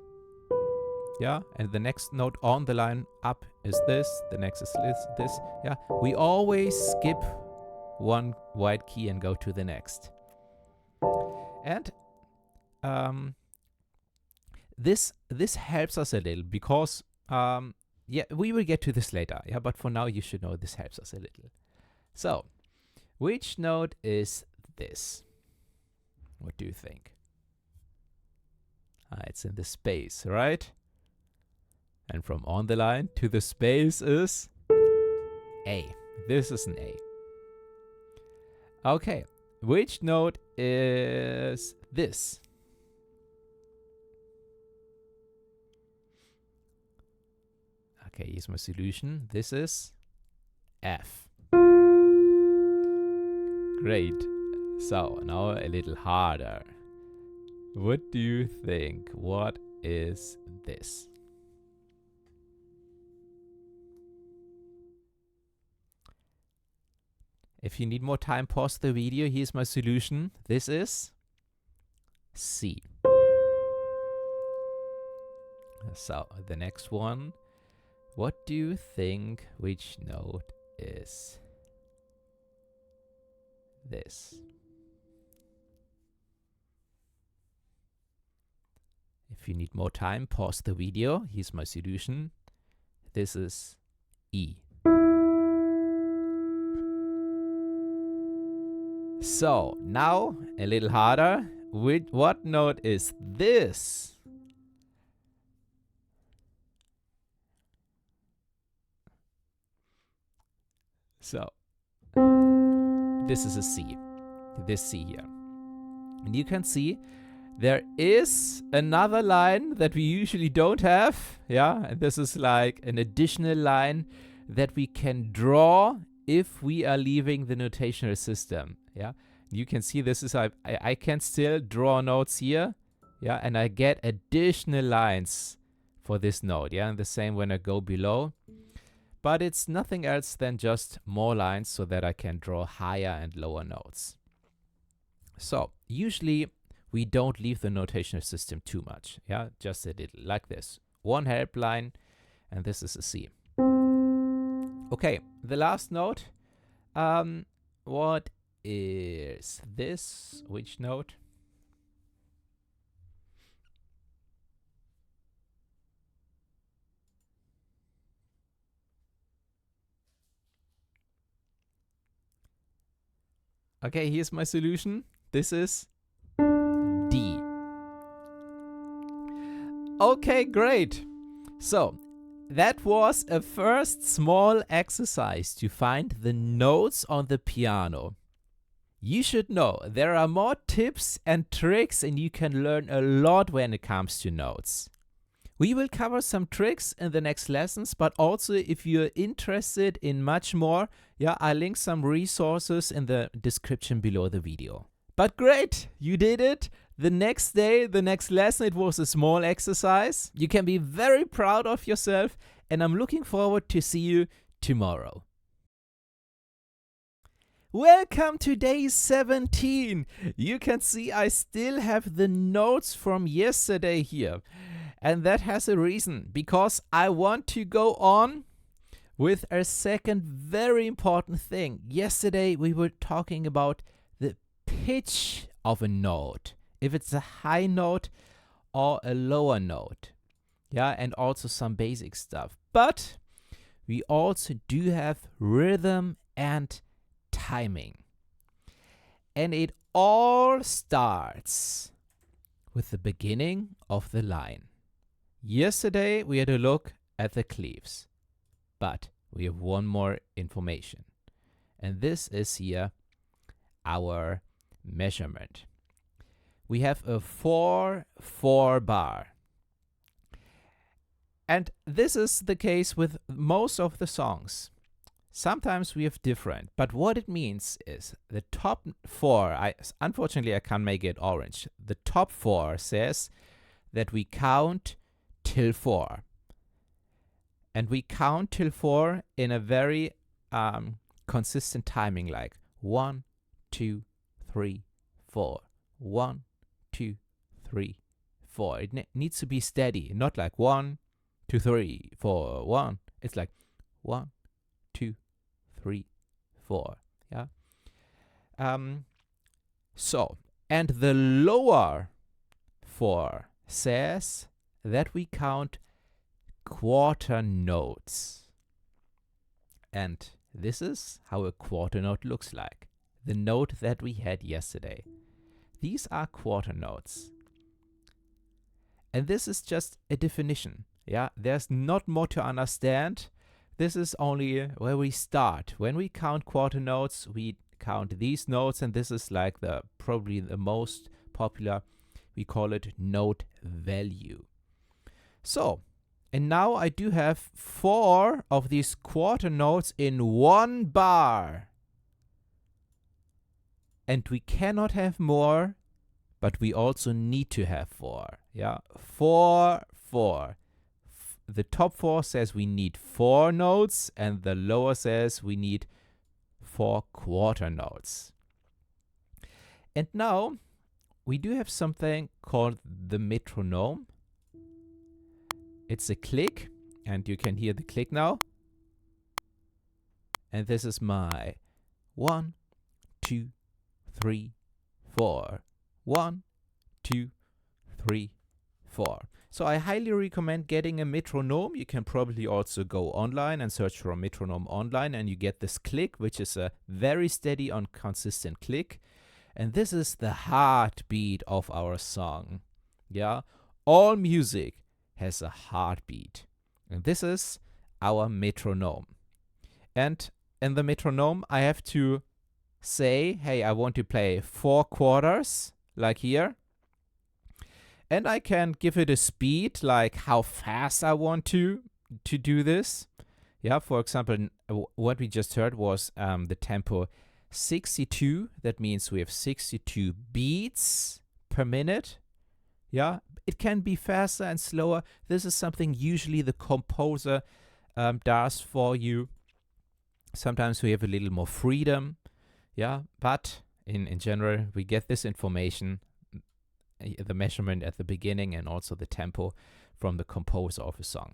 Yeah, and the next note on the line up is this, the next is this. Yeah, we always skip one white key and go to the next. And this helps us a little because yeah, we will get to this later. Yeah, but for now you should know this helps us a little. So, which note is this? What do you think? It's in the space, right? And from on the line to the space is A. This is an A. Okay, which note is this? Okay, here's my solution. This is F. Great. So, now a little harder. What do you think? What is this? If you need more time, pause the video. Here's my solution. This is C. So, the next one. What do you think which note is this? If you need more time, pause the video. Here's my solution. This is E. So, now a little harder. What note is this? So, this is a C. This C here. And you can see there is another line that we usually don't have. Yeah, and this is like an additional line that we can draw if we are leaving the notational system. Yeah, you can see this is I can still draw notes here. Yeah, and I get additional lines for this note. Yeah, and the same when I go below. But it's nothing else than just more lines so that I can draw higher and lower notes. So usually we don't leave the notational system too much. Yeah, just a little like this. One help line, and this is a C. Okay, the last note. What is this? Which note? Okay, here's my solution. This is D. Okay, great. So, that was a first small exercise to find the notes on the piano. You should know there are more tips and tricks, and you can learn a lot when it comes to notes. We will cover some tricks in the next lessons, but also if you're interested in much more, yeah, I'll link some resources in the description below the video. But great, you did it. The next day, the next lesson, it was a small exercise. You can be very proud of yourself, and I'm looking forward to see you tomorrow. Welcome to day 17. You can see I still have the notes from yesterday here. And that has a reason, because I want to go on with a second very important thing. Yesterday we were talking about the pitch of a note, if it's a high note or a lower note. Yeah, and also some basic stuff. But we also do have rhythm and timing. And it all starts with the beginning of the line. Yesterday we had a look at the cleaves, but we have one more information. And this is here our measurement. We have a 4/4 bar. And this is the case with most of the songs. Sometimes we have different, but what it means is the top 4, unfortunately I can't make it orange. The top 4 says that we count till 4. And we count till 4 in a very consistent timing, like 1, 2, 3, 4. 1, 2, 3, 4. It needs to be steady, not like 1, 2, 3, 4, 1. It's like 1, 2, 3, 4. Yeah. So, and the lower 4 says that we count quarter notes. And this is how a quarter note looks like. The note that we had yesterday. These are quarter notes. And this is just a definition. Yeah, there's not more to understand. This is only where we start. When we count quarter notes, we count these notes, and this is like probably the most popular. We call it note value. So, and now I do have 4 of these quarter notes in one bar. And we cannot have more, but we also need to have 4. Yeah, 4, 4. The top 4 says we need 4 notes, and the lower says we need 4 quarter notes. And now we do have something called the metronome. It's a click, and you can hear the click now. And this is my 1, 2, 3, 4. 1, 2, 3, 4. So I highly recommend getting a metronome. You can probably also go online and search for a metronome online, and you get this click, which is a very steady and consistent click. And this is the heartbeat of our song. Yeah, all music has a heartbeat. And this is our metronome. And in the metronome, I have to say, hey, I want to play 4 quarters, like here. And I can give it a speed, like how fast I want to do this. Yeah, for example, what we just heard was the tempo 62. That means we have 62 beats per minute. Yeah, it can be faster and slower. This is something usually the composer does for you. Sometimes we have a little more freedom. Yeah, but in general, we get this information, the measurement at the beginning and also the tempo from the composer of a song.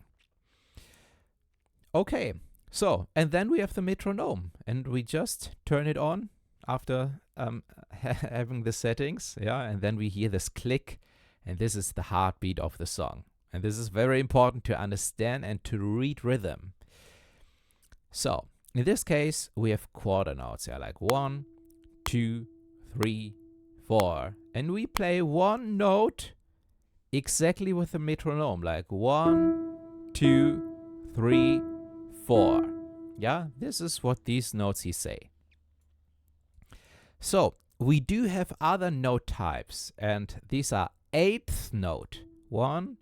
Okay, so, and then we have the metronome, and we just turn it on after having the settings, yeah, and then we hear this click, and this is the heartbeat of the song. And this is very important to understand and to read rhythm. So, in this case, we have quarter notes, yeah, like 1, 2, 3, 4. And we play one note exactly with the metronome, like 1, 2, 3, 4. Yeah, this is what these notes say. So, we do have other note types, and these are 8th note. 1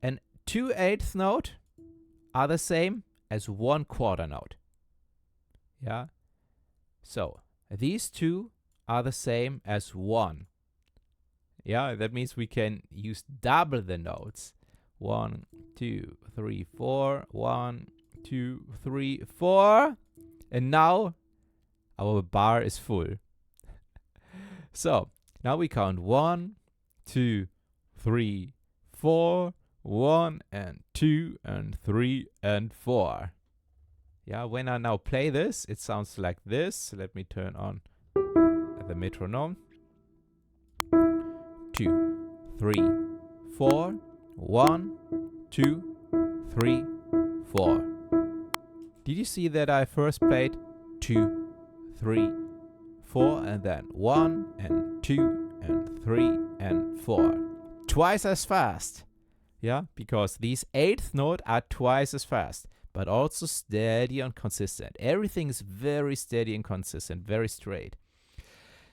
and 2/8 note are the same as 1 quarter note. Yeah, so these two are the same as 1. Yeah, that means we can use double the notes. 1, 2, 3, 4. 1, 2, 3, 4. And now our bar is full. So now we count 1, 2, 3, 4. 1 and 2 and 3 and 4. Yeah, when I now play this, it sounds like this. Let me turn on the metronome. 2, 3, 4. 1, 2, 3, 4. Did you see that I first played 2, 3, 4, and then 1 and 2 and 3 and 4? Twice as fast. yeah, because these eighth notes are twice as fast, but also steady and consistent. Everything is very steady and consistent, very straight.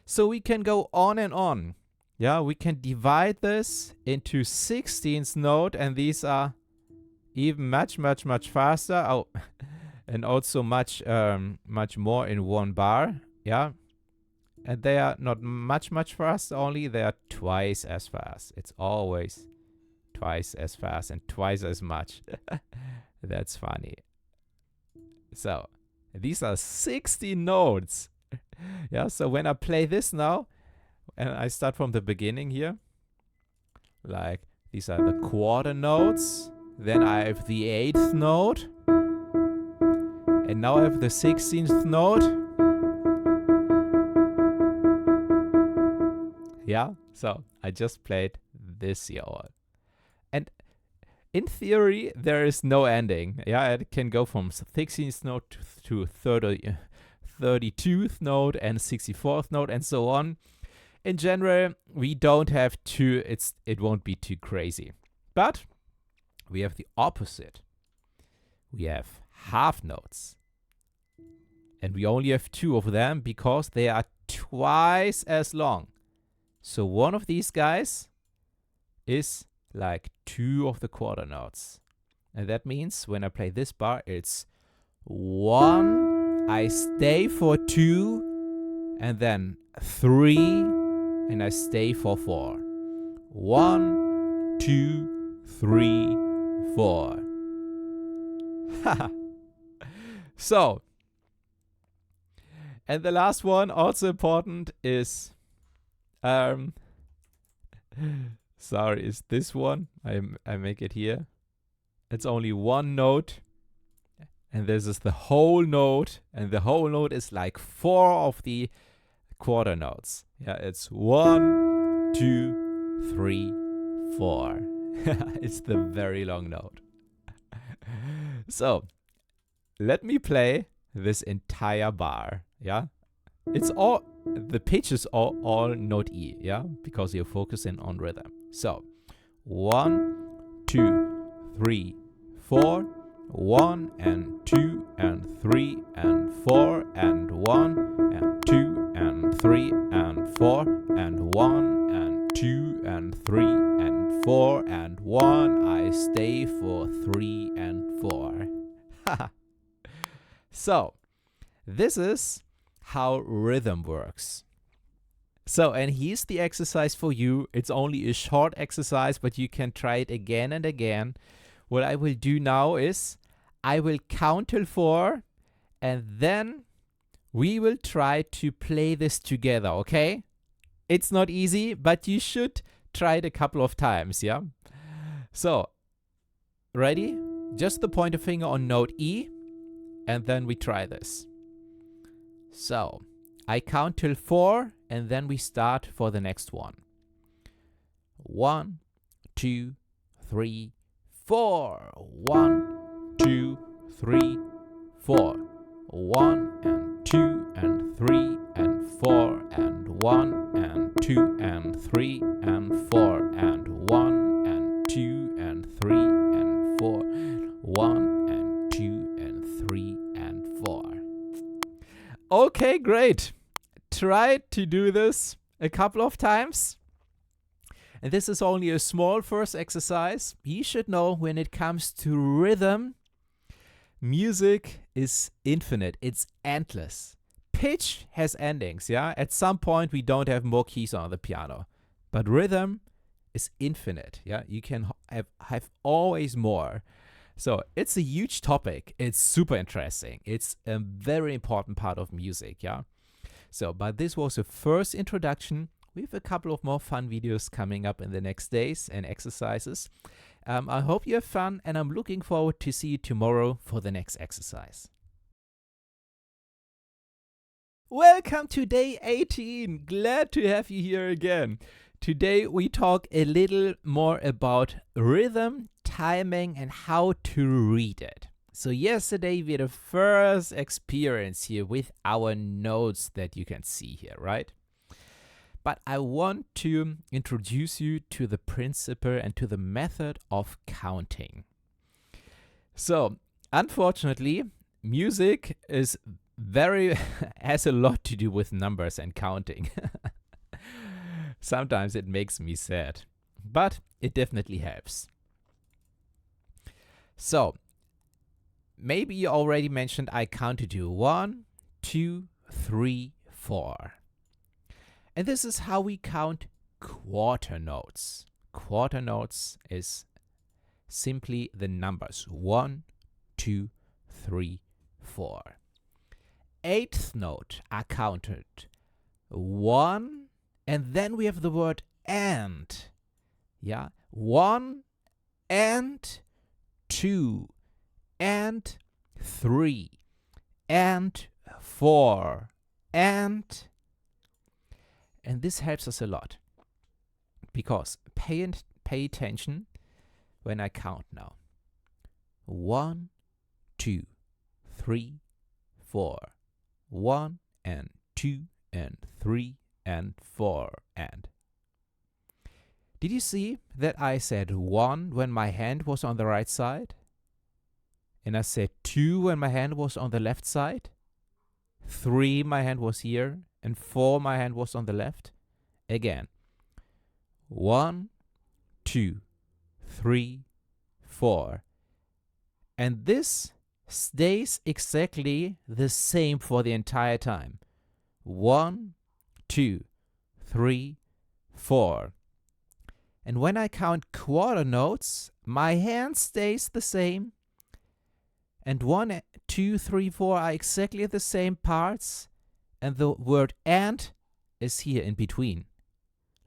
So we can go on and on. Yeah, we can divide this into 16th note, and these are even much faster. Oh, and also much more in one bar. Yeah, and they are not much faster. Only they are twice as fast. It's always twice as fast and twice as much. That's funny. So these are 60 notes. Yeah, so when I play this now, and I start from the beginning here, like these are the quarter notes, then I have the 8th note, and now I have the 16th note. Yeah, so I just played this here all. And in theory, there is no ending. Yeah, it can go from 16th note to 32th note and 64th note and so on. In general, we don't have to, it won't be too crazy. But we have the opposite. We have half notes. And we only have 2 of them because they are twice as long. So one of these guys is like 2 of the quarter notes. And that means when I play this bar, it's 1, I stay for 2, and then 3, and I stay for 4. 1, 2, 3, 4. So, and the last one, also important, is sorry, is this one. I make it here. It's only one note, and this is the whole note, and the whole note is like 4 of the quarter notes. Yeah, it's 1, 2, 3, 4. It's the very long note. So, let me play this entire bar. Yeah, it's all, the pitches are all note E. Yeah, because you're focusing on rhythm. So, 1, 2, 3, 4, 1 and 2 and 3 and 4 and 1 and 2 and 3 and 4 and 1 and 2 and 3 and 4 and 1. I stay for 3 and 4. So, this is how rhythm works. So, and here's the exercise for you. It's only a short exercise, but you can try it again and again. What I will do now is I will count till 4, and then we will try to play this together, okay? It's not easy, but you should try it a couple of times, yeah? So, ready? Just the pointer finger on note E, and then we try this. So, I count till 4, and then we start for the next one. 1, 2, 3, 4. 1, 2, 3, 4. 1 and 2 and 3 and 4 and 1 and 2 and 3 and 4 and 1 and 2 and 3 and 4. 1 and 2 and 3 and 4. Okay, great. Try to do this a couple of times. And this is only a small first exercise. You should know when it comes to rhythm, music is infinite. It's endless. Pitch has endings, yeah? At some point, we don't have more keys on the piano. But rhythm is infinite, yeah? You can have always more. So it's a huge topic. It's super interesting. It's a very important part of music, yeah? So, but this was the first introduction. We have a couple of more fun videos coming up in the next days and exercises. I hope you have fun, and I'm looking forward to see you tomorrow for the next exercise. Welcome to day 18. Glad to have you here again. Today we talk a little more about rhythm, timing, and how to read it. So yesterday we had a first experience here with our notes that you can see here, right? but I want to introduce you to the principle and to the method of counting. So, unfortunately, music is has a lot to do with numbers and counting. Sometimes it makes me sad, but it definitely helps. So, maybe you already mentioned I counted you 1, 2, 3, 4. And this is how we count quarter notes. Quarter notes is simply the numbers 1, 2, 3, 4. Eighth note are counted 1, and then we have the word and. Yeah, 1 and 2 and 3 and 4 and this helps us a lot, because pay attention when I count now. 1, 2, 3, 4. 1 and 2 and 3 and 4 and. Did you see that I said 1 when my hand was on the right side? And I said 2 when my hand was on the left side? 3 my hand was here, and 4 my hand was on the left? Again. 1, 2, 3, 4. And this stays exactly the same for the entire time. 1, 2, 3, 4. And when I count quarter notes, my hand stays the same. And 1, 2, 3, 4 are exactly the same parts. And the word and is here in between.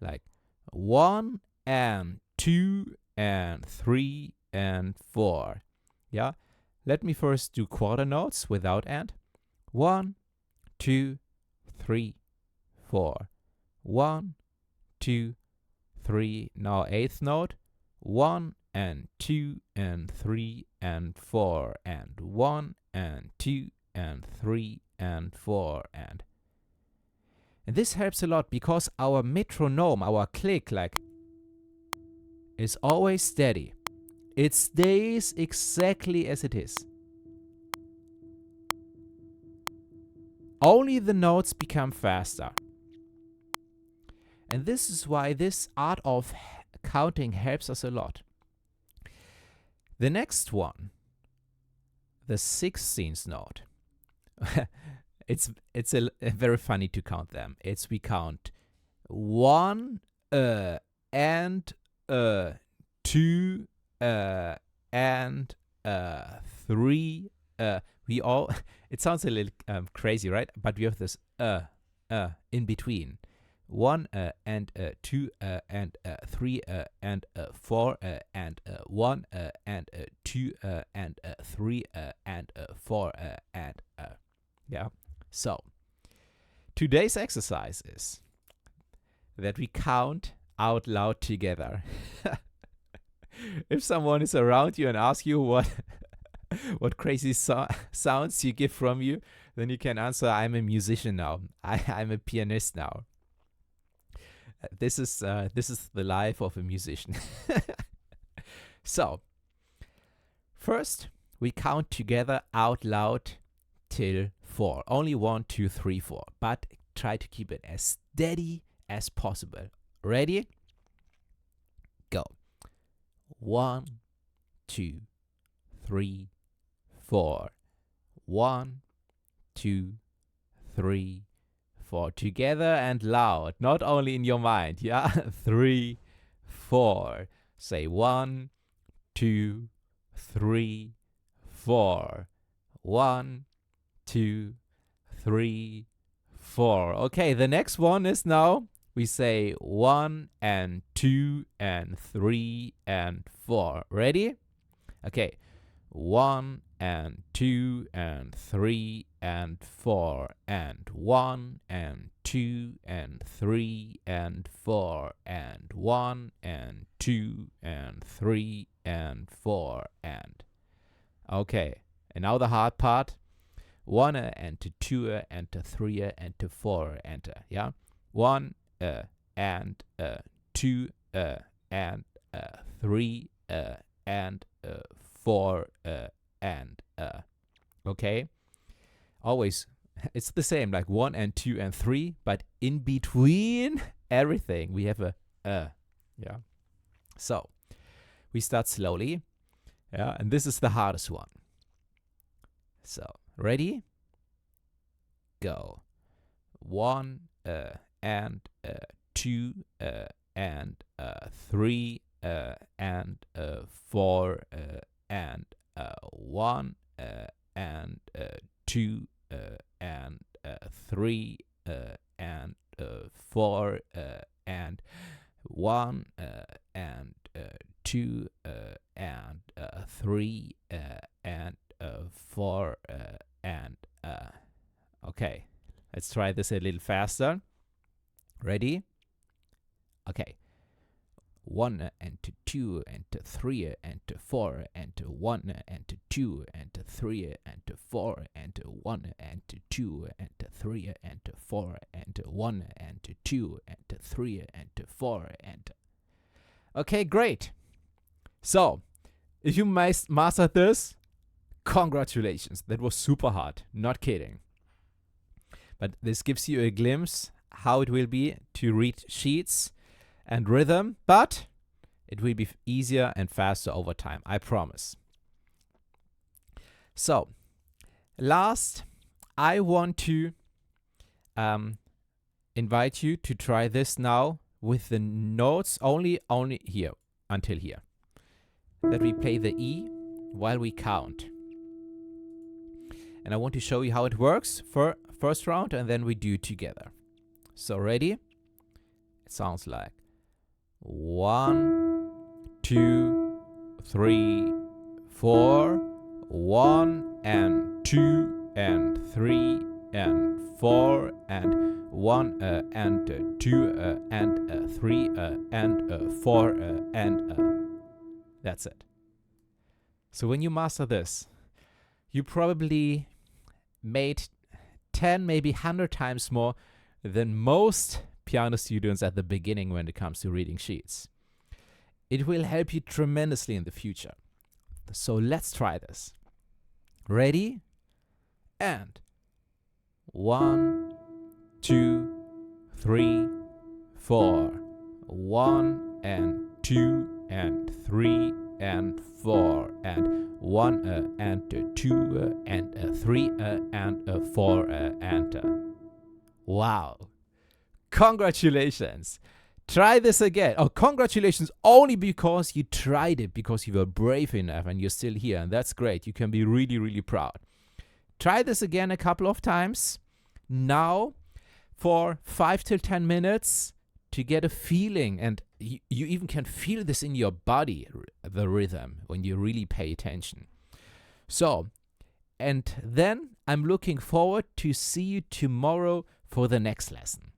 Like 1 and 2 and 3 and 4. Yeah? Let me first do quarter notes without and. 1, 2, 3, 4. 1, 2, 3. Now eighth note. 1 and 2 and 3 and 4 and 1 and 2 and 3 and 4 and. And this helps a lot because our metronome, our click, is always steady. It stays exactly as it is. Only the notes become faster. And this is why this art of counting helps us a lot. The next one, the 16th note. it's very funny to count them. We count 1 and 2 and 3. We all. It sounds a little crazy, right? But we have this in between. 1 and 2 and 3 and 4 and 1 and 2 and 3 and 4 and yeah. So today's exercise is that we count out loud together. If someone is around you and asks you what crazy sounds you give from you, then you can answer, I'm a musician now. I'm a pianist now. This is the life of a musician. So, first we count together out loud till 4. Only 1, 2, 3, 4. But try to keep it as steady as possible. Ready? Go. 1, 2, 3, 4. 1, 2, 3, 4. Together and loud, not only in your mind. Yeah, 3, 4. Say 1, 2, 3, 4. 1, 2, 3, 4. Okay, the next one is now we say 1 and 2 and 3 and 4. Ready? Okay. 1 and 2 and 3 and 4 and 1 and 2 and 3 and 4 and 1 and 2 and 3 and 4 and. Okay, and now the hard part. 1 and 2 and 3 and 4 and yeah. 1 and 2 and 3 and 4 and okay. Always it's the same, like 1 and 2 and 3, but in between everything we have a yeah. So we start slowly, yeah, and this is the hardest one. So ready, go. 1 and 2 and 3 and 4 and 1 and 2 and 3 and 4 and 1 and 2 and 3 and 4 and okay. Let's try this a little faster. Ready? Okay. 1 and 2 and 3 and 4 and 1 and 2 and 3 and 4 and 1 and 2 and 3 and 4 and 1 and 2 and 3 and 4 and okay, great. So, if you mastered this, congratulations. That was super hard. Not kidding. But this gives you a glimpse how it will be to read sheets and rhythm, but it will be easier and faster over time, I promise. So, last, I want to invite you to try this now with the notes only here, until here. That we play the E while we count. And I want to show you how it works for first round, and then we do it together. So ready? It sounds like 1, 2, 3, 4, 1 and 2 and 3 and 4 and 1 and 2 and 3 and 4 and that's it. So when you master this, you probably made 10, maybe 100 times more than most piano students at the beginning when it comes to reading sheets. It will help you tremendously in the future. So let's try this. Ready? And 1, 2, 3, 4. 1 and 2 and 3 and 4 and 1 and 2 and 3 and 4 and wow. Congratulations. Try this again. Oh, congratulations only because you tried it, because you were brave enough and you're still here, and that's great. You can be really, really proud. Try this again a couple of times now for 5 till 10 minutes to get a feeling, and you even can feel this in your body, the rhythm, when you really pay attention. So, and then I'm looking forward to see you tomorrow for the next lesson.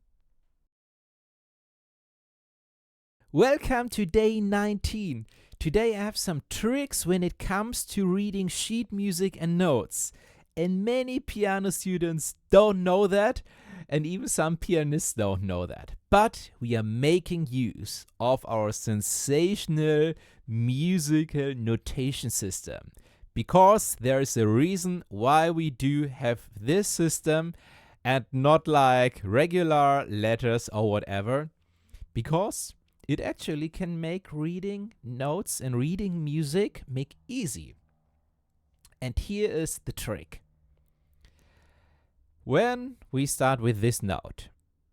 Welcome to day 19. Today I have some tricks when it comes to reading sheet music and notes. And many piano students don't know that, and even some pianists don't know that. But we are making use of our sensational musical notation system, because there is a reason why we do have this system and not like regular letters or whatever, because it actually can make reading notes and reading music make easy. And here is the trick. When we start with this note,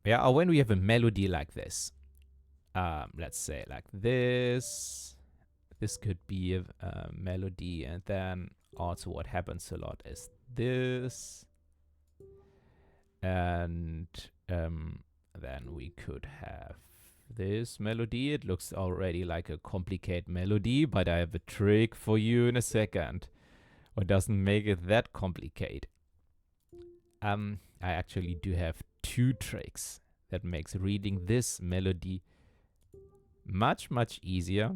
or when we have a melody like this, let's say like this could be a melody, and then also what happens a lot is this, and then we could have this melody. It looks already like a complicated melody, but I have a trick for you in a second. What doesn't make it that complicated? I actually do have 2 tricks that makes reading this melody much, much easier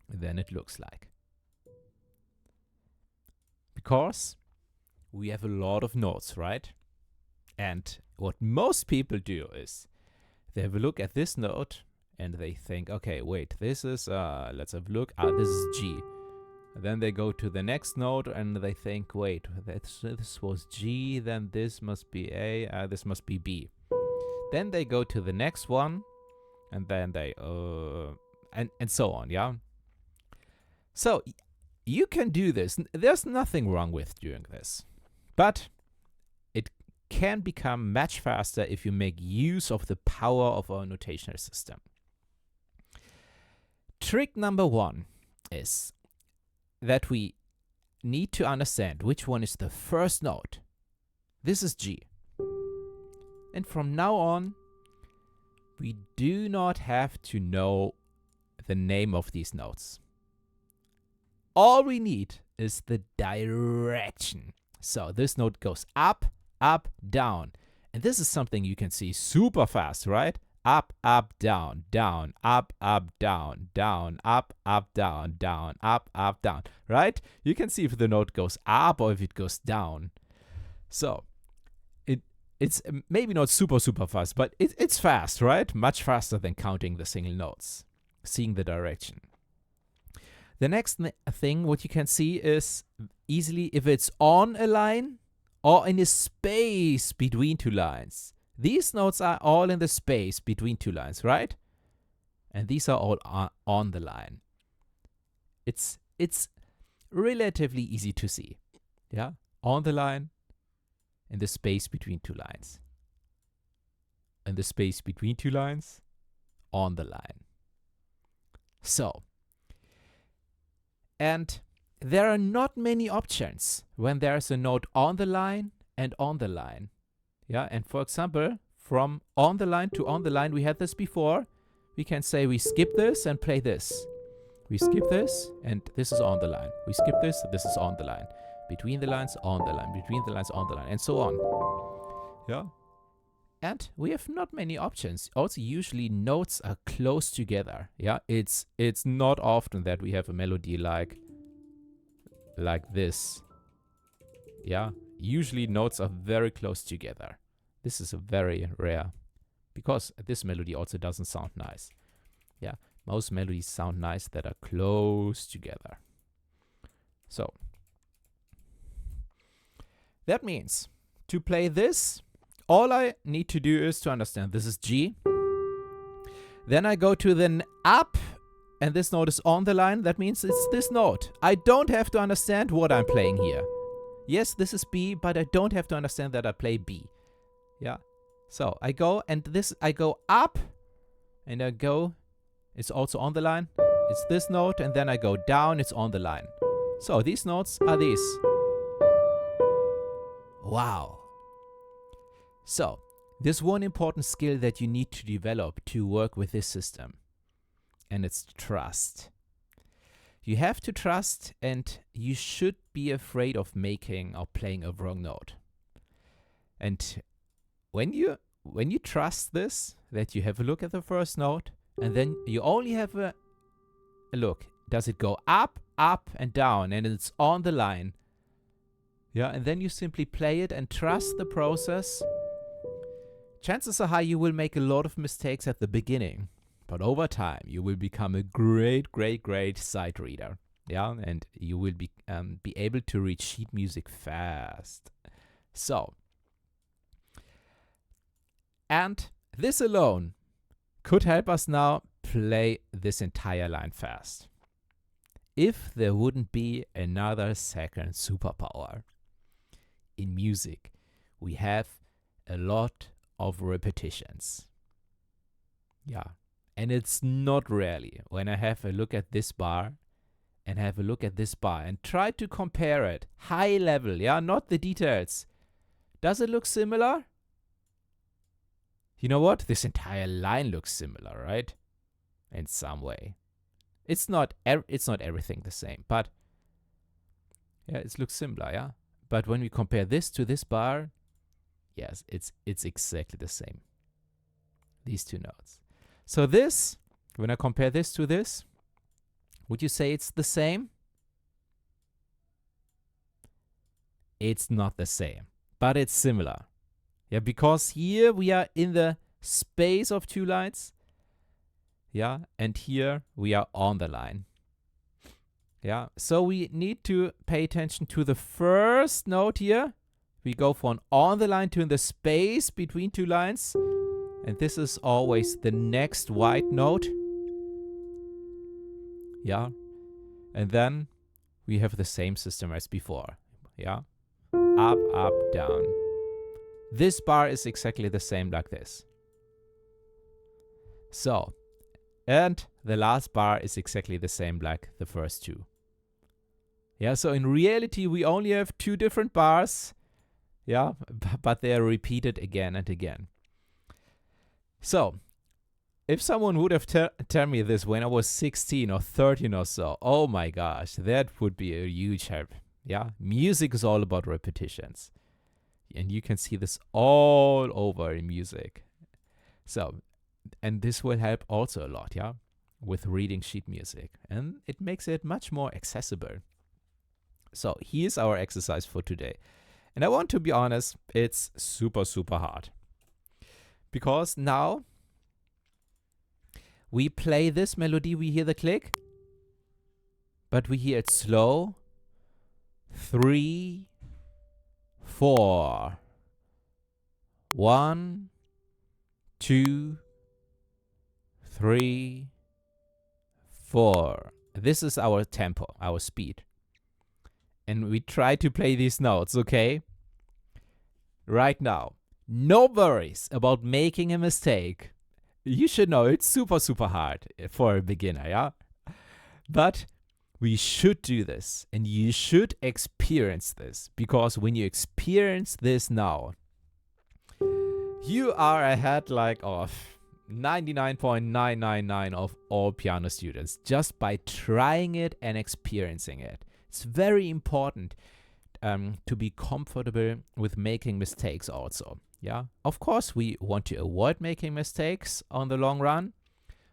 than it looks like. Because we have a lot of notes, right? And what most people do is They have a look at this note and they think, okay, wait, this is, let's have a look. This is G. Then they go to the next note and they think, wait, this was G, then this must be A, this must be B. Then they go to the next one and then they, and so on, yeah? So, you can do this. There's nothing wrong with doing this. But it can become much faster if you make use of the power of our notational system. Trick number 1 is that we need to understand which one is the first note. This is G. And from now on, we do not have to know the name of these notes. All we need is the direction. So this note goes up, up, down. And this is something you can see super fast, right? Up, up, down, down, up, down, down, up, down, down, up, down, right? You can see if the note goes up or if it goes down. So it's maybe not super fast, but it's fast, right? Much faster than counting the single notes, seeing the direction. The next thing what you can see is easily if it's on a line or in a space between two lines. These notes are all in the space between two lines, right? And these are all on the line. It's relatively easy to see. Yeah? On the line, in the space between two lines. In the space between two lines, on the line. So, and there are not many options when there's a note on the line and on the line. Yeah, and for example, from on the line to on the line, we had this before. We can say we skip this and play this. We skip this and this is on the line. We skip this is on the line. Between the lines, on the line. Between the lines, on the line, and so on. Yeah. And we have not many options. Also, usually notes are close together. Yeah, it's not often that we have a melody like this. Yeah, usually notes are very close together. This is a very rare, because this melody also doesn't sound nice. Yeah, most melodies sound nice that are close together. So, that means to play this, all I need to do is to understand this is G. Then I go to the up, and this note is on the line. That means it's this note. I don't have to understand what I'm playing here. Yes, this is B, but I don't have to understand that I play B. Yeah. So I go, and this, I go up, and I go, it's also on the line. It's this note, and then I go down, it's on the line. So these notes are these. Wow. So, there's one important skill that you need to develop to work with this system, and it's trust. You have to trust, and you should be afraid of making or playing a wrong note. And when you trust this, that you have a look at the first note, and then you only have a look. Does it go up, up, and down, and it's on the line? Yeah, and then you simply play it and trust the process. Chances are high you will make a lot of mistakes at the beginning, but over time you will become a great sight reader. Yeah, and you will be able to read sheet music fast. So, and this alone could help us now play this entire line fast. If there wouldn't be another second superpower. In music, we have a lot of repetitions. Yeah, and it's not rarely when I have a look at this bar and have a look at this bar and try to compare it, high level, yeah, not the details. Does it look similar? You know what? This entire line looks similar, right? In some way. It's not everything the same, but yeah, it looks similar, yeah? But when we compare this to this bar, yes, it's exactly the same. These two notes. So this, when I compare this to this, would you say it's the same? It's not the same, but it's similar. Yeah, because here we are in the space of 2 lines. Yeah, and here we are on the line. Yeah, so we need to pay attention to the first note here. We go from on the line to the space between 2 lines. And this is always the next white note. Yeah. And then we have the same system as before. Yeah. Up, up, down. This bar is exactly the same like this. So, and the last bar is exactly the same like the first 2. Yeah, so in reality, we only have 2 different bars. Yeah, but they are repeated again and again. So, if someone would have tell me this when I was 16 or 13 or so, oh my gosh, that would be a huge help. Yeah, music is all about repetitions. And you can see this all over in music. So, and this will help also a lot, yeah, with reading sheet music. And it makes it much more accessible. So, here's our exercise for today. And I want to be honest, it's super, super hard. Because now we play this melody, we hear the click, but we hear it slow. 3, 4. 1, 2, 3, 4. This is our tempo, our speed. And we try to play these notes, okay? Right now. No worries about making a mistake. You should know it's super, super hard for a beginner, yeah? But we should do this, and you should experience this, because when you experience this now, you are ahead like of 99.999 of all piano students just by trying it and experiencing it. It's very important to be comfortable with making mistakes also. Yeah, of course, we want to avoid making mistakes on the long run,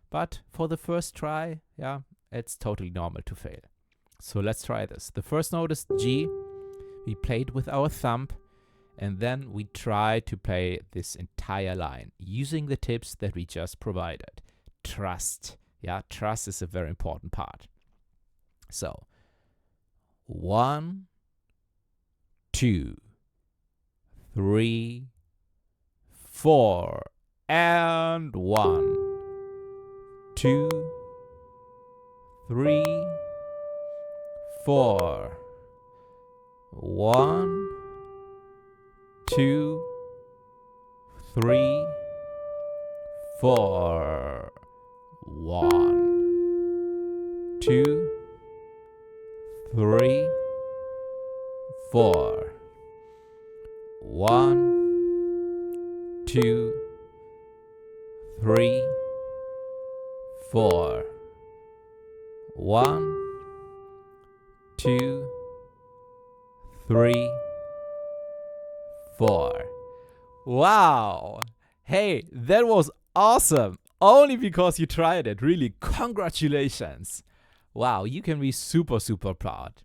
but for the first try, yeah, it's totally normal to fail. So let's try this. The first note is G. We play it with our thumb, and then we try to play this entire line using the tips that we just provided. Trust. Yeah, trust is a very important part. So, 1, 2, 3, 4, and 1, 2, 3, 4, 1, 2, 3, 4, 1, 2, 3, 4, 1, 2, 3, 4, 1, 2, 3, 4. Wow! Hey, that was awesome! Only because you tried it. Really, congratulations! Wow, you can be super, super proud.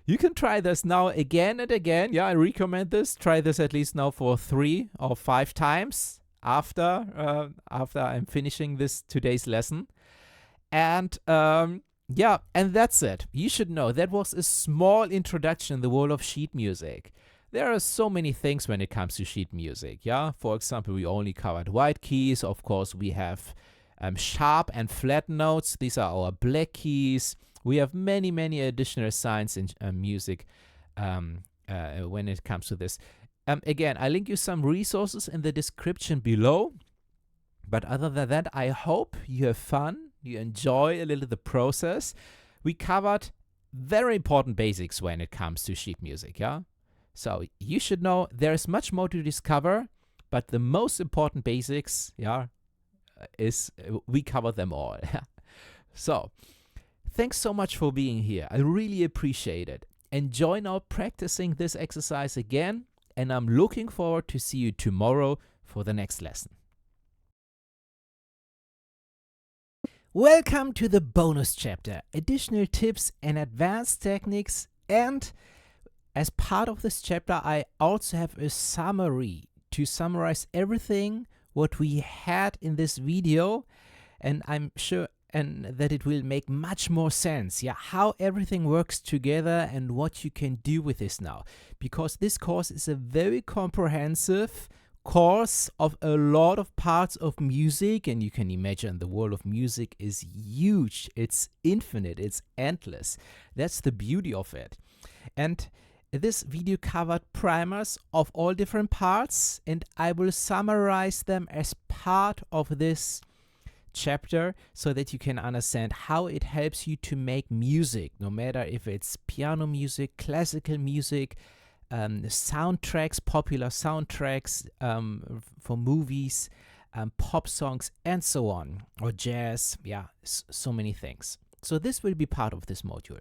You can try this now again and again. Yeah, I recommend this. Try this at least now for 3 or 5 times after I'm finishing this today's lesson. And yeah, and that's it. You should know that was a small introduction in the world of sheet music. There are so many things when it comes to sheet music. Yeah, for example, we only covered white keys. Of course, we have sharp and flat notes. These are our black keys. We have many, many additional signs in music when it comes to this. Again, I link you some resources in the description below. But other than that, I hope you have fun, you enjoy a little the process. We covered very important basics when it comes to sheet music, yeah? So you should know there's much more to discover, but the most important basics, yeah, is we cover them all. So, thanks so much for being here. I really appreciate it. Enjoy now practicing this exercise again, and I'm looking forward to see you tomorrow for the next lesson. Welcome to the bonus chapter, additional tips and advanced techniques, and as part of this chapter, I also have a summary to summarize everything what we had in this video, and I'm sure that it will make much more sense, how everything works together and what you can do with this now. Because this course is a very comprehensive course of a lot of parts of music, and you can imagine the world of music is huge, it's infinite, it's endless. That's the beauty of it. And this video covered primers of all different parts, and I will summarize them as part of this chapter so that you can understand how it helps you to make music, no matter if it's piano music, classical music, soundtracks, popular soundtracks for movies, pop songs, and so on, or jazz, so many things. So this will be part of this module.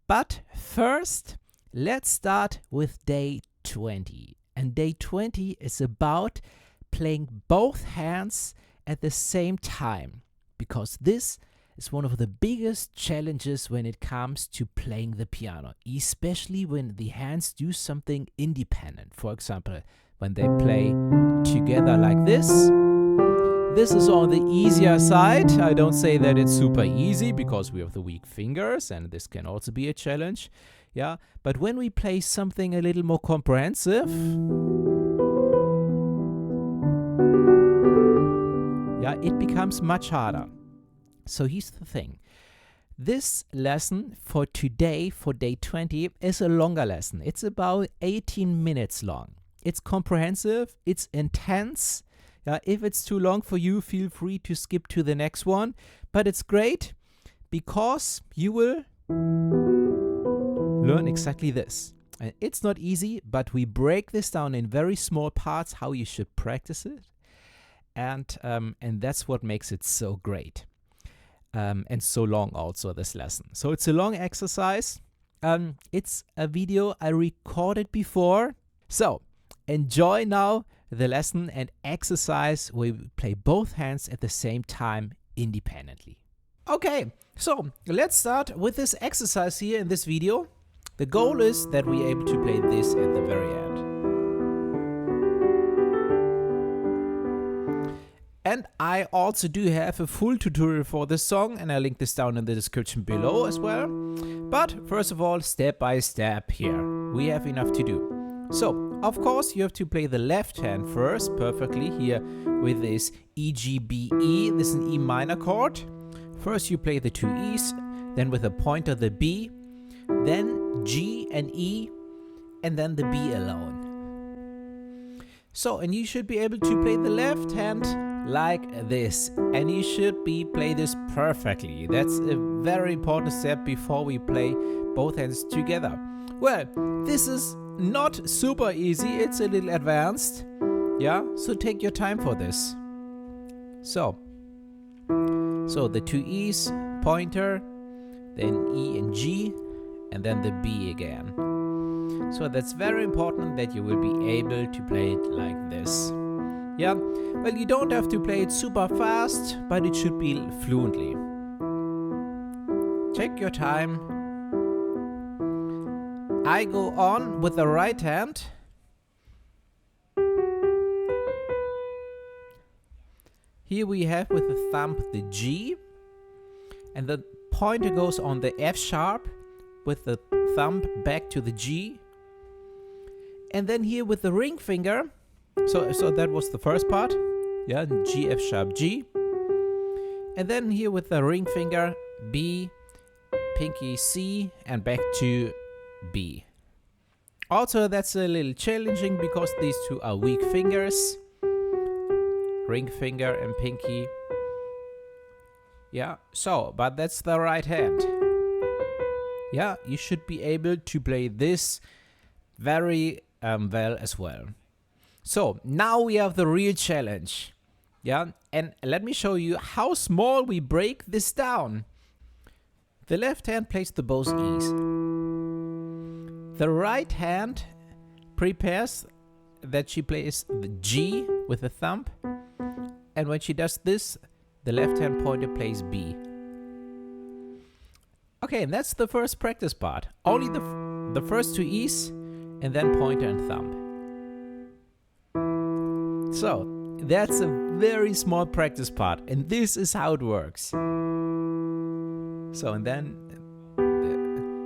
But first, let's start with day 20. And day 20 is about playing both hands at the same time, because this is one of the biggest challenges when it comes to playing the piano, especially when the hands do something independent. For example, when they play together like this. This is on the easier side. I don't say that it's super easy because we have the weak fingers, and this can also be a challenge. But when we play something a little more comprehensive, it becomes much harder. So here's the thing. This lesson for today, for day 20, is a longer lesson. It's about 18 minutes long. It's comprehensive, it's intense. If it's too long for you, feel free to skip to the next one. But it's great because you will learn exactly this. And it's not easy, but we break this down in very small parts, how you should practice it. And that's what makes it so great. And so long also, this lesson. So it's a long exercise. It's a video I recorded before. So enjoy now the lesson and exercise where we play both hands at the same time independently. Okay, so let's start with this exercise here in this video. The goal is that we're able to play this at the very end. And I also do have a full tutorial for this song, and I'll link this down in the description below as well. But first of all, step by step here, we have enough to do. So, of course, you have to play the left hand first perfectly here with this E, G, B, E. This is an E minor chord. First you play the two E's, then with a pointer the B, then G and E, and then the B alone. So, and you should be able to play the left hand like this, and you should play this perfectly. That's a very important step before we play both hands together. Well, this is not super easy, it's a little advanced, so take your time for this. So the two E's, pointer, then E and G, and then the B again. So that's very important that you will be able to play it like this. Well, you don't have to play it super fast, but it should be fluently. Take your time. I go on with the right hand. Here we have with the thumb the G, and the pointer goes on the F sharp with the thumb back to the G. And then here with the ring finger, so that was the first part, G, F sharp, G. And then here with the ring finger, B, pinky C, and back to B. Also, that's a little challenging because these two are weak fingers, ring finger and pinky. But that's the right hand. You should be able to play this very well as well. So now we have the real challenge. And let me show you how small we break this down. The left hand plays the both E's. The right hand prepares that she plays the G with the thumb. And when she does this, the left hand pointer plays B. Okay, and that's the first practice part. Only the first two E's, and then pointer and thumb. So, That's a very small practice part, and this is how it works. So, and then,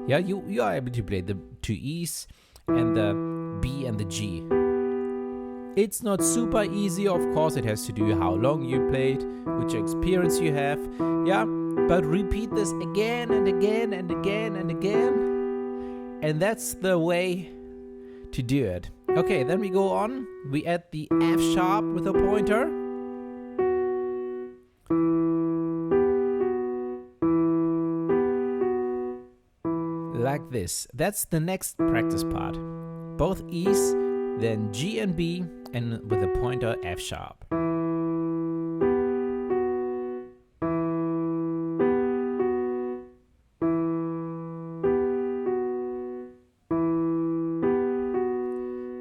you are able to play the two E's and the B and the G. It's not super easy, of course. It has to do how long you played, which experience you have. Yeah, but repeat this again and again and again and again. And that's the way to do it. Okay, then we go on. We add the F sharp with a pointer. Like this. That's the next practice part. Both E's, then G and B, and with a pointer F sharp.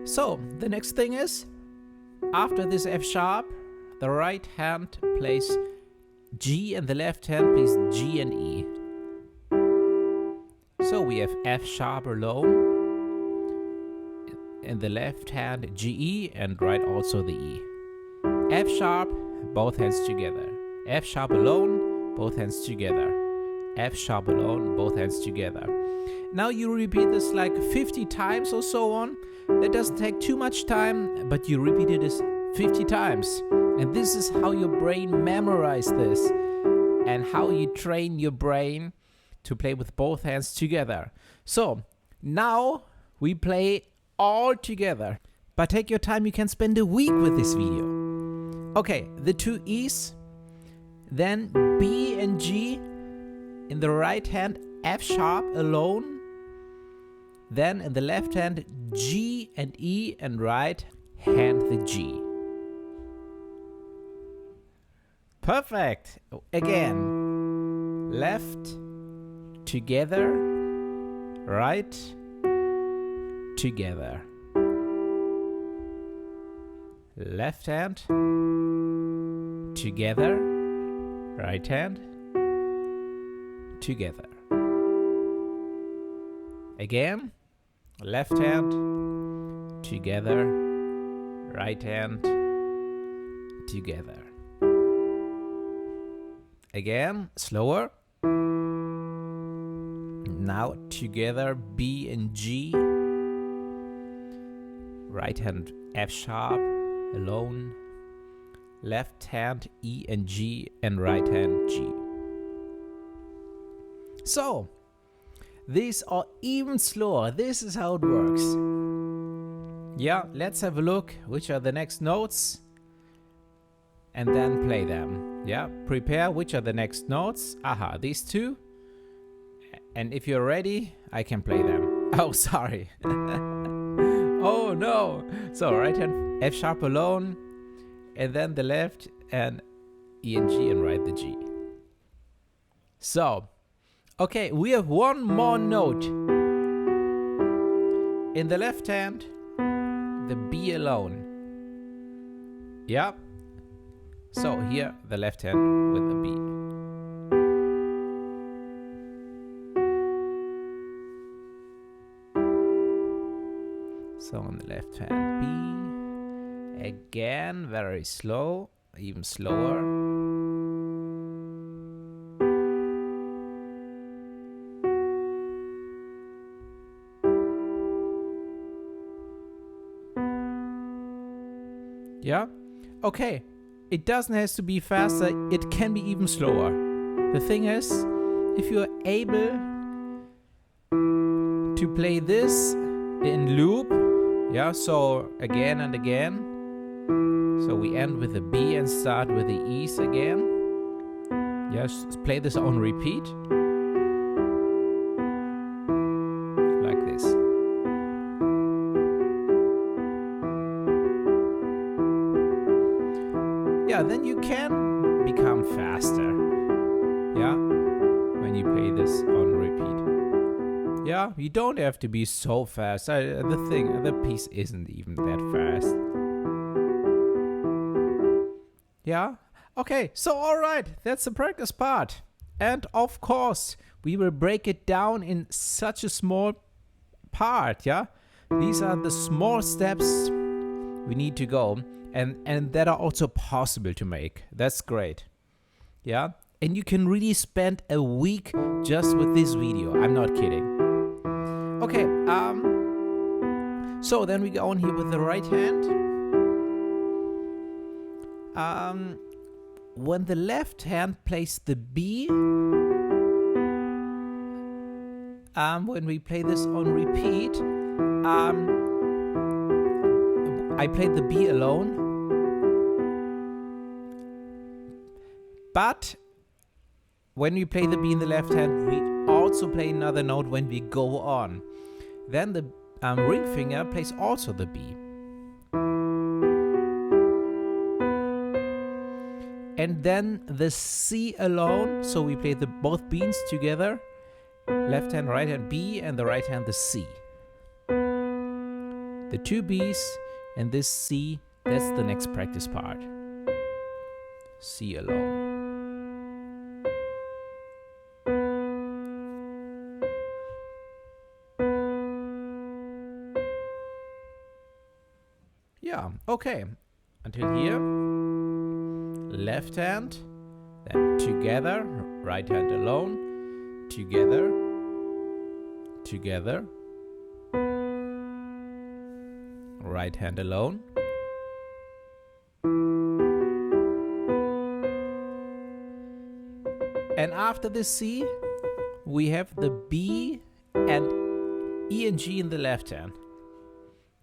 So, the next thing is, after this F sharp, the right hand plays G and the left hand plays G and E. So we have F sharp alone, in the left hand G, E, and right also the E. F sharp, both hands together. F sharp alone, both hands together. F sharp alone, both hands together. Now you repeat this like 50 times or so on. That doesn't take too much time, but you repeat it 50 times. And this is how your brain memorizes this and how you train your brain to play with both hands together. So now we play all together. But take your time, you can spend a week with this video. Okay, the two E's, then B and G, in the right hand F sharp alone, then in the left hand G and E, and right hand the G. Perfect. Again, left together, right together. Left hand together, right hand together. Again, left hand together, right hand together. Again, slower. Now together, B and G. Right hand F sharp alone. Left hand E and G, and right hand G. So, these are even slower. This is how it works. Yeah, let's have a look. Which are the next notes? And then play them. Yeah, prepare. Which are the next notes? Aha, these two. And if you're ready, I can play them. Oh, sorry. Oh, no. So, right hand F sharp alone. And then the left and E and G, and right the G. So, okay, we have one more note. In the left hand, the B alone. Yeah. So here, the left hand with the B. So on the left hand, B. Again, very slow, even slower. Yeah? Okay. It doesn't have to be faster. It can be even slower. The thing is, if you're able to play this in loop, yeah, so again and again. So we end with the B and start with the E's again. Yes, play this on repeat. Like this. Yeah, then you can become faster. Yeah, when you play this on repeat. Yeah, you don't have to be so fast. The piece isn't even that fast. Yeah, okay, so alright, that's the practice part. And of course, we will break it down in such a small part, yeah? These are the small steps we need to go. and that are also possible to make. That's great. Yeah, and you can really spend a week just with this video. I'm not kidding. Okay, so then we go on here with the right hand. When the left hand plays the B, when we play this on repeat, I played the B alone, but when we play the B in the left hand, we also play another note when we go on. Then the ring finger plays also the B. And then the C alone, so we play the both B's together, left hand, right hand B, and the right hand the C. The two B's and this C, that's the next practice part. C alone. Yeah, okay. Until here. Left hand, then together, right hand alone, together, together, right hand alone, and after the C, we have the B and E and G in the left hand.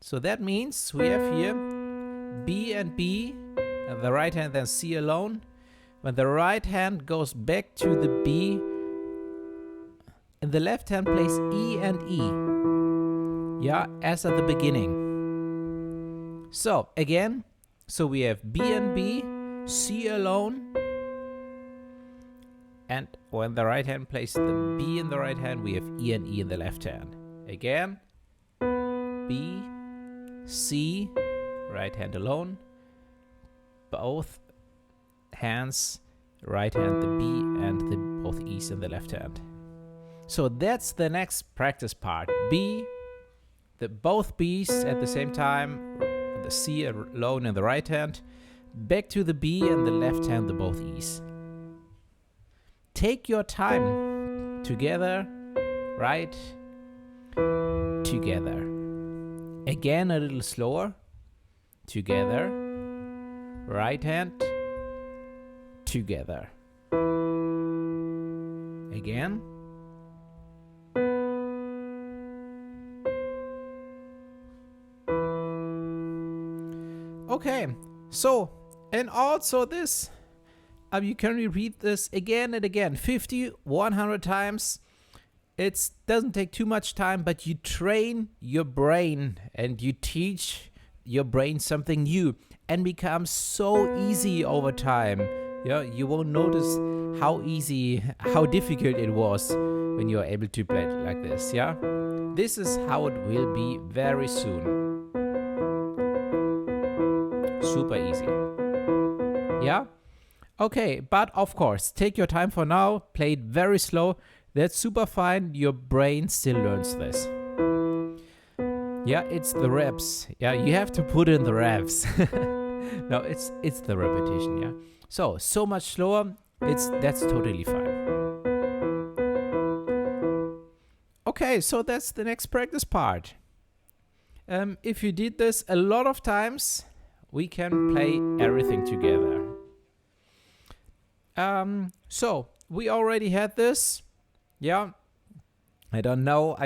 So that means we have here B and B, and the right hand then C alone. When the right hand goes back to the B, and the left hand plays E and E. Yeah, as at the beginning. So again, so we have B and B, C alone. And when the right hand plays the B in the right hand, we have E and E in the left hand. Again, B, C, right hand alone. Both hands, right hand the B and the both E's in the left hand. So that's the next practice part. B, the both B's at the same time, the C alone in the right hand, back to the B and the left hand the both E's. Take your time. Together, right, together. Again a little slower. Together, right hand, together. Again. Okay, so, and also this, you can repeat this again and again, 50, 100 times. It doesn't take too much time, but you train your brain and you teach your brain something new, and becomes so easy over time. Yeah, you won't notice how easy, how difficult it was when you're able to play it like this. Yeah, this is how it will be very soon. Super easy. Yeah. Okay, but of course, take your time for now. Play it very slow. That's super fine. Your brain still learns this. Yeah, it's the reps. Yeah, you have to put in the reps. No, it's the repetition. Yeah. So much slower. That's totally fine. Okay, so that's the next practice part. If you did this a lot of times, we can play everything together. So we already had this. Yeah. I don't know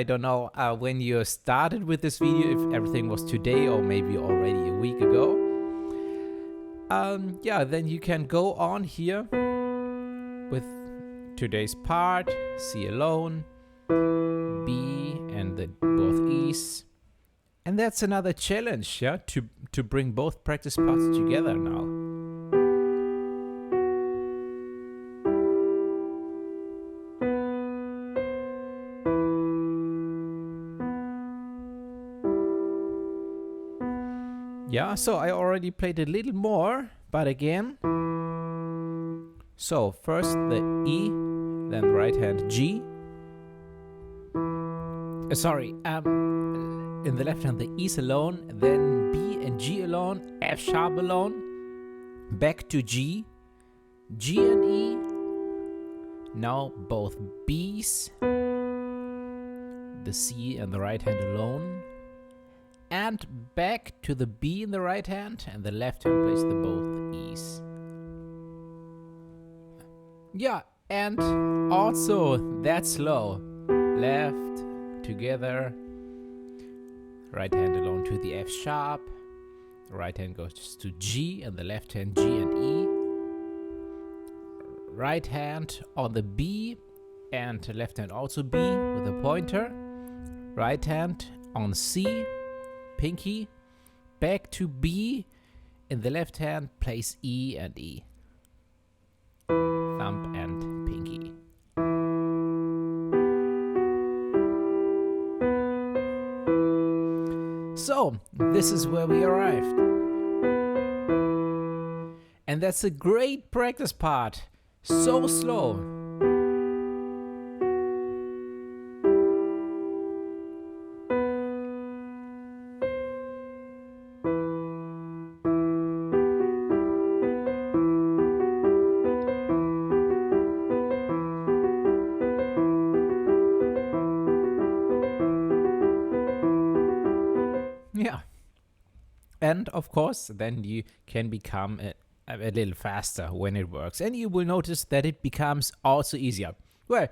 when you started with this video, if everything was today or maybe already a week ago. Yeah, then you can go on here with today's part, C alone, B and the both E's. And that's another challenge, yeah, to bring both practice parts together now. Yeah, so I already played a little more, but again. So first the E, then right hand G. In the left hand the E's alone, then B and G alone, F sharp alone, back to G, G and E, now both B's, the C and the right hand alone, and back to the B in the right hand, and the left hand plays the both E's. Yeah, and also that slow. Left, together, right hand alone to the F sharp, right hand goes to G, and the left hand G and E. Right hand on the B, and left hand also B with a pointer. Right hand on C, pinky, back to B, in the left hand plays E and E. Thumb and pinky. So, this is where we arrived. And that's a great practice part. So slow. Yeah. And of course, then you can become a little faster when it works. And you will notice that it becomes also easier. Well,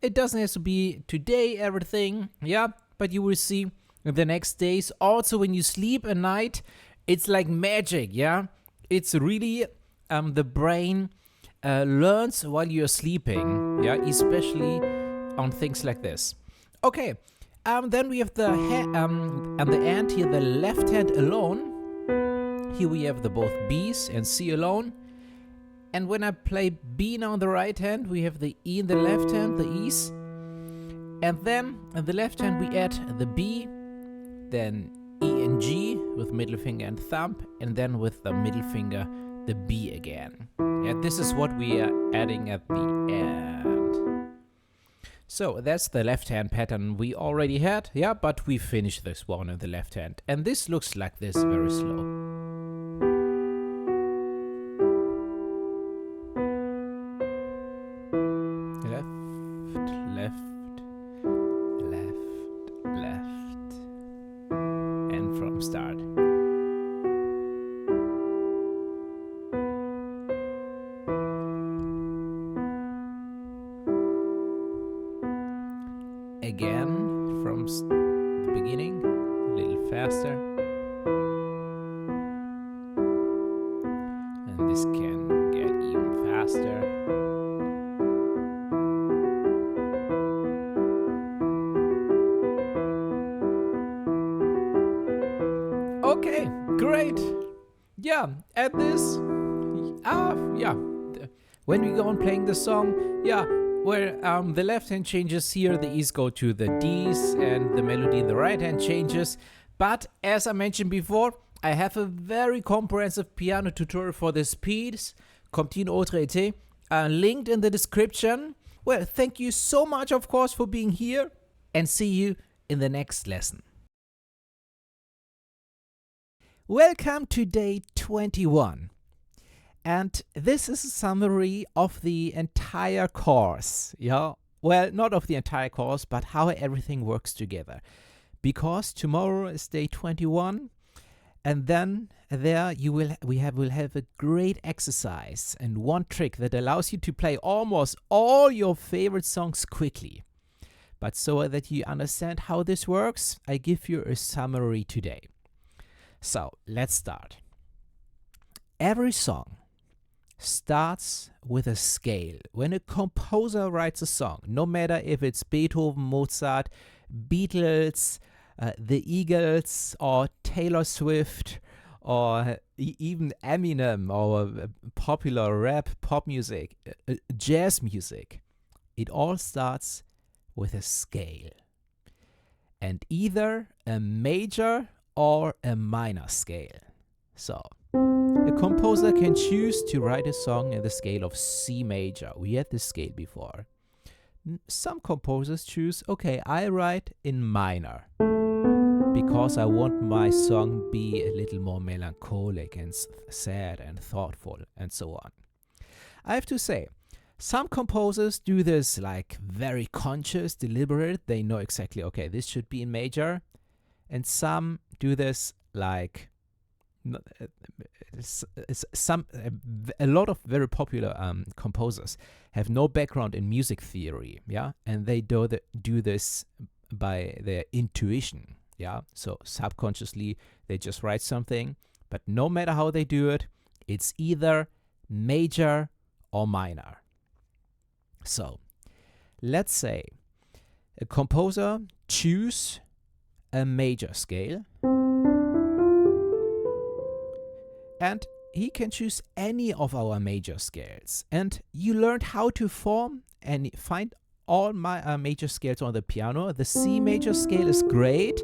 it doesn't have to be today everything, yeah, but you will see the next days. Also, when you sleep at night, it's like magic, yeah. It's really the brain learns while you're sleeping, yeah, especially on things like this. Okay. Then we have the and the end here, the left hand alone. Here we have the both B's and C alone. And when I play B now on the right hand, we have the E in the left hand, the E's. And then on the left hand we add the B, then E and G with middle finger and thumb, and then with the middle finger the B again. Yeah, this is what we are adding at the end. So that's the left hand pattern we already had, yeah, but we finished this one in the left hand. And this looks like this, very slow. Left, left, left, left. And from start. Again, from the beginning, a little faster. And this can get even faster. Okay, great. Yeah, at this, yeah, when we go on playing the song, yeah, where the left hand changes here, the E's go to the D's, and the melody in the right hand changes. But as I mentioned before, I have a very comprehensive piano tutorial for this piece, Continue autre été, linked in the description. Well, thank you so much, of course, for being here, and see you in the next lesson. Welcome to day 21. And this is a summary of the entire course, yeah? Well, not of the entire course, but how everything works together. Because tomorrow is day 21, and then there we will have a great exercise and one trick that allows you to play almost all your favorite songs quickly. But so that you understand how this works, I give you a summary today. So, let's start. Every song starts with a scale. When a composer writes a song, no matter if it's Beethoven, Mozart, Beatles, the Eagles, or Taylor Swift, or even Eminem, or popular rap, pop music, jazz music, it all starts with a scale. And either a major or a minor scale. So, a composer can choose to write a song in the scale of C major. We had this scale before. Some composers choose, okay, I write in minor, because I want my song be a little more melancholic and sad and thoughtful and so on. I have to say, some composers do this like very conscious, deliberate. They know exactly, okay, this should be in major. And some do this like a lot of very popular composers have no background in music theory, yeah, and they do this by their intuition, yeah. So subconsciously they just write something, but no matter how they do it, it's either major or minor. So let's say a composer choose a major scale, and he can choose any of our major scales. And you learned how to form and find all my major scales on the piano. The C major scale is great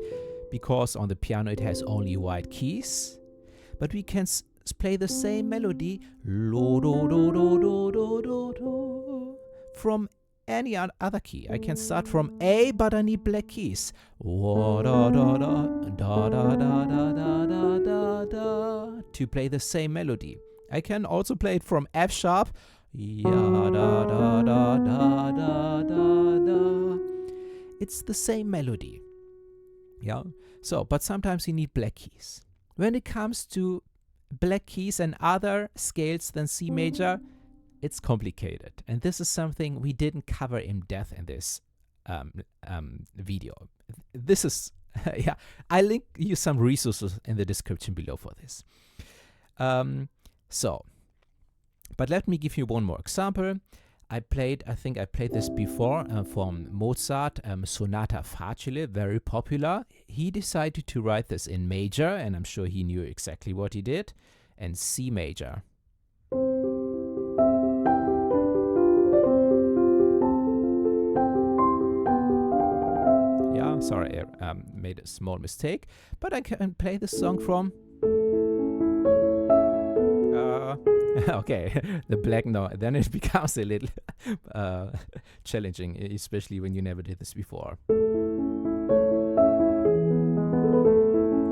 because on the piano it has only white keys, but we can play the same melody lo do do do do do do do from any other key. I can start from A, but I need black keys. Da da da da da da da da da da da to play the same melody. I can also play it from F sharp. Ya da da da da da da da. It's the same melody. Yeah. So, but sometimes you need black keys. When it comes to black keys and other scales than C major, it's complicated, and this is something we didn't cover in depth in this video. This is, yeah, I link you some resources in the description below for this. But let me give you one more example. I think I played this before from Mozart, Sonata Facile, very popular. He decided to write this in major, and I'm sure he knew exactly what he did, and C major. Sorry, I made a small mistake, but I can play the song from okay, the black note. Then it becomes a little challenging, especially when you never did this before.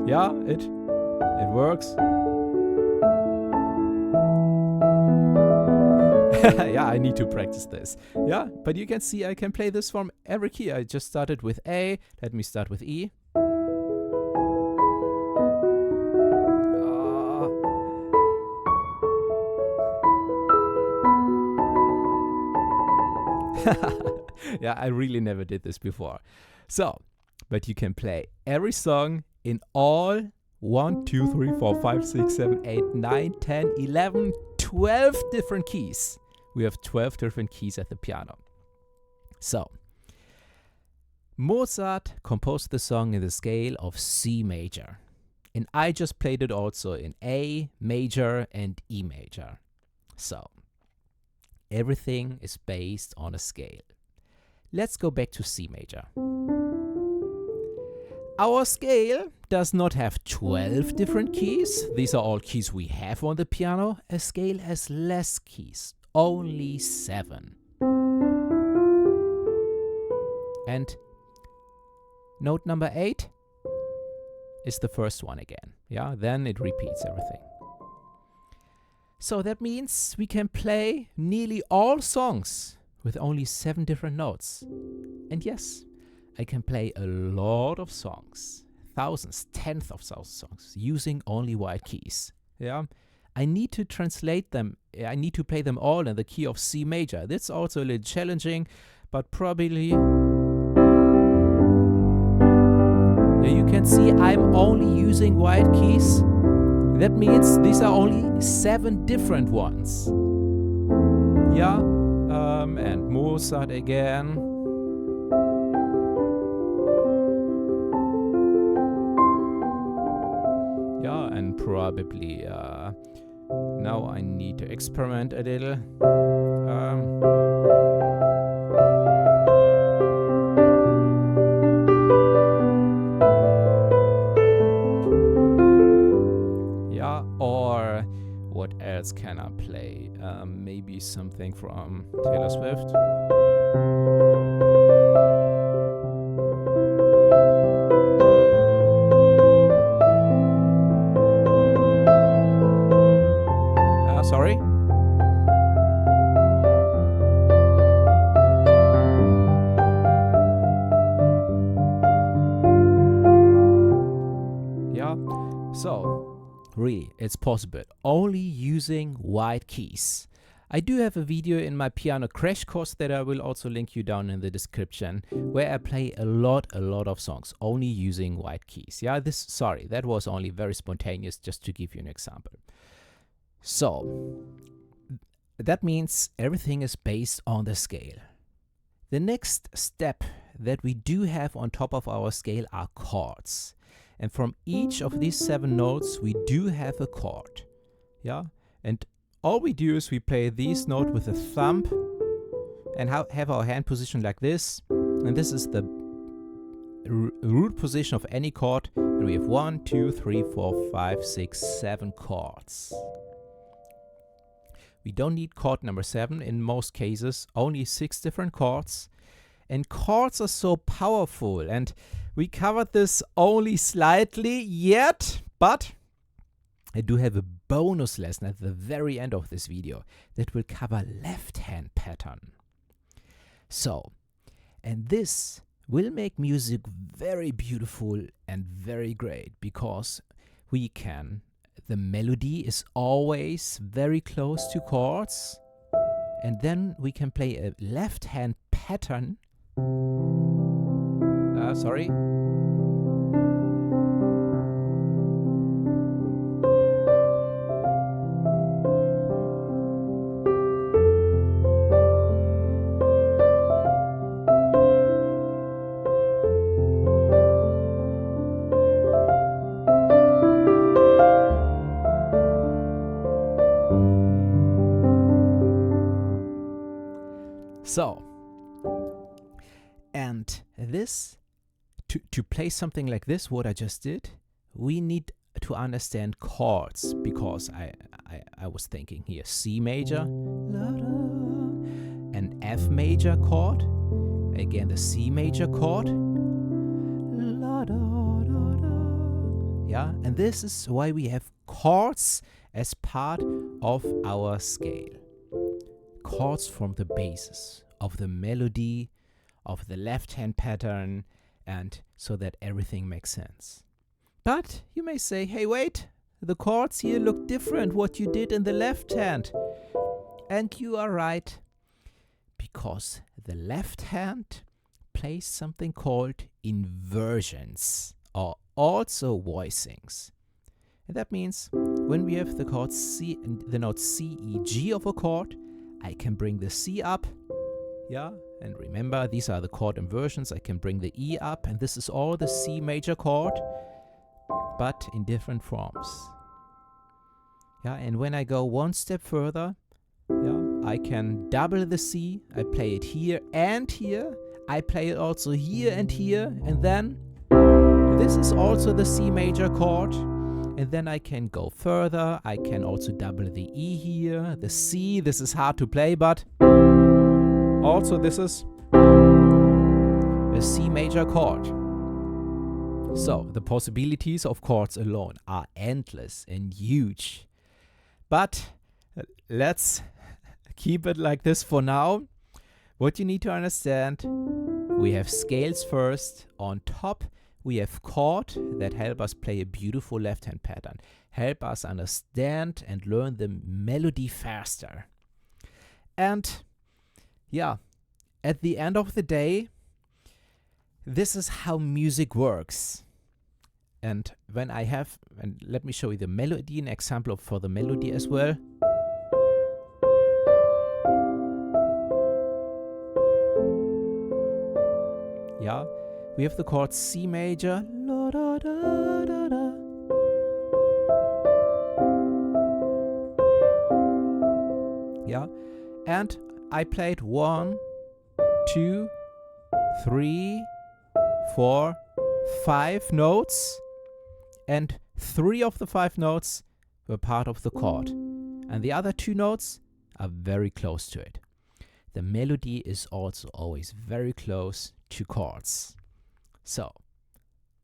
Yeah, it works. Yeah, I need to practice this. Yeah, but you can see I can play this from every key. I just started with A. Let me start with E. Yeah, I really never did this before. So, but you can play every song in all 1, 2, 3, 4, 5, 6, 7, 8, 9, 10, 11, 12 different keys. We have 12 different keys at the piano. So, Mozart composed the song in the scale of C major. And I just played it also in A major and E major. So, everything is based on a scale. Let's go back to C major. Our scale does not have 12 different keys. These are all keys we have on the piano. A scale has less keys, only 7. And note number 8 is the first one again. Yeah, then it repeats everything. So that means we can play nearly all songs with only 7 different notes. And yes, I can play a lot of songs, thousands, tens of thousands songs, using only white keys. Yeah, I need to translate them. I need to play them all in the key of C major. That's also a little challenging, but probably you can see I'm only using white keys. That means these are only 7 different ones. Yeah, and Mozart again. Yeah, and probably now I need to experiment a little. Or what else can I play? Maybe something from Taylor Swift. So, really, it's possible, only using white keys. I do have a video in my piano crash course that I will also link you down in the description, where I play a lot of songs, only using white keys. Yeah, that was only very spontaneous, just to give you an example. So, that means everything is based on the scale. The next step that we do have on top of our scale are chords. And from each of these 7 notes, we do have a chord. Yeah, and all we do is we play this note with a thumb and have our hand positioned like this. And this is the root position of any chord. And we have 1, 2, 3, 4, 5, 6, 7 chords. We don't need chord number 7 in most cases, only 6 different chords. And chords are so powerful, and we covered this only slightly yet, but I do have a bonus lesson at the very end of this video that will cover left hand pattern. So, and this will make music very beautiful and very great, because the melody is always very close to chords, and then we can play a left hand pattern. Sorry. So, and this, to play something like this, what I just did, we need to understand chords, because I was thinking here C major, an F major chord, again the C major chord, yeah, and this is why we have chords as part of our scale. Chords form the basis of the melody, of the left hand pattern, and so that everything makes sense. But you may say, hey, wait, the chords here look different what you did in the left hand. And you are right, because the left hand plays something called inversions, or also voicings. And that means when we have the chord C, the note C, E, G of a chord, I can bring the C up, yeah, and remember, these are the chord inversions. I can bring the E up, and this is all the C major chord, but in different forms. Yeah, and when I go one step further, yeah, I can double the C. I play it here and here. I play it also here, and then this is also the C major chord. And then I can go further. I can also double the E here, the C. This is hard to play, but also this is a C major chord. So the possibilities of chords alone are endless and huge. But let's keep it like this for now. What you need to understand, we have scales first. On top, we have chord that help us play a beautiful left-hand pattern, help us understand and learn the melody faster. And yeah, at the end of the day, this is how music works. And when I have, and let me show you the melody, an example for the melody as well. Yeah, we have the chord C major, la, da, da, da, da. Yeah, and I played 1, 2, 3, 4, 5 notes, and 3 of the 5 notes were part of the chord, and the other 2 notes are very close to it. The melody is also always very close to chords. So,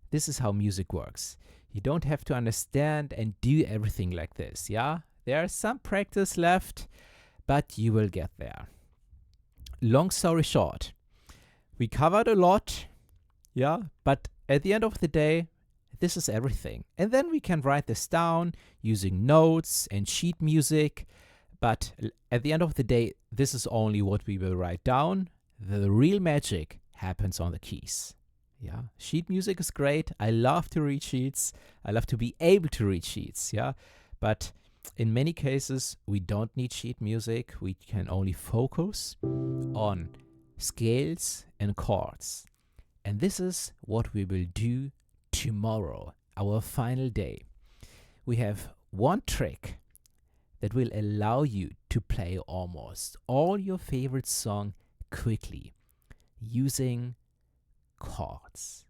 this is how music works. You don't have to understand and do everything like this, yeah? There's some practice left, but you will get there. Long story short, we covered a lot, yeah? But at the end of the day, this is everything. And then we can write this down using notes and sheet music. But at the end of the day, this is only what we will write down. The real magic happens on the keys. Yeah, sheet music is great. I love to read sheets. I love to be able to read sheets. Yeah, but in many cases, we don't need sheet music. We can only focus on scales and chords. And this is what we will do tomorrow, our final day. We have one trick that will allow you to play almost all your favorite song quickly using chords.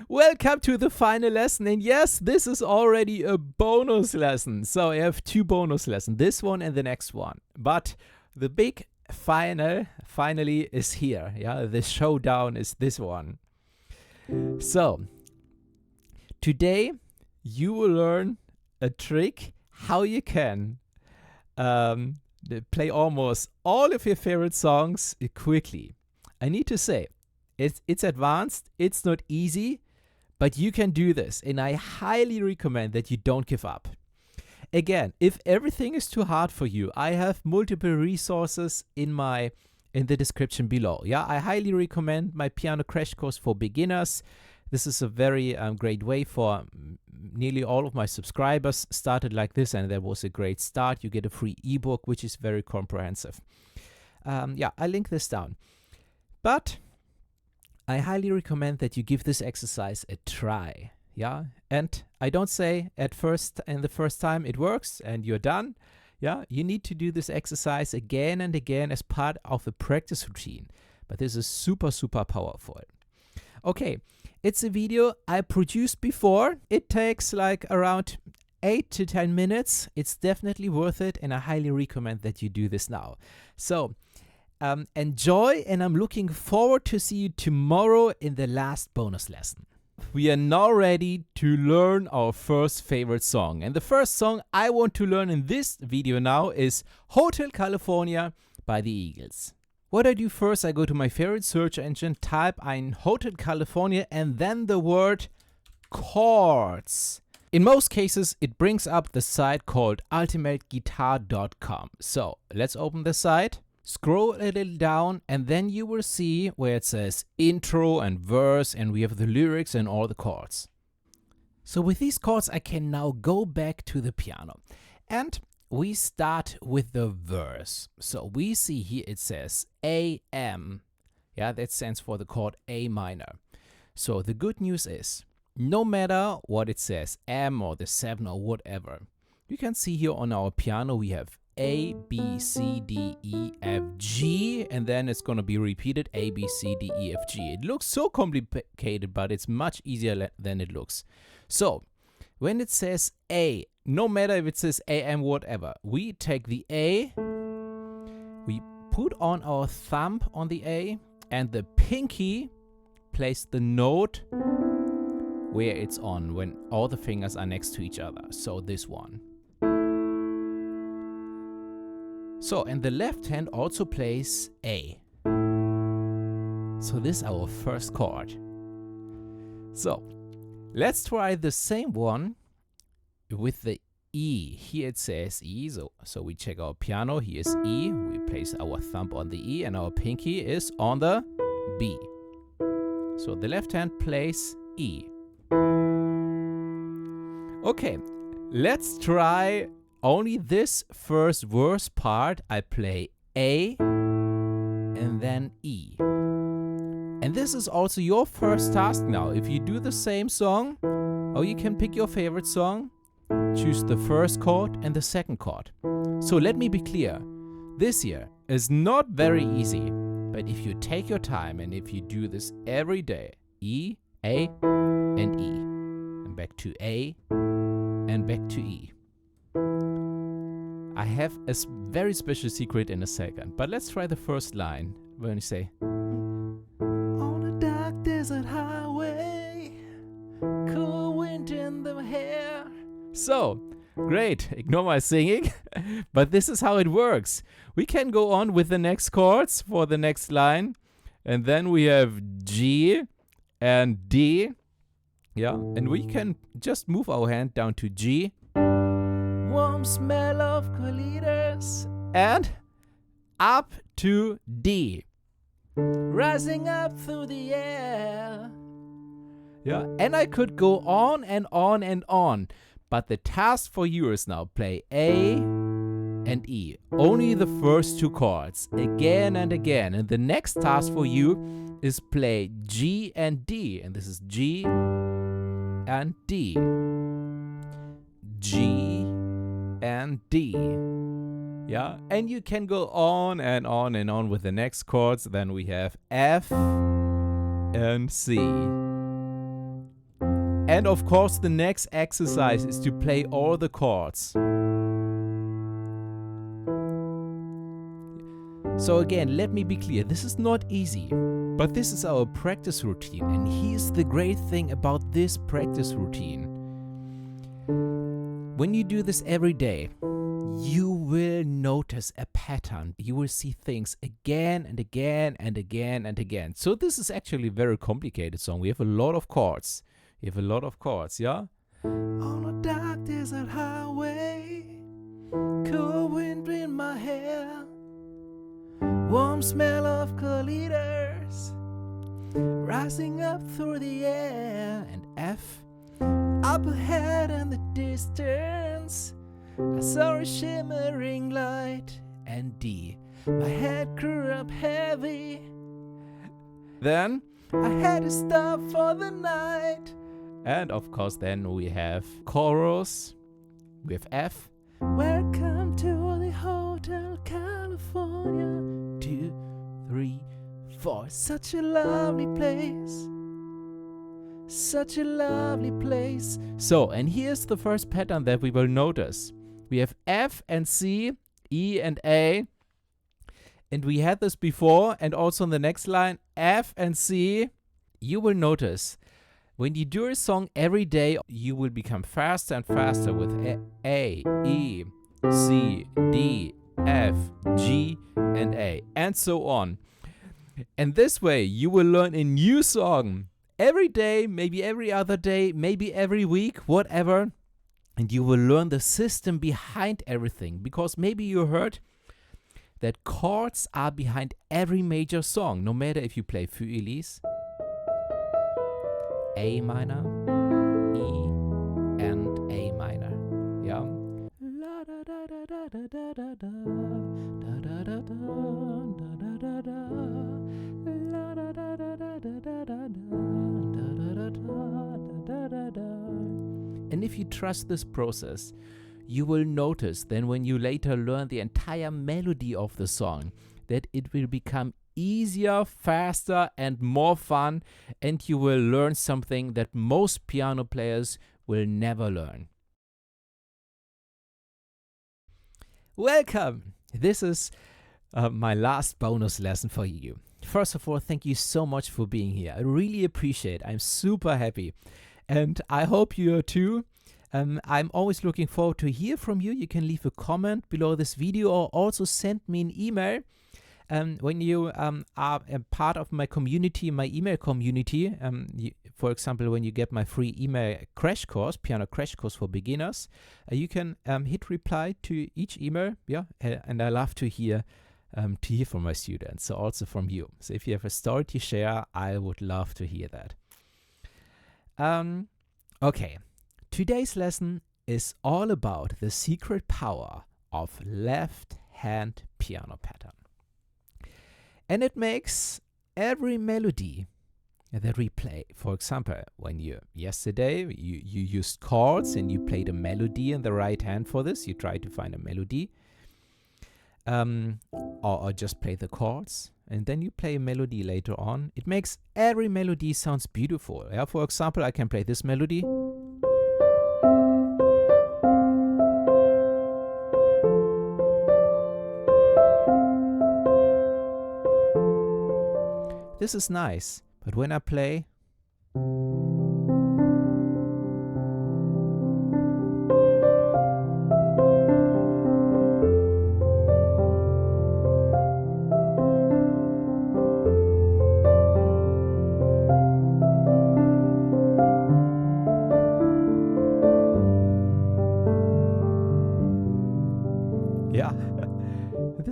Welcome to the final lesson, and yes, this is already a bonus lesson. So I have 2 bonus lessons, this one and the next one. But the big finally is here. Yeah, the showdown is this one. So today you will learn a trick how you can play almost all of your favorite songs quickly. I need to say, it's advanced, it's not easy, but you can do this, and I highly recommend that you don't give up. Again, if everything is too hard for you, I have multiple resources in the description below. Yeah, I highly recommend my piano crash course for beginners. This is a very great way for nearly all of my subscribers started like this, and there was a great start. You get a free ebook, which is very comprehensive. Yeah, I link this down. But I highly recommend that you give this exercise a try. Yeah, and I don't say in the first time it works and you're done. Yeah, you need to do this exercise again and again as part of a practice routine. But this is super, super powerful. Okay, it's a video I produced before. It takes like around 8 to 10 minutes. It's definitely worth it, and I highly recommend that you do this now. So enjoy, and I'm looking forward to see you tomorrow in the last bonus lesson. We are now ready to learn our first favorite song. And the first song I want to learn in this video now is Hotel California by the Eagles. What I do first, I go to my favorite search engine, type in Hotel California, and then the word chords. In most cases, it brings up the site called ultimateguitar.com. So let's open the site. Scroll a little down, and then you will see where it says intro and verse, and we have the lyrics and all the chords. So with these chords, I can now go back to the piano. And we start with the verse. So we see here it says AM. Yeah, that stands for the chord A minor. So the good news is, no matter what it says, M or the 7 or whatever, you can see here on our piano we have A, B, C, D, E, F, G, and then it's going to be repeated A, B, C, D, E, F, G. It looks so complicated, but it's much easier than it looks. So when it says A, no matter if it says AM, whatever, we take the A, we put on our thumb on the A, and the pinky plays the note where it's on when all the fingers are next to each other. So this one. So, and the left hand also plays A. So this is our first chord. So, let's try the same one with the E. Here it says E, so we check our piano. Here is E. We place our thumb on the E, and our pinky is on the B. So the left hand plays E. Okay, let's try only this first verse part. I play A and then E. And this is also your first task now. If you do the same song, or you can pick your favorite song, choose the first chord and the second chord. So let me be clear. This here is not very easy, but if you take your time and if you do this every day, E, A, and E, and back to A, and back to E. I have a very special secret in a second, but let's try the first line when you say, on a dark desert highway, cool wind in the hair. So, great, ignore my singing, but this is how it works. We can go on with the next chords for the next line, and then we have G, and D. Yeah, and we can just move our hand down to G. Warm smell of collados. And up to D. Rising up through the air. Yeah, and I could go on and on and on. But the task for you is now play A and E. Only the first two chords. Again and again. And the next task for you is play G and D. And this is G and D. G and D. Yeah, and you can go on and on and on with the next chords. Then we have F and C. And of course, the next exercise is to play all the chords. So again, let me be clear, this is not easy, but this is our practice routine. And here's the great thing about this practice routine. When you do this every day, you will notice a pattern. You will see things again and again and again and again. So this is actually a very complicated song. We have a lot of chords. You have a lot of chords, yeah? On a dark desert highway, cool wind in my hair, warm smell of collados, rising up through the air, and F, up ahead in the distance, I saw a shimmering light, and D, my head grew up heavy, then I had to stop for the night. And of course then we have chorus with F. Welcome to the Hotel California. 2, 3, 4. Such a lovely place. Such a lovely place. So, and here's the first pattern that we will notice. We have F and C, E and A. And we had this before, and also on the next line, F and C. You will notice when you do a song every day, you will become faster and faster with A, E, C, D, F, G, and A, and so on. And this way, you will learn a new song every day, maybe every other day, maybe every week, whatever. And you will learn the system behind everything. Because maybe you heard that chords are behind every major song, no matter if you play Für Elise, A minor, E, and A minor. Yeah. And if you trust this process, you will notice then when you later learn the entire melody of the song that it will become easier, faster, and more fun, and you will learn something that most piano players will never learn. Welcome! This is my last bonus lesson for you. First of all, thank you so much for being here. I really appreciate it. I'm super happy. And I hope you are too. I'm always looking forward to hear from you. You can leave a comment below this video or also send me an email. When you are a part of my community, my email community, for example, when you get my free email crash course, piano crash course for beginners, you can hit reply to each email. Yeah, and I love to hear from my students, so also from you. So if you have a story to share, I would love to hear that. Okay, today's lesson is all about the secret power of left hand piano pattern. And it makes every melody that we play. For example, when yesterday you used chords and you played a melody in the right hand for this, you try to find a melody, or just play the chords, and then you play a melody later on. It makes every melody sounds beautiful. Yeah, for example, I can play this melody. This is nice, but when I play,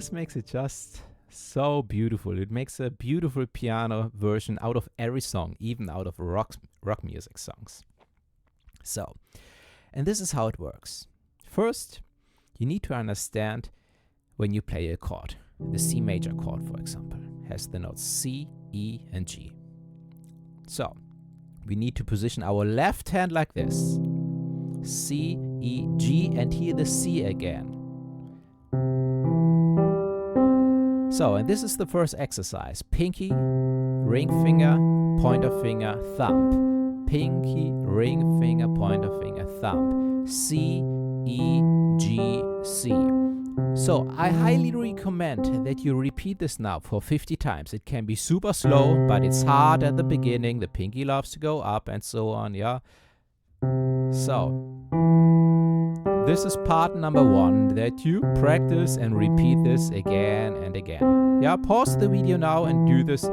this makes it just so beautiful. It makes a beautiful piano version out of every song, even out of rock music songs. So, and this is how it works. First, you need to understand when you play a chord. The C major chord, for example, has the notes C, E, and G. So, we need to position our left hand like this. C, E, G, and here the C again. So, and this is the first exercise. Pinky, ring finger, pointer finger, thumb. Pinky, ring finger, pointer finger, thumb. C, E, G, C. So, I highly recommend that you repeat this now for 50 times. It can be super slow, but it's hard at the beginning. The pinky loves to go up and so on, yeah? So, this is part number 1, that you practice and repeat this again and again. Yeah, pause the video now and do this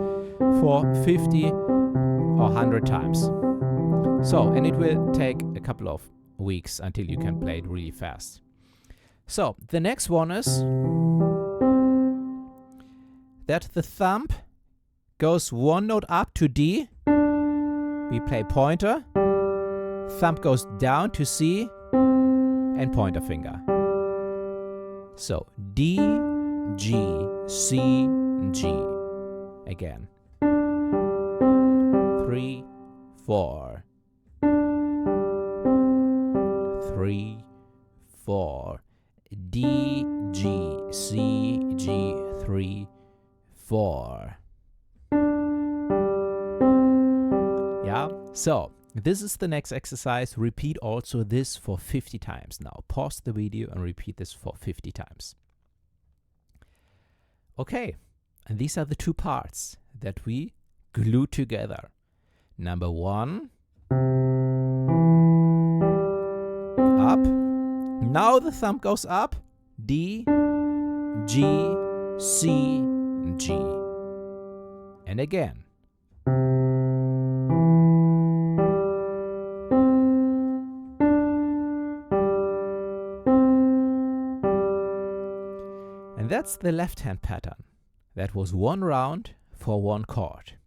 for 50 or 100 times. So, and it will take a couple of weeks until you can play it really fast. So, the next one is that the thumb goes one note up to D. We play pointer. Thumb goes down to C and pointer finger. So, D, G, C, G. Again. 3, 4. 3, 4. D, G, C, G, 3, 4. Yeah, so this is the next exercise. Repeat also this for 50 times. Now pause the video and repeat this for 50 times. Okay, and these are the 2 parts that we glue together. Number 1, up. Now the thumb goes up, D, G, C, G. And again. And that's the left hand pattern. That was 1 round for 1 chord.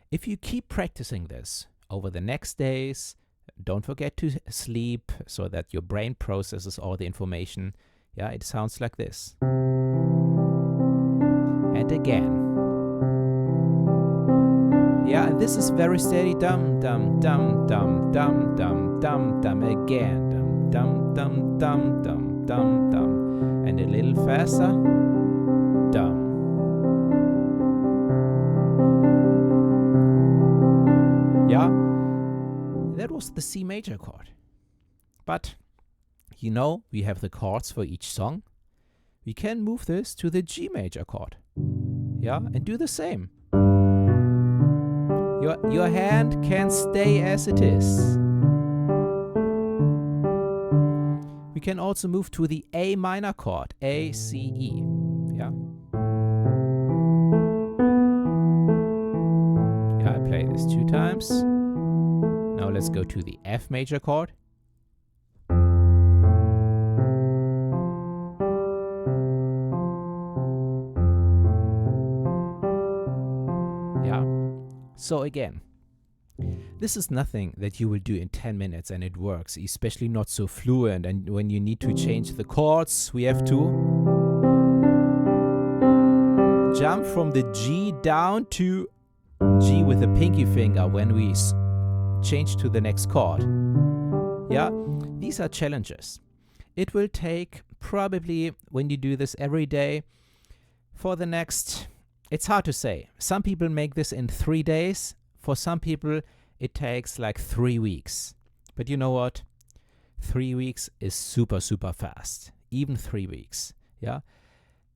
If you keep practicing this over the next days, don't forget to sleep so that your brain processes all the information. Yeah, it sounds like this. And again. Yeah, and this is very steady. Dum, dum, dum, dum, dum, dum, dum, dum. Again. Dum, dum, dum, dum, dum, dum. And a little faster. Dum. Yeah. That was the C major chord. But, you know, we have the chords for each song. We can move this to the G major chord. Yeah, and do the same. Your hand can stay as it is. We can also move to the A minor chord, A, C, E. Yeah. Yeah, I play this 2 times. Now let's go to the F major chord. Yeah. So again, this is nothing that you will do in 10 minutes and it works, especially not so fluent. And when you need to change the chords, we have to jump from the G down to G with the pinky finger when we change to the next chord. Yeah, these are challenges. It will take probably, when you do this every day, for the next, it's hard to say. Some people make this in 3 days. For some people, it takes like 3 weeks. But you know what? 3 weeks is super, super fast. Even 3 weeks. Yeah.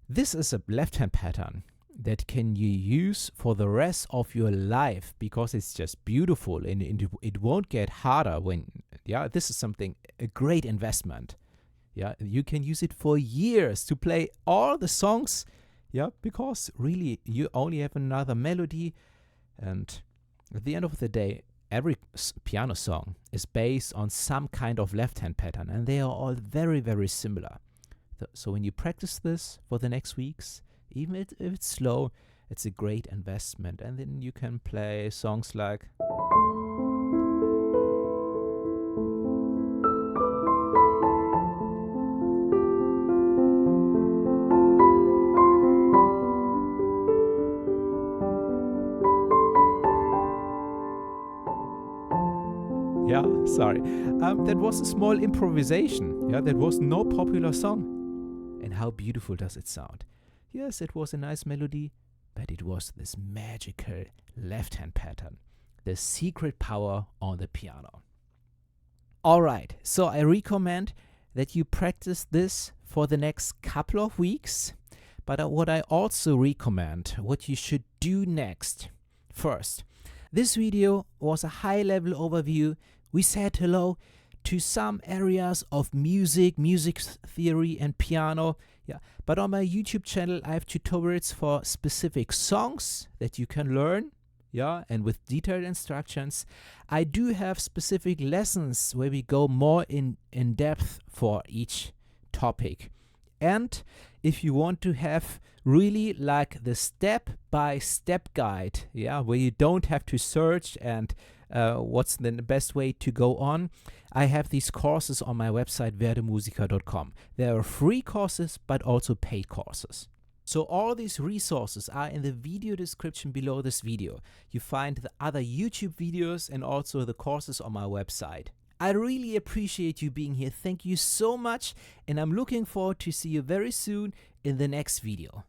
This is a left-hand pattern that can you use for the rest of your life because it's just beautiful and it won't get harder when, yeah, this is something, a great investment. Yeah, you can use it for years to play all the songs, yeah, because really you only have another melody, and at the end of the day, every piano song is based on some kind of left-hand pattern, and they are all very, very similar. So when you practice this for the next weeks, even if it's slow, it's a great investment. And then you can play songs like yeah, sorry. That was a small improvisation. Yeah, that was no popular song. And how beautiful does it sound? Yes, it was a nice melody, but it was this magical left-hand pattern, the secret power on the piano. Alright, so I recommend that you practice this for the next couple of weeks. But what I also recommend, what you should do next. First, this video was a high-level overview. We said hello to some areas of music theory and piano. Yeah, but on my YouTube channel I have tutorials for specific songs that you can learn. Yeah, and with detailed instructions. I do have specific lessons where we go more in depth for each topic. And if you want to have really like the step-by-step guide, yeah, where you don't have to search and what's the best way to go on, I have these courses on my website werdemusiker.com. There are free courses, but also paid courses. So all these resources are in the video description below this video. You find the other YouTube videos and also the courses on my website. I really appreciate you being here. Thank you so much, and I'm looking forward to see you very soon in the next video.